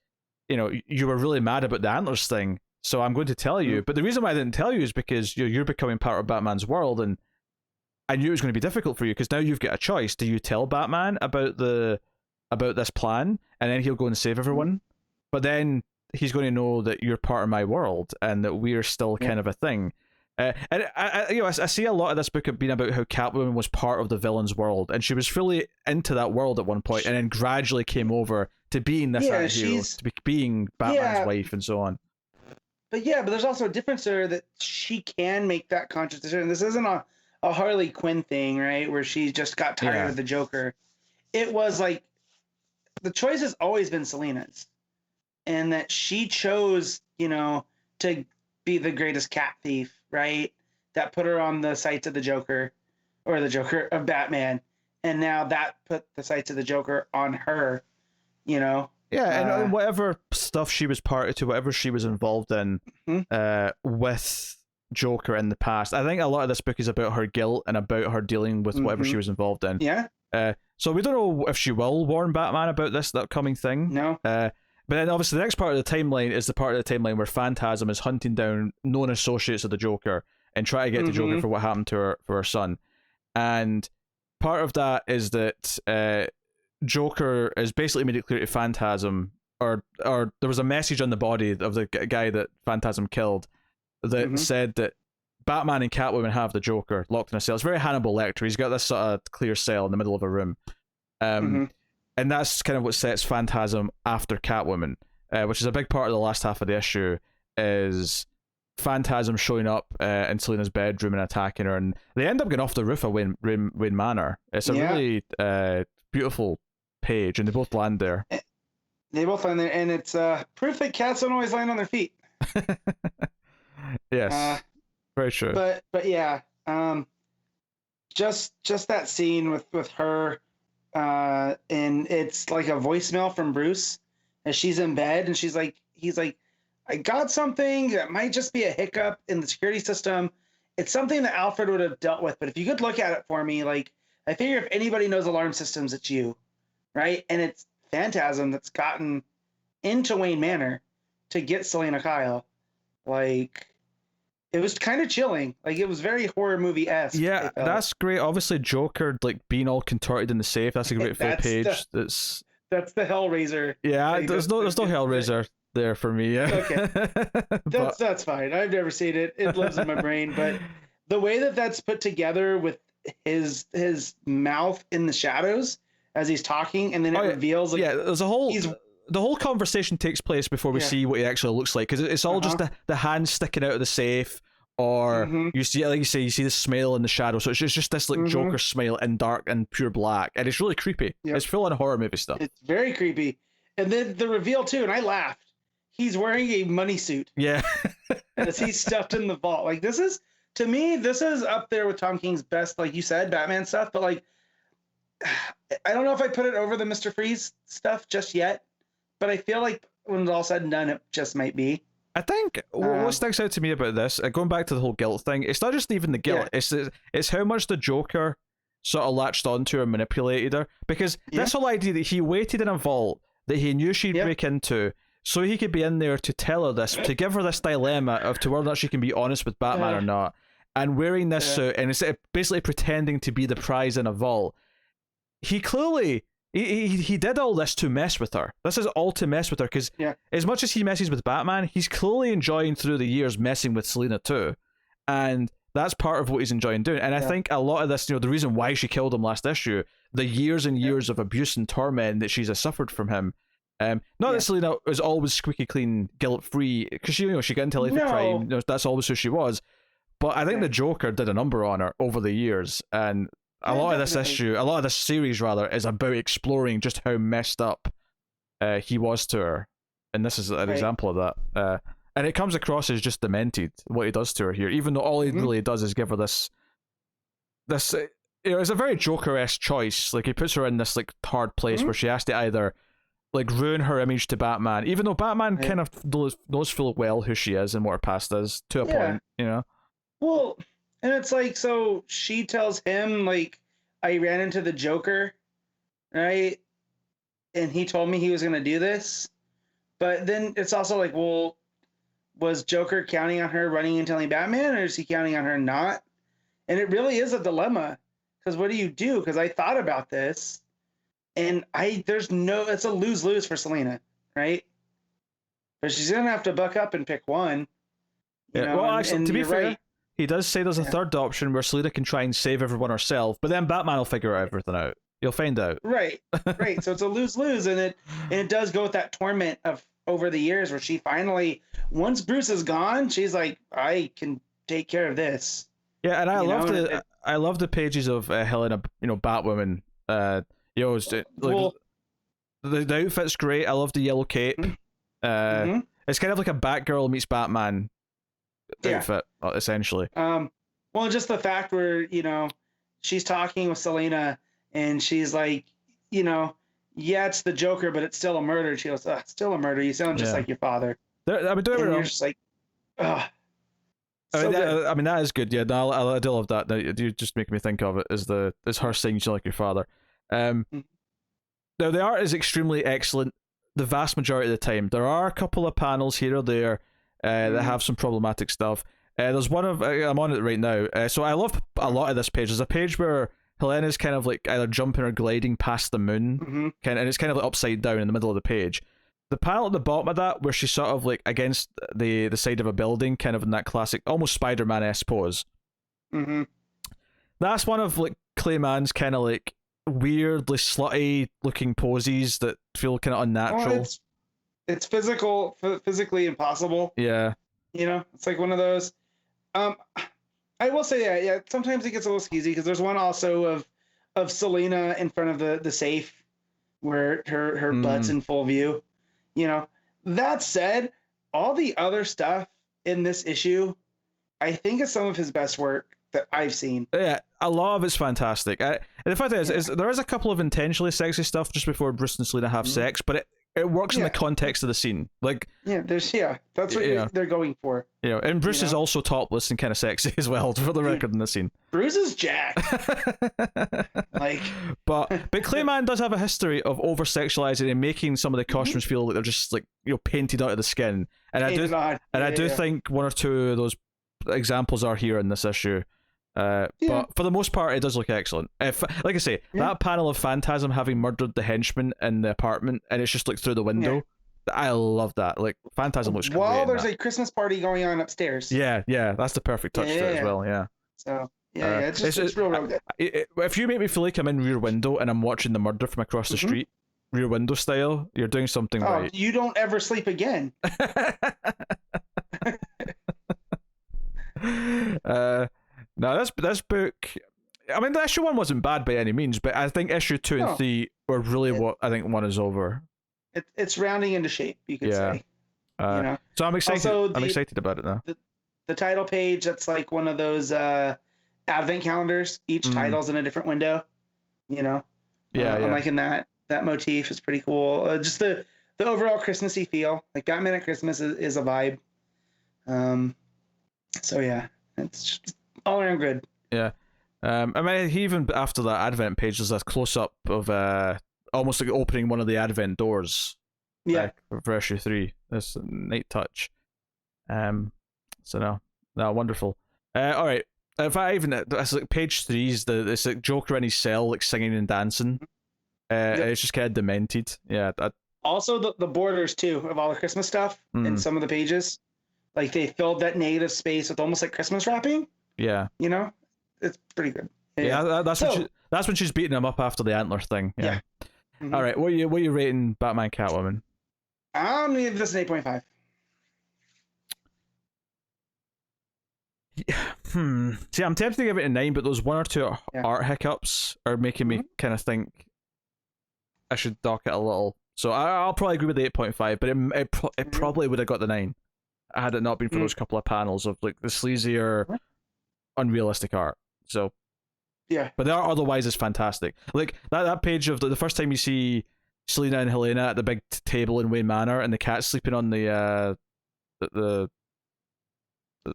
you were really mad about the antlers thing, so I'm going to tell you. But the reason why I didn't tell you is because you're becoming part of Batman's world, and I knew it was going to be difficult for you because now you've got a choice. Do you tell Batman about this plan, and then he'll go and save everyone? But then he's going to know that you're part of my world and that we're still kind of a thing. And I see a lot of this book being about how Catwoman was part of the villain's world, and she was fully into that world at one point, and then gradually came over to being this anti-hero, to being Batman's wife, and so on. But there's also a difference there that she can make that conscious decision. This isn't a Harley Quinn thing, right? Where she just got tired of the Joker. It was like the choice has always been Selina's, and that she chose, to be the greatest cat thief, right? That put her on the sights of the Joker, or the Joker of Batman, and now that put the sights of the Joker on her, Yeah, and whatever stuff she was party to, whatever she was involved in with Joker in the past, I think a lot of this book is about her guilt and about her dealing with whatever she was involved in. Yeah. So we don't know if she will warn Batman about this upcoming thing. No. But then obviously the next part of the timeline is the part of the timeline where Phantasm is hunting down known associates of the Joker and trying to get to Joker for what happened to her son. And part of that is that Joker is basically made it clear to Phantasm, or there was a message on the body of the guy that Phantasm killed that said that Batman and Catwoman have the Joker locked in a cell. It's very Hannibal Lecter. He's got this sort of clear cell in the middle of a room. And that's kind of what sets Phantasm after Catwoman, which is a big part of the last half of the issue, is Phantasm showing up in Selina's bedroom and attacking her, and they end up getting off the roof of Wayne Manor. It's a really beautiful page, and they both land there. They both land there, and it's proof that cats don't always land on their feet. Yes, very true. But yeah, just that scene with her, and it's like a voicemail from Bruce as she's in bed, and he's like, I got something that might just be a hiccup in the security system. It's something that Alfred would have dealt with, but if you could look at it for me, like, I figure if anybody knows alarm systems, it's you, right? And it's Phantasm that's gotten into Wayne Manor to get Selina Kyle. Like, it was kind of chilling. Like, it was very horror movie-esque. Yeah, that's great. Obviously, Joker, like, being all contorted in the safe, that's a great full page. That's the Hellraiser. Yeah, there's no Hellraiser there for me. Yeah. Okay. That's fine. I've never seen it. It lives in my brain. But the way that that's put together with his mouth in the shadows as he's talking, and then it reveals... Like, there's a whole... The whole conversation takes place before we see what he actually looks like, because it's all just the hand sticking out of the safe, or you see, like you say, you see the smile in the shadow. So it's just this like Joker smile in dark and pure black, and it's really creepy. Yep. It's full on horror movie stuff. It's very creepy, and then the reveal too. And I laughed. He's wearing a money suit. Yeah, as he's stuffed in the vault. Like, this is, to me, this is up there with Tom King's best, like you said, Batman stuff. But like, I don't know if I put it over the Mr. Freeze stuff just yet. But I feel like when it's all said and done, it just might be. I think what sticks out to me about this, going back to the whole guilt thing, it's not just even the guilt. It's how much the Joker sort of latched onto or manipulated her. Because this whole idea that he waited in a vault that he knew she'd break into, so he could be in there to tell her this, to give her this dilemma of to whether or not she can be honest with Batman or not, and wearing this suit, and instead of basically pretending to be the prize in a vault, he clearly... He did all this to mess with her. This is all to mess with her, because as much as he messes with Batman, he's clearly enjoying through the years messing with Selina too. And that's part of what he's enjoying doing. And I think a lot of this, the reason why she killed him last issue, the years and years of abuse and torment that she's suffered from him. Not that Selina was always squeaky clean, guilt-free, because she got into life of crime. That's always who she was. But I think the Joker did a number on her over the years, and a lot of this series rather, is about exploring just how messed up he was to her, and this is an example of that. And it comes across as just demented what he does to her here, even though all he really does is give her this. It's a very Joker-esque choice. Like, he puts her in this like hard place where she has to either like ruin her image to Batman, even though Batman kind of knows full well who she is and what her past is to a point, Well. And it's like, so she tells him, like, I ran into the Joker, right? And he told me he was going to do this. But then it's also like, well, was Joker counting on her running and telling Batman, or is he counting on her not? And it really is a dilemma, because what do you do? Because I thought about this, and it's a lose-lose for Selena, right? But she's gonna have to buck up and pick one. Well, actually, to be fair, right. He does say there's a third option where Selena can try and save everyone herself, but then Batman will figure everything out. You'll find out. Right. So it's a lose-lose, and it does go with that torment of over the years where she finally, once Bruce is gone, she's like, I can take care of this. Yeah, and I love the pages of Helena, Batwoman. The outfit's great. I love the yellow cape. It's kind of like a Batgirl meets Batman outfit, essentially. Well, just the fact where she's talking with Selena, and she's like, yeah, it's the Joker, but it's still a murder. She goes, it's still a murder. You sound just like your father. You're just like, ugh. That is good. Yeah, no, I do love that. You just make me think of it as her saying you sound like your father. Now the art is extremely excellent the vast majority of the time. There are a couple of panels here or there that have some problematic stuff. There's one I'm on it right now. So I love a lot of this page. There's a page where Helena's kind of like either jumping or gliding past the moon, and it's kind of like upside down in the middle of the page. The panel at the bottom of that, where she's sort of like against the side of a building, kind of in that classic, almost Spider-Man-esque pose. That's one of like Clay Mann's kind of like weirdly slutty looking poses that feel kind of unnatural. Well, it's physically impossible. Yeah. It's like one of those. I will say, yeah, sometimes it gets a little skeezy, because there's one also of Selena in front of the safe where her butt's in full view. That said, all the other stuff in this issue, I think is some of his best work that I've seen. Yeah, a lot of it's fantastic. And the fact is there is a couple of intentionally sexy stuff just before Bruce and Selena have sex, but it works in the context of the scene. Like, that's what they're going for. And Bruce is also topless and kind of sexy as well, for the record, in the scene. Bruce is jacked. But Clayman does have a history of over sexualizing and making some of the costumes feel like they're just like painted out of the skin. And I do think one or two of those examples are here in this issue. But for the most part, it does look excellent. Like I say, that panel of Phantasm having murdered the henchman in the apartment, and it's just like through the window. I love that. Like, Phantasm looks great. Well, there's a Christmas party going on upstairs. Yeah, that's the perfect touch to it as well. Yeah. So it's real good. If you make me feel like I'm in Rear Window and I'm watching the murder from across the street, Rear Window style, you're doing something right. You don't ever sleep again. No, this book, I mean, the issue 1 wasn't bad by any means, but I think issue 2 and 3 were really what I think 1 is over. It's rounding into shape, you could say. So I'm excited. I'm excited about it now. The title page, that's like one of those advent calendars. Each title's in a different window. I'm liking that motif. Is pretty cool. Just the overall Christmassy feel. Like Batman at Christmas is a vibe. So yeah, it's just all around good. Yeah. I mean, even after that Advent page, there's a close up of almost like opening one of the Advent doors. Yeah. For issue 3. This night touch. So no, wonderful. All right. If I even it's like page 3's it's like Joker in his cell, like singing and dancing. It's just kind of demented. Yeah. Also, the borders too of all the Christmas stuff in some of the pages, like they filled that negative space with almost like Christmas wrapping. Yeah. It's pretty good. Yeah, that's when she's beating him up after the antler thing. Yeah. All right, what are you rating Batman Catwoman? I'm gonna give this an 8.5. See, I'm tempted to give it a 9, but those one or two art hiccups are making me kind of think I should dock it a little. So I'll probably agree with the 8.5, but it probably would have got the 9 had it not been for those couple of panels of like the sleazier, unrealistic art. So but the art otherwise is fantastic. Like that page of the first time you see Selena and Helena at the big table in Wayne Manor, and the cat sleeping on the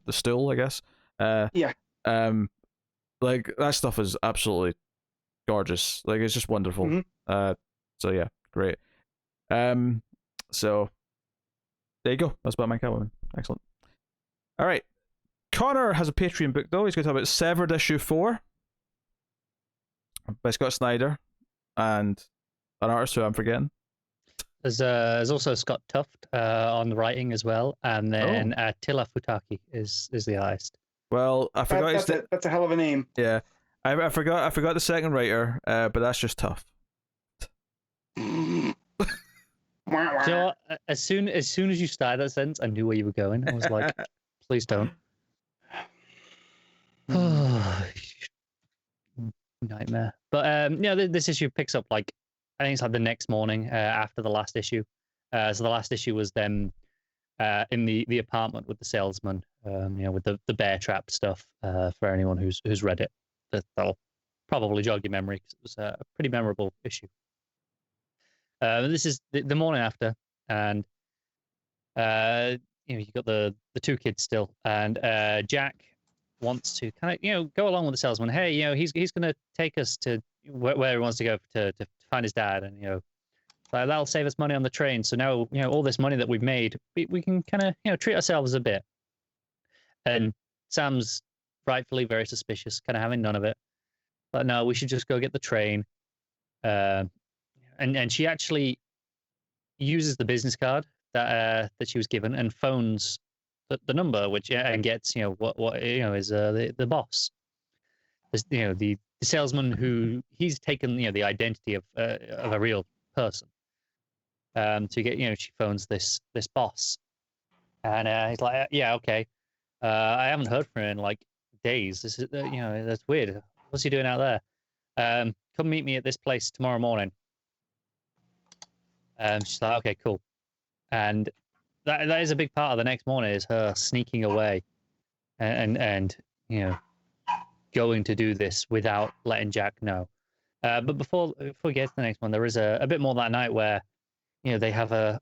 stool, I guess. Like that stuff is absolutely gorgeous. Like, it's just wonderful. Mm-hmm. So yeah, great. So there you go. That's Batman Catwoman. Excellent. All right. Connor has a Patreon book though. He's going to talk about Severed issue 4 by Scott Snyder and an artist who I'm forgetting. There's also Scott Tuft on the writing as well, and then Tila Futaki is the artist. Well, I forgot. That's a hell of a name. Yeah, I forgot the second writer, but that's just tough. You know what? As soon as you started that sentence, I knew where you were going. I was like, please don't. Nightmare. But this issue picks up like, I think it's like the next morning after the last issue. So the last issue was them in the apartment with the salesman, with the bear trap stuff. For anyone who's read it, that'll probably jog your memory because it was a pretty memorable issue. This is the morning after, and you got the two kids still, and Jack wants to kind of go along with the salesman. Hey, he's going to take us to where he wants to go to find his dad, and that'll save us money on the train. So now all this money that we've made, we can kind of treat ourselves a bit. And Sam's rightfully very suspicious, kind of having none of it. But no, we should just go get the train. And she actually uses the business card that she was given and phones the number, which and gets what is the boss. The salesman who he's taken the identity of a real person. To get she phones this boss, and he's like, yeah, okay. I haven't heard from him in like days. This is that's weird. What's he doing out there? Come meet me at this place tomorrow morning. She's like, okay, cool. And that is a big part of the next morning is her sneaking away and going to do this without letting Jack know. But before we get to the next one, there is a bit more that night where they have a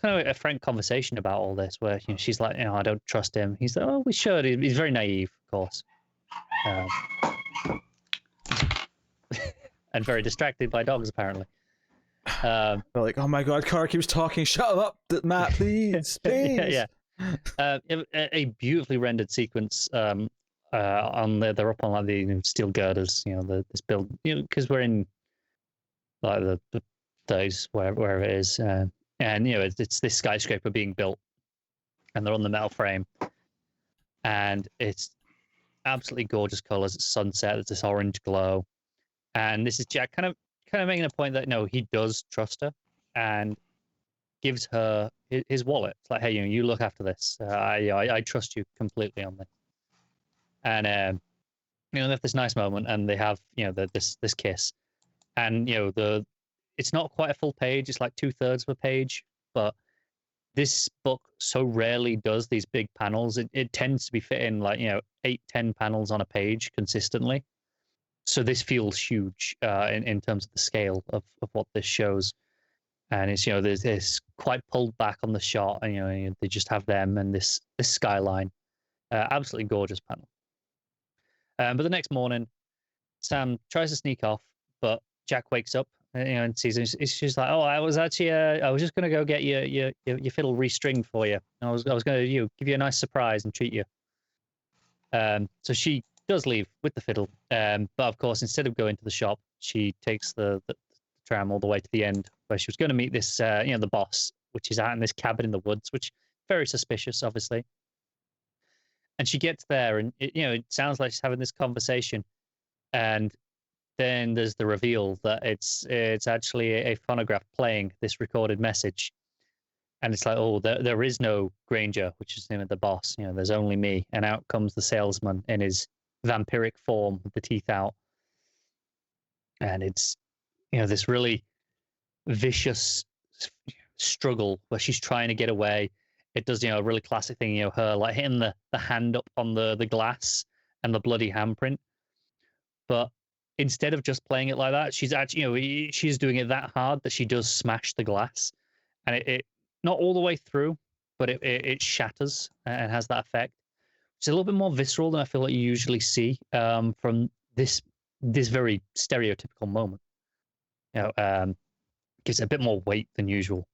kind of a frank conversation about all this where she's like, I don't trust him. He's like, oh, we should. He's very naive, of course. And very distracted by dogs, apparently. They're like, oh my god, Car keeps talking. Shut up, Matt, please. Yeah. A beautifully rendered sequence. They're up on like the steel girders. This build. Because we're in like the days where it is, and it's this skyscraper being built, and they're on the metal frame, and it's absolutely gorgeous colors. It's sunset. There's this orange glow, and this is Jack kind of making a point that no, he does trust her, and gives her his wallet. It's like, hey, you look after this. I trust you completely on this. And they have this nice moment, and they have this kiss, and it's not quite a full page. It's like 2/3 of a page, but this book so rarely does these big panels. It tends to be fitting like 8-10 panels on a page consistently. So this feels huge in terms of the scale of what this shows, and it's there's quite pulled back on the shot, and they just have them and this skyline, absolutely gorgeous panel. But the next morning, Sam tries to sneak off, but Jack wakes up and sees him. She's like, "Oh, I was actually I was just gonna go get your fiddle restringed for you. I was gonna give you a nice surprise and treat you." So she does leave with the fiddle, but of course, instead of going to the shop, she takes the tram all the way to the end where she was going to meet this the boss, which is out in this cabin in the woods, which very suspicious, obviously. And she gets there, and it sounds like she's having this conversation, and then there's the reveal that it's actually a phonograph playing this recorded message. And it's like, oh, there is no Granger, which is the name of the boss. There's only me. And out comes the salesman in his vampiric form with the teeth out. And it's, this really vicious struggle where she's trying to get away. It does, a really classic thing, her like hitting the hand up on the glass and the bloody handprint. But instead of just playing it like that, she's actually, she's doing it that hard that she does smash the glass. And it not all the way through, but it shatters and has that effect. It's a little bit more visceral than I feel like you usually see from this this very stereotypical moment. Gives it a bit more weight than usual.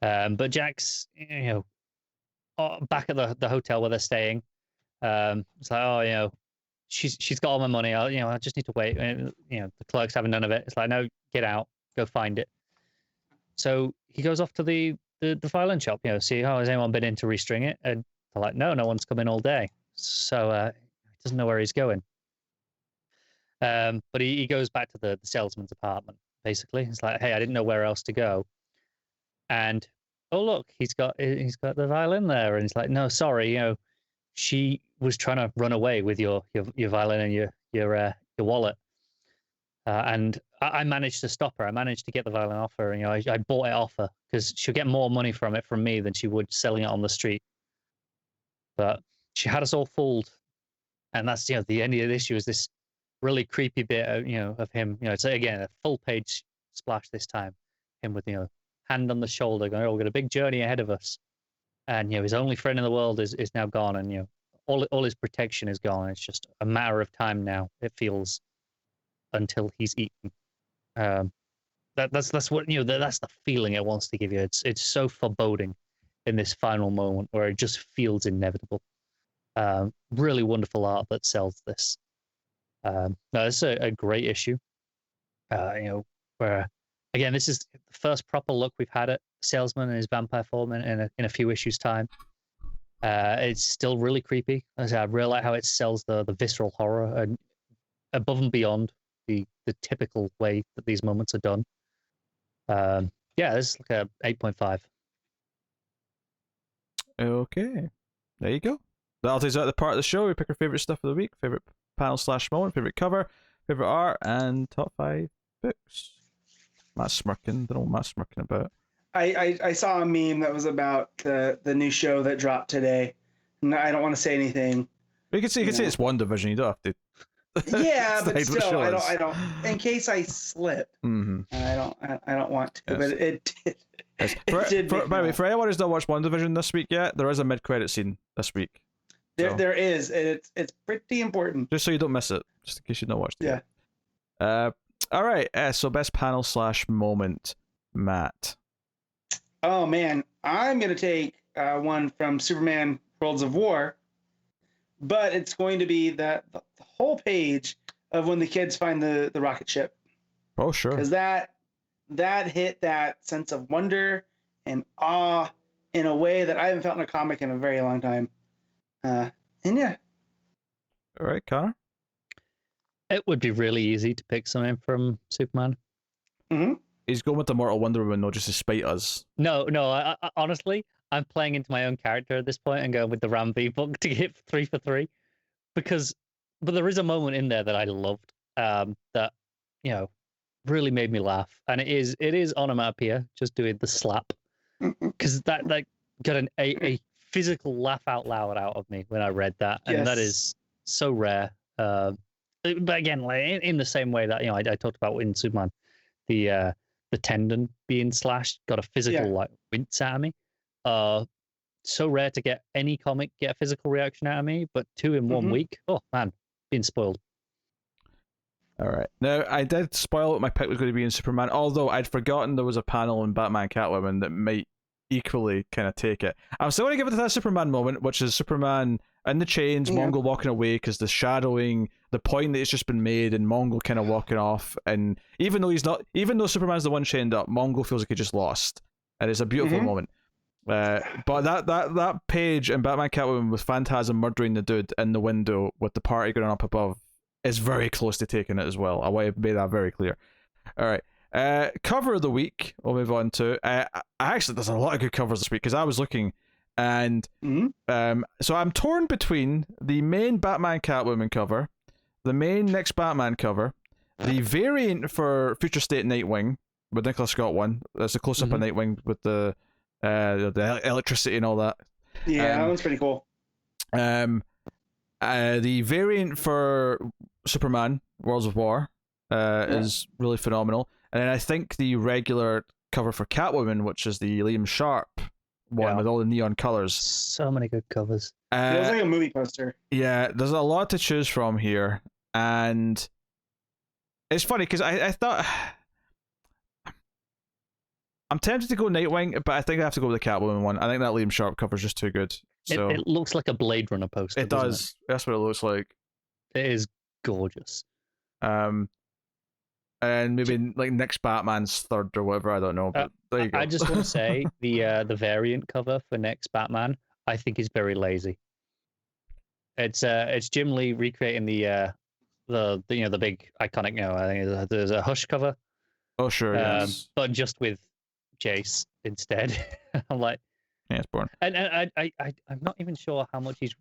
But Jack's, back at the hotel where they're staying. It's like, oh, she's got all my money. I just need to wait. The clerks haven't none of it. It's like, no, get out, go find it. So he goes off to the violin shop, see, has anyone been in to restring it? And they're like, no one's come in all day. So he doesn't know where he's going. But he goes back to the salesman's apartment, basically. It's like, hey, I didn't know where else to go. And, oh, look, he's got the violin there. And he's like, no, sorry, she was trying to run away with your violin and your wallet. And I managed to stop her. I managed to get the violin off her. I bought it off her because she'll get more money from it from me than she would selling it on the street. But she had us all fooled. And that's, the end of the issue is this really creepy bit of him. It's, again, a full page splash this time. Him with, hand on the shoulder going, we've got a big journey ahead of us. And, his only friend in the world is now gone. And, all his protection is gone. It's just a matter of time now, it feels, until he's eaten. That's what, that's the feeling it wants to give you. It's so foreboding in this final moment where it just feels inevitable. Really wonderful art that sells this. No, it's a great issue. Where, again, this is the first proper look we've had at Salesman and his vampire form in a few issues' time. It's still really creepy. As I really like how it sells the visceral horror and above and beyond the typical way that these moments are done. This is like a 8.5. Okay, there you go. That'll take us out the part of the show. We pick our favorite stuff of the week, favorite panel / moment, favorite cover, favorite art, and top 5 books. Matt's smirking. Don't know what Matt's smirking about. I saw a meme that was about the new show that dropped today. And I don't want to say anything. You can say it's WandaVision. You don't have to. Yeah, but still, I don't. In case I slip, mm-hmm. I don't want to. Yes. But it did. Yes. By the way, for anyone who's not watched WandaVision this week yet, there is a mid-credit scene this week. There is. It's pretty important. Just so you don't miss it, just in case you've not watched it. Yeah. All right. So best panel / moment, Matt. Oh man, I'm gonna take one from Superman: Worlds of War, but it's going to be the whole page of when the kids find the rocket ship. Oh sure. Because that hit that sense of wonder and awe in a way that I haven't felt in a comic in a very long time. And yeah. All right, Connor. It would be really easy to pick something from Superman. Mm-hmm. He's going with the Mortal Wonder Woman, not just to spite us. No. I honestly, I'm playing into my own character at this point and going with the Ram V book to get 3 for 3, but there is a moment in there that I loved, that really made me laugh, and it is onomatopoeia, just doing the slap, because that got a physical laugh out loud out of me when I read that, and that is so rare. But again, like in the same way that I talked about in Superman, the tendon being slashed got a physical like wince out of me. So rare to get any comic get a physical reaction out of me, but 2 in 1 week. Oh man, being spoiled. All right. Now, I did spoil what my pick was going to be in Superman, although I'd forgotten there was a panel in Batman Catwoman that might equally kind of take it. I'm still going to give it to that Superman moment, which is Superman in the chains, Mongol walking away because the shadowing, the point that it's just been made, and Mongol kind of walking off. And even though Superman's the one chained up, Mongol feels like he just lost. And it's a beautiful moment. But that page in Batman Catwoman with Phantasm murdering the dude in the window with the party going up above is very close to taking it as well. I want to make that very clear. All right. Cover of the week, we'll move on to. Actually, there's a lot of good covers this week because I was looking, and so I'm torn between the main Batman Catwoman cover, the main next Batman cover, the variant for Future State Nightwing with Nicola Scott one. That's a close up of Nightwing with the electricity and all that. Yeah, that one's pretty cool. The variant for Superman Worlds of War is really phenomenal, and then I think the regular cover for Catwoman, which is the Liam Sharp one with all the neon colors. So many good covers. It feels like a movie poster. Yeah, there's a lot to choose from here, and It's funny because I thought I'm tempted to go Nightwing, but I think I have to go with the Catwoman one. I think that Liam Sharp cover is just too good. So it looks like a Blade Runner poster. It does. It? That's what it looks like. It is gorgeous. And maybe like next Batman's third or whatever. I don't know. But there you go. I just want to say the variant cover for next Batman I think is very lazy. It's Jim Lee recreating the big iconic I think there's a Hush cover. Oh sure, yes. But just with Jace instead. I'm like, yeah, it's boring. And I'm not even sure how much he's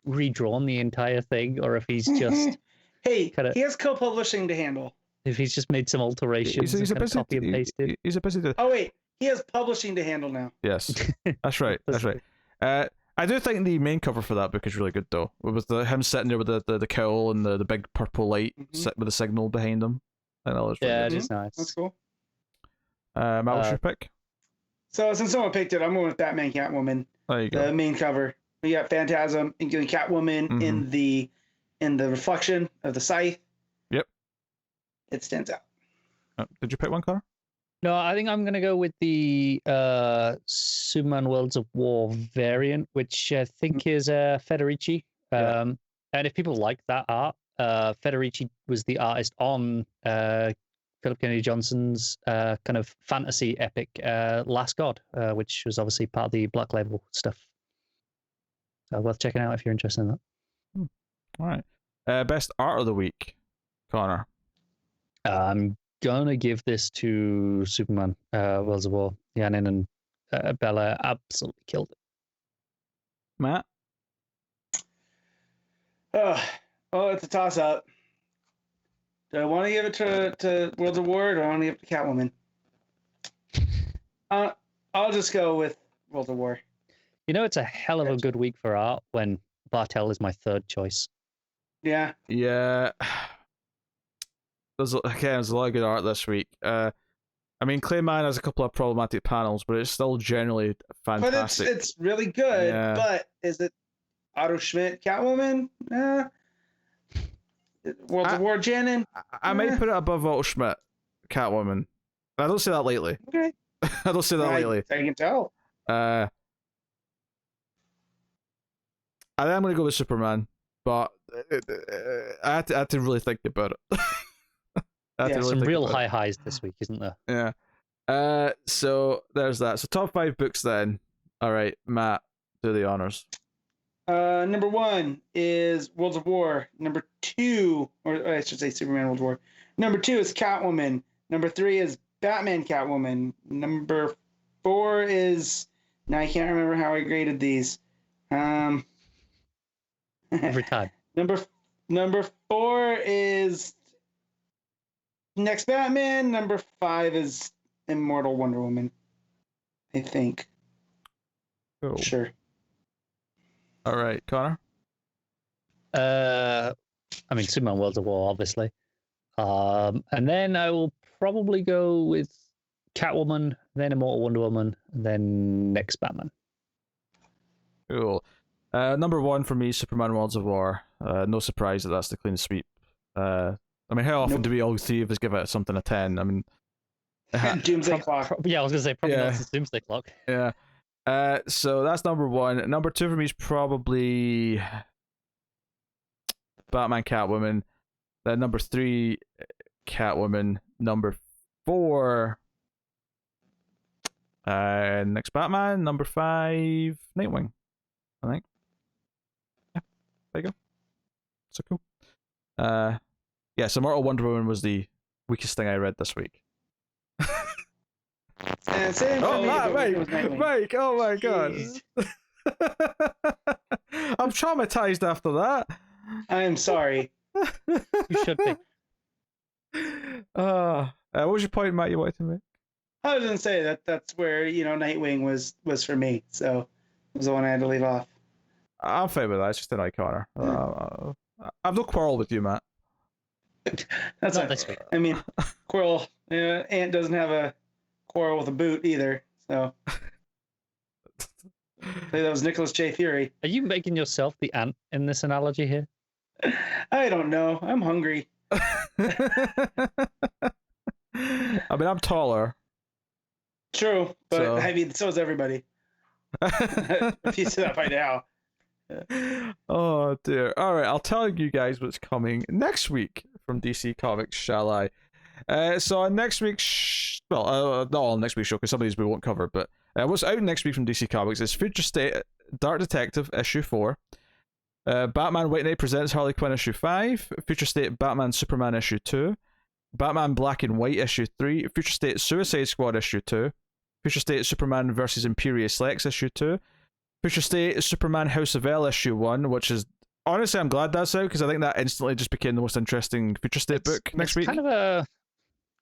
redrawn the entire thing, or if he's just he has co-publishing to handle. If he's just made some alterations, he's copy and pasted. He's a busy. Oh wait, he has publishing to handle now. Yes, that's right. That's right. I do think the main cover for that book is really good though. With him sitting there with the cowl and the big purple light with the signal behind him. I know it's really good. It is nice. That's cool. Matt, what's your pick? So since someone picked it, I'm going with Batman Catwoman. There you go. The main cover. We got Phantasm and Catwoman in the reflection of the scythe. Yep. It stands out. Did you pick one, Connor? No, I think I'm gonna go with the Superman Worlds of War variant, which I think is Federici. And if people like that art, Federici was the artist on Philip Kennedy Johnson's kind of fantasy epic Last God, which was obviously part of the Black Label stuff. So worth checking out if you're interested in that. All right. Best art of the week, Connor. I'm gonna give this to Superman Worlds of War. Yanin and Bella absolutely killed it. Matt? Oh, it's a toss-up. Do I want to give it to Worlds of War, or do I want to give it to Catwoman? I'll just go with Worlds of War. You know, it's a hell of a good week for art when Bartel is my third choice. Yeah. Yeah. There's a lot of good art this week. I mean, Cloonan has a couple of problematic panels, but it's still generally fantastic. But it's really good. Yeah. But is it Otto Schmidt Catwoman? Worlds of War Janin? I might put it above Otto Schmidt Catwoman. I don't say that lightly. Okay. I don't say that lightly. I can tell. I think I'm going to go with Superman, but I had to really think about it. Some real high highs this week, isn't there? Yeah. So there's that. So top 5 books then. All right, Matt, do the honors. Number 1 is Worlds of War. Number 2, or I should say Superman Worlds of War. Number 2 is Catwoman. Number 3 is Batman Catwoman. Number 4 is... Now I can't remember how I graded these. Every time. Number 4 is Next Batman. Number 5 is Immortal Wonder Woman. I think. Cool. Sure. All right, Connor. I mean, Superman Worlds of War, obviously. And then I will probably go with Catwoman, then Immortal Wonder Woman, and then Next Batman. Cool. Number 1 for me, Superman Worlds of War. No surprise that that's the clean sweep. I mean, how often do we all three of us give it something a 10? I mean, Doomsday Clock. Yeah, I was gonna say probably not since Doomsday Clock. Yeah. So that's number 1. Number 2 for me is probably Batman Catwoman. Then number 3, Catwoman. Number 4, Next Batman. Number 5, Nightwing, I think. Yeah, there you go. So cool. So Immortal Wonder Woman was the weakest thing I read this week. Mike, oh my god. I'm traumatized after that. I am sorry. You should be. What was your point, Matt, you wanted to make? I was gonna say that's where Nightwing was for me, so it was the one I had to leave off. I'm fine with that. It's just an icon. I've no quarrel with you, Matt. That's not this week. I mean, quarrel. Ant doesn't have a quarrel with a boot either. So that was Nicholas J. Fury. Are you making yourself the ant in this analogy here? I don't know. I'm hungry. I mean, I'm taller. True, but I mean, so is everybody. If you see that by now. Oh dear. All right, I'll tell you guys what's coming next week from DC Comics, shall I? So on next week's, not on next week's show because some of these we won't cover, but what's out next week from DC Comics is Future State Dark Detective issue 4, Batman White Knight presents Harley Quinn issue 5, Future State Batman Superman issue 2, Batman Black and White issue 3, Future State Suicide Squad issue 2, Future State Superman vs. Imperious Lex issue 2, Future State Superman House of L issue 1, which is, honestly, I'm glad that's out because I think that instantly just became the most interesting Future State book next week. Kind of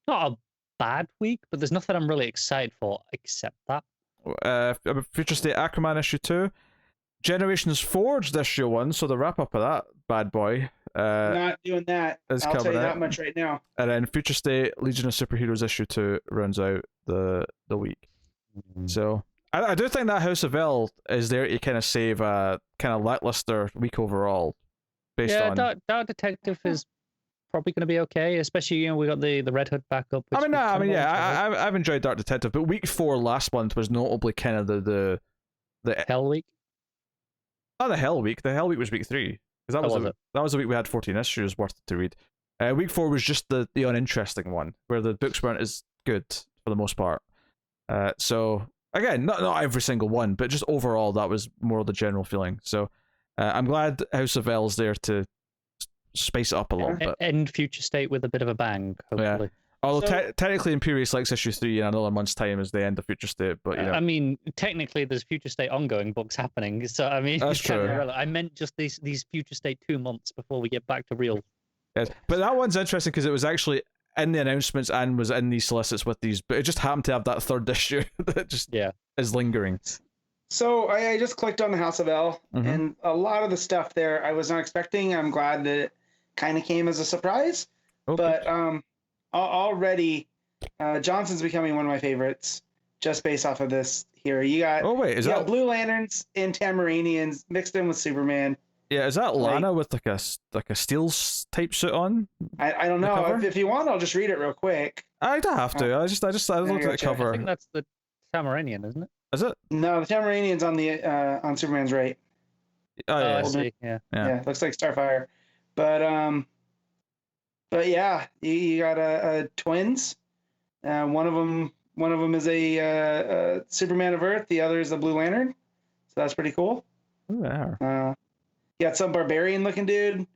not a bad week, but there's nothing I'm really excited for except that. Future State Aquaman issue 2, Generations Forged issue 1, so the wrap up of that bad boy. Not doing that. I'll tell you that much right now. And then Future State Legion of Superheroes issue 2 rounds out the week. So I do think that House of L is there to kind of save a kind of lackluster week overall. Dark Detective is probably going to be okay, especially we got the Red Hood backup. I've enjoyed Dark Detective, but week 4 last month was notably kind of the Hell week. Oh, the Hell week. The Hell week was week 3 because that was the week we had 14 issues worth to read. Week 4 was just the uninteresting one where the books weren't as good for the most part. So again, not every single one, but just overall that was more the general feeling. So I'm glad House of L's there to spice it up a little bit. End Future State with a bit of a bang, hopefully. Yeah. Although technically Imperious Lex issue 3 in another month's time is the end of Future State, but I mean, technically there's Future State ongoing books happening, so I mean, that's true. I meant just these Future State 2 months before we get back to real. Yes. But that one's interesting because it was actually in the announcements and was in these solicits with these, but it just happened to have that third issue that just is lingering. So I just clicked on the House of L, and a lot of the stuff there I was not expecting. I'm glad that it kind of came as a surprise, but already Johnson's becoming one of my favorites just based off of this here. You got Blue Lanterns and Tamaranians mixed in with Superman. Yeah, is that Lana with like a steel type suit on? I don't know. If you want, I'll just read it real quick. I don't have to. I just looked at the cover. I think that's the Tamaranian, isn't it? Is it? No, the Tamaranian's on the on Superman's right. Oh yeah, I see. Yeah. Looks like Starfire, but yeah, you got twins. One of them is a Superman of Earth. The other is a Blue Lantern. So that's pretty cool. Ooh, yeah. You got some barbarian looking dude.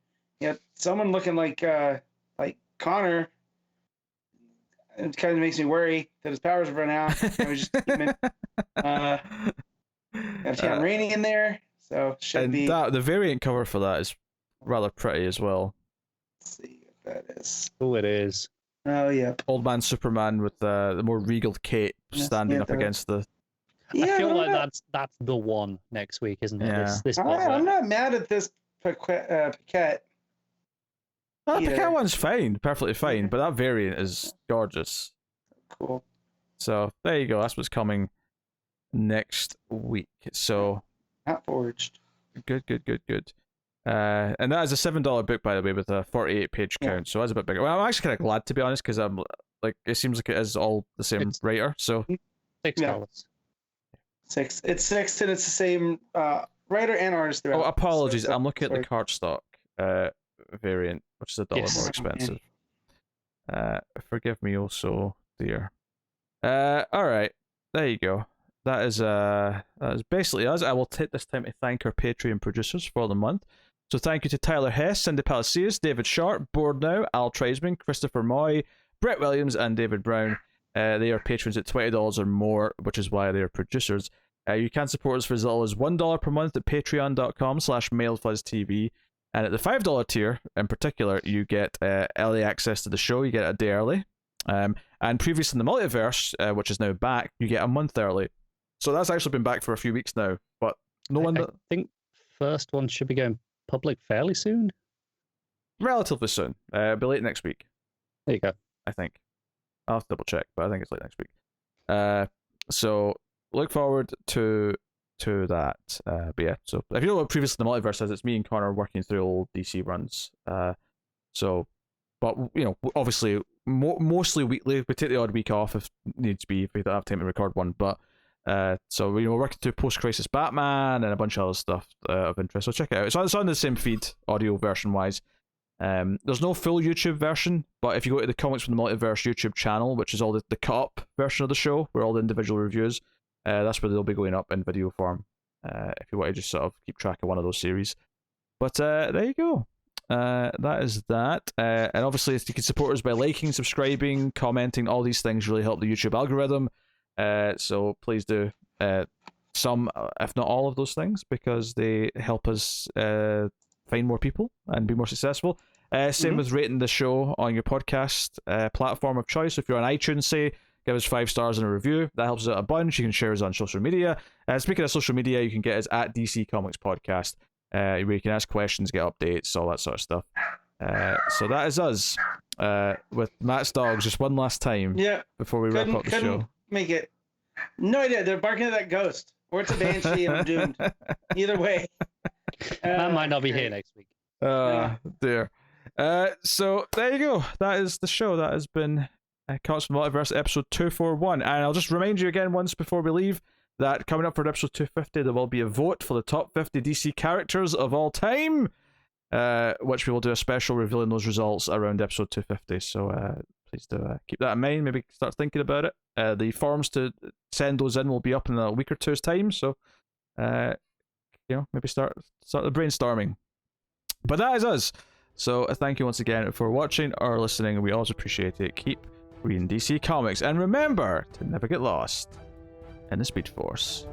You got someone looking like Connor. It kind of makes me worry that his powers have run out. I was just got Tamarani in there, so should be. The variant cover for that is rather pretty as well. Let's see if that is. Oh, it is. Oh yeah. Old man Superman with the more regal cape standing up against the. I feel like that's the one next week, isn't it? Yeah. This I'm not mad at this Paquette. The Paquette one's fine, perfectly fine, but that variant is gorgeous. Cool. So there you go. That's what's coming next week. So not forged. Good. And that is a $7 book, by the way, with a 48-page count. So that's a bit bigger. Well, I'm actually kind of glad, to be honest, because I'm like, it seems like it is all the same writer. So $6. $6. It's $6, and it's the same writer and artist throughout. Oh, apologies. I'm looking at the cardstock variant, which is $1 more expensive. Forgive me, also, dear. All right, there you go. That is basically us. I will take this time to thank our Patreon producers for the month. So thank you to Tyler Hess, Cindy Palacios, David Sharp, Board Now, Al Treisman, Christopher Moy, Brett Williams, and David Brown. They are patrons at $20 or more, which is why they are producers. You can support us for as little as $1 per month at patreon.com/MailFuzzTV. And at the $5 tier, in particular, you get early access to the show. You get a day early. And previous in the Multiverse, which is now back, you get a month early. So that's actually been back for a few weeks now. But I think first one should be going public fairly soon. Relatively soon. Be late next week. There you go. I think. I'll have to double check, but I think it's late next week. So look forward to that. But yeah, so if you know what previous in the Multiverse is, it's me and Connor working through old DC runs. So but obviously mostly weekly. We take the odd week off if needs be, if we don't have time to record one. But so we're working through post-crisis Batman and a bunch of other stuff of interest. So check it out. It's on the same feed, audio version wise. There's no full YouTube version, but if you go to the Comics from the Multiverse YouTube channel, which is all the cut-up version of the show, where all the individual reviews, that's where they'll be going up in video form, if you want to just sort of keep track of one of those series. But there you go. That is that. And obviously, you can support us by liking, subscribing, commenting. All these things really help the YouTube algorithm. So please do some, if not all of those things, because they help us find more people and be more successful. Same with rating the show on your podcast platform of choice. If you're on iTunes, say, give us 5 stars and a review. That helps us out a bunch. You can share us on social media. Speaking of social media, you can get us at DC Comics Podcast, where you can ask questions, get updates, all that sort of stuff. So that is us with Matt's dogs just one last time before we wrap up the show. Make it. No idea. They're barking at that ghost. Or it's a banshee and I'm doomed. Either way. That might not be here next week. Dear. So there you go. That is the show. That has been Comics from Multiverse episode 241. And I'll just remind you again once before we leave that coming up for episode 250, there will be a vote for the top 50 DC characters of all time, which we will do a special revealing those results around episode 250. So please do keep that in mind. Maybe start thinking about it. The forms to send those in will be up in a week or two's time. So, maybe start the brainstorming. But that is us. So thank you once again for watching or listening. We always appreciate it. Keep reading DC Comics. And remember to never get lost in the Speed Force.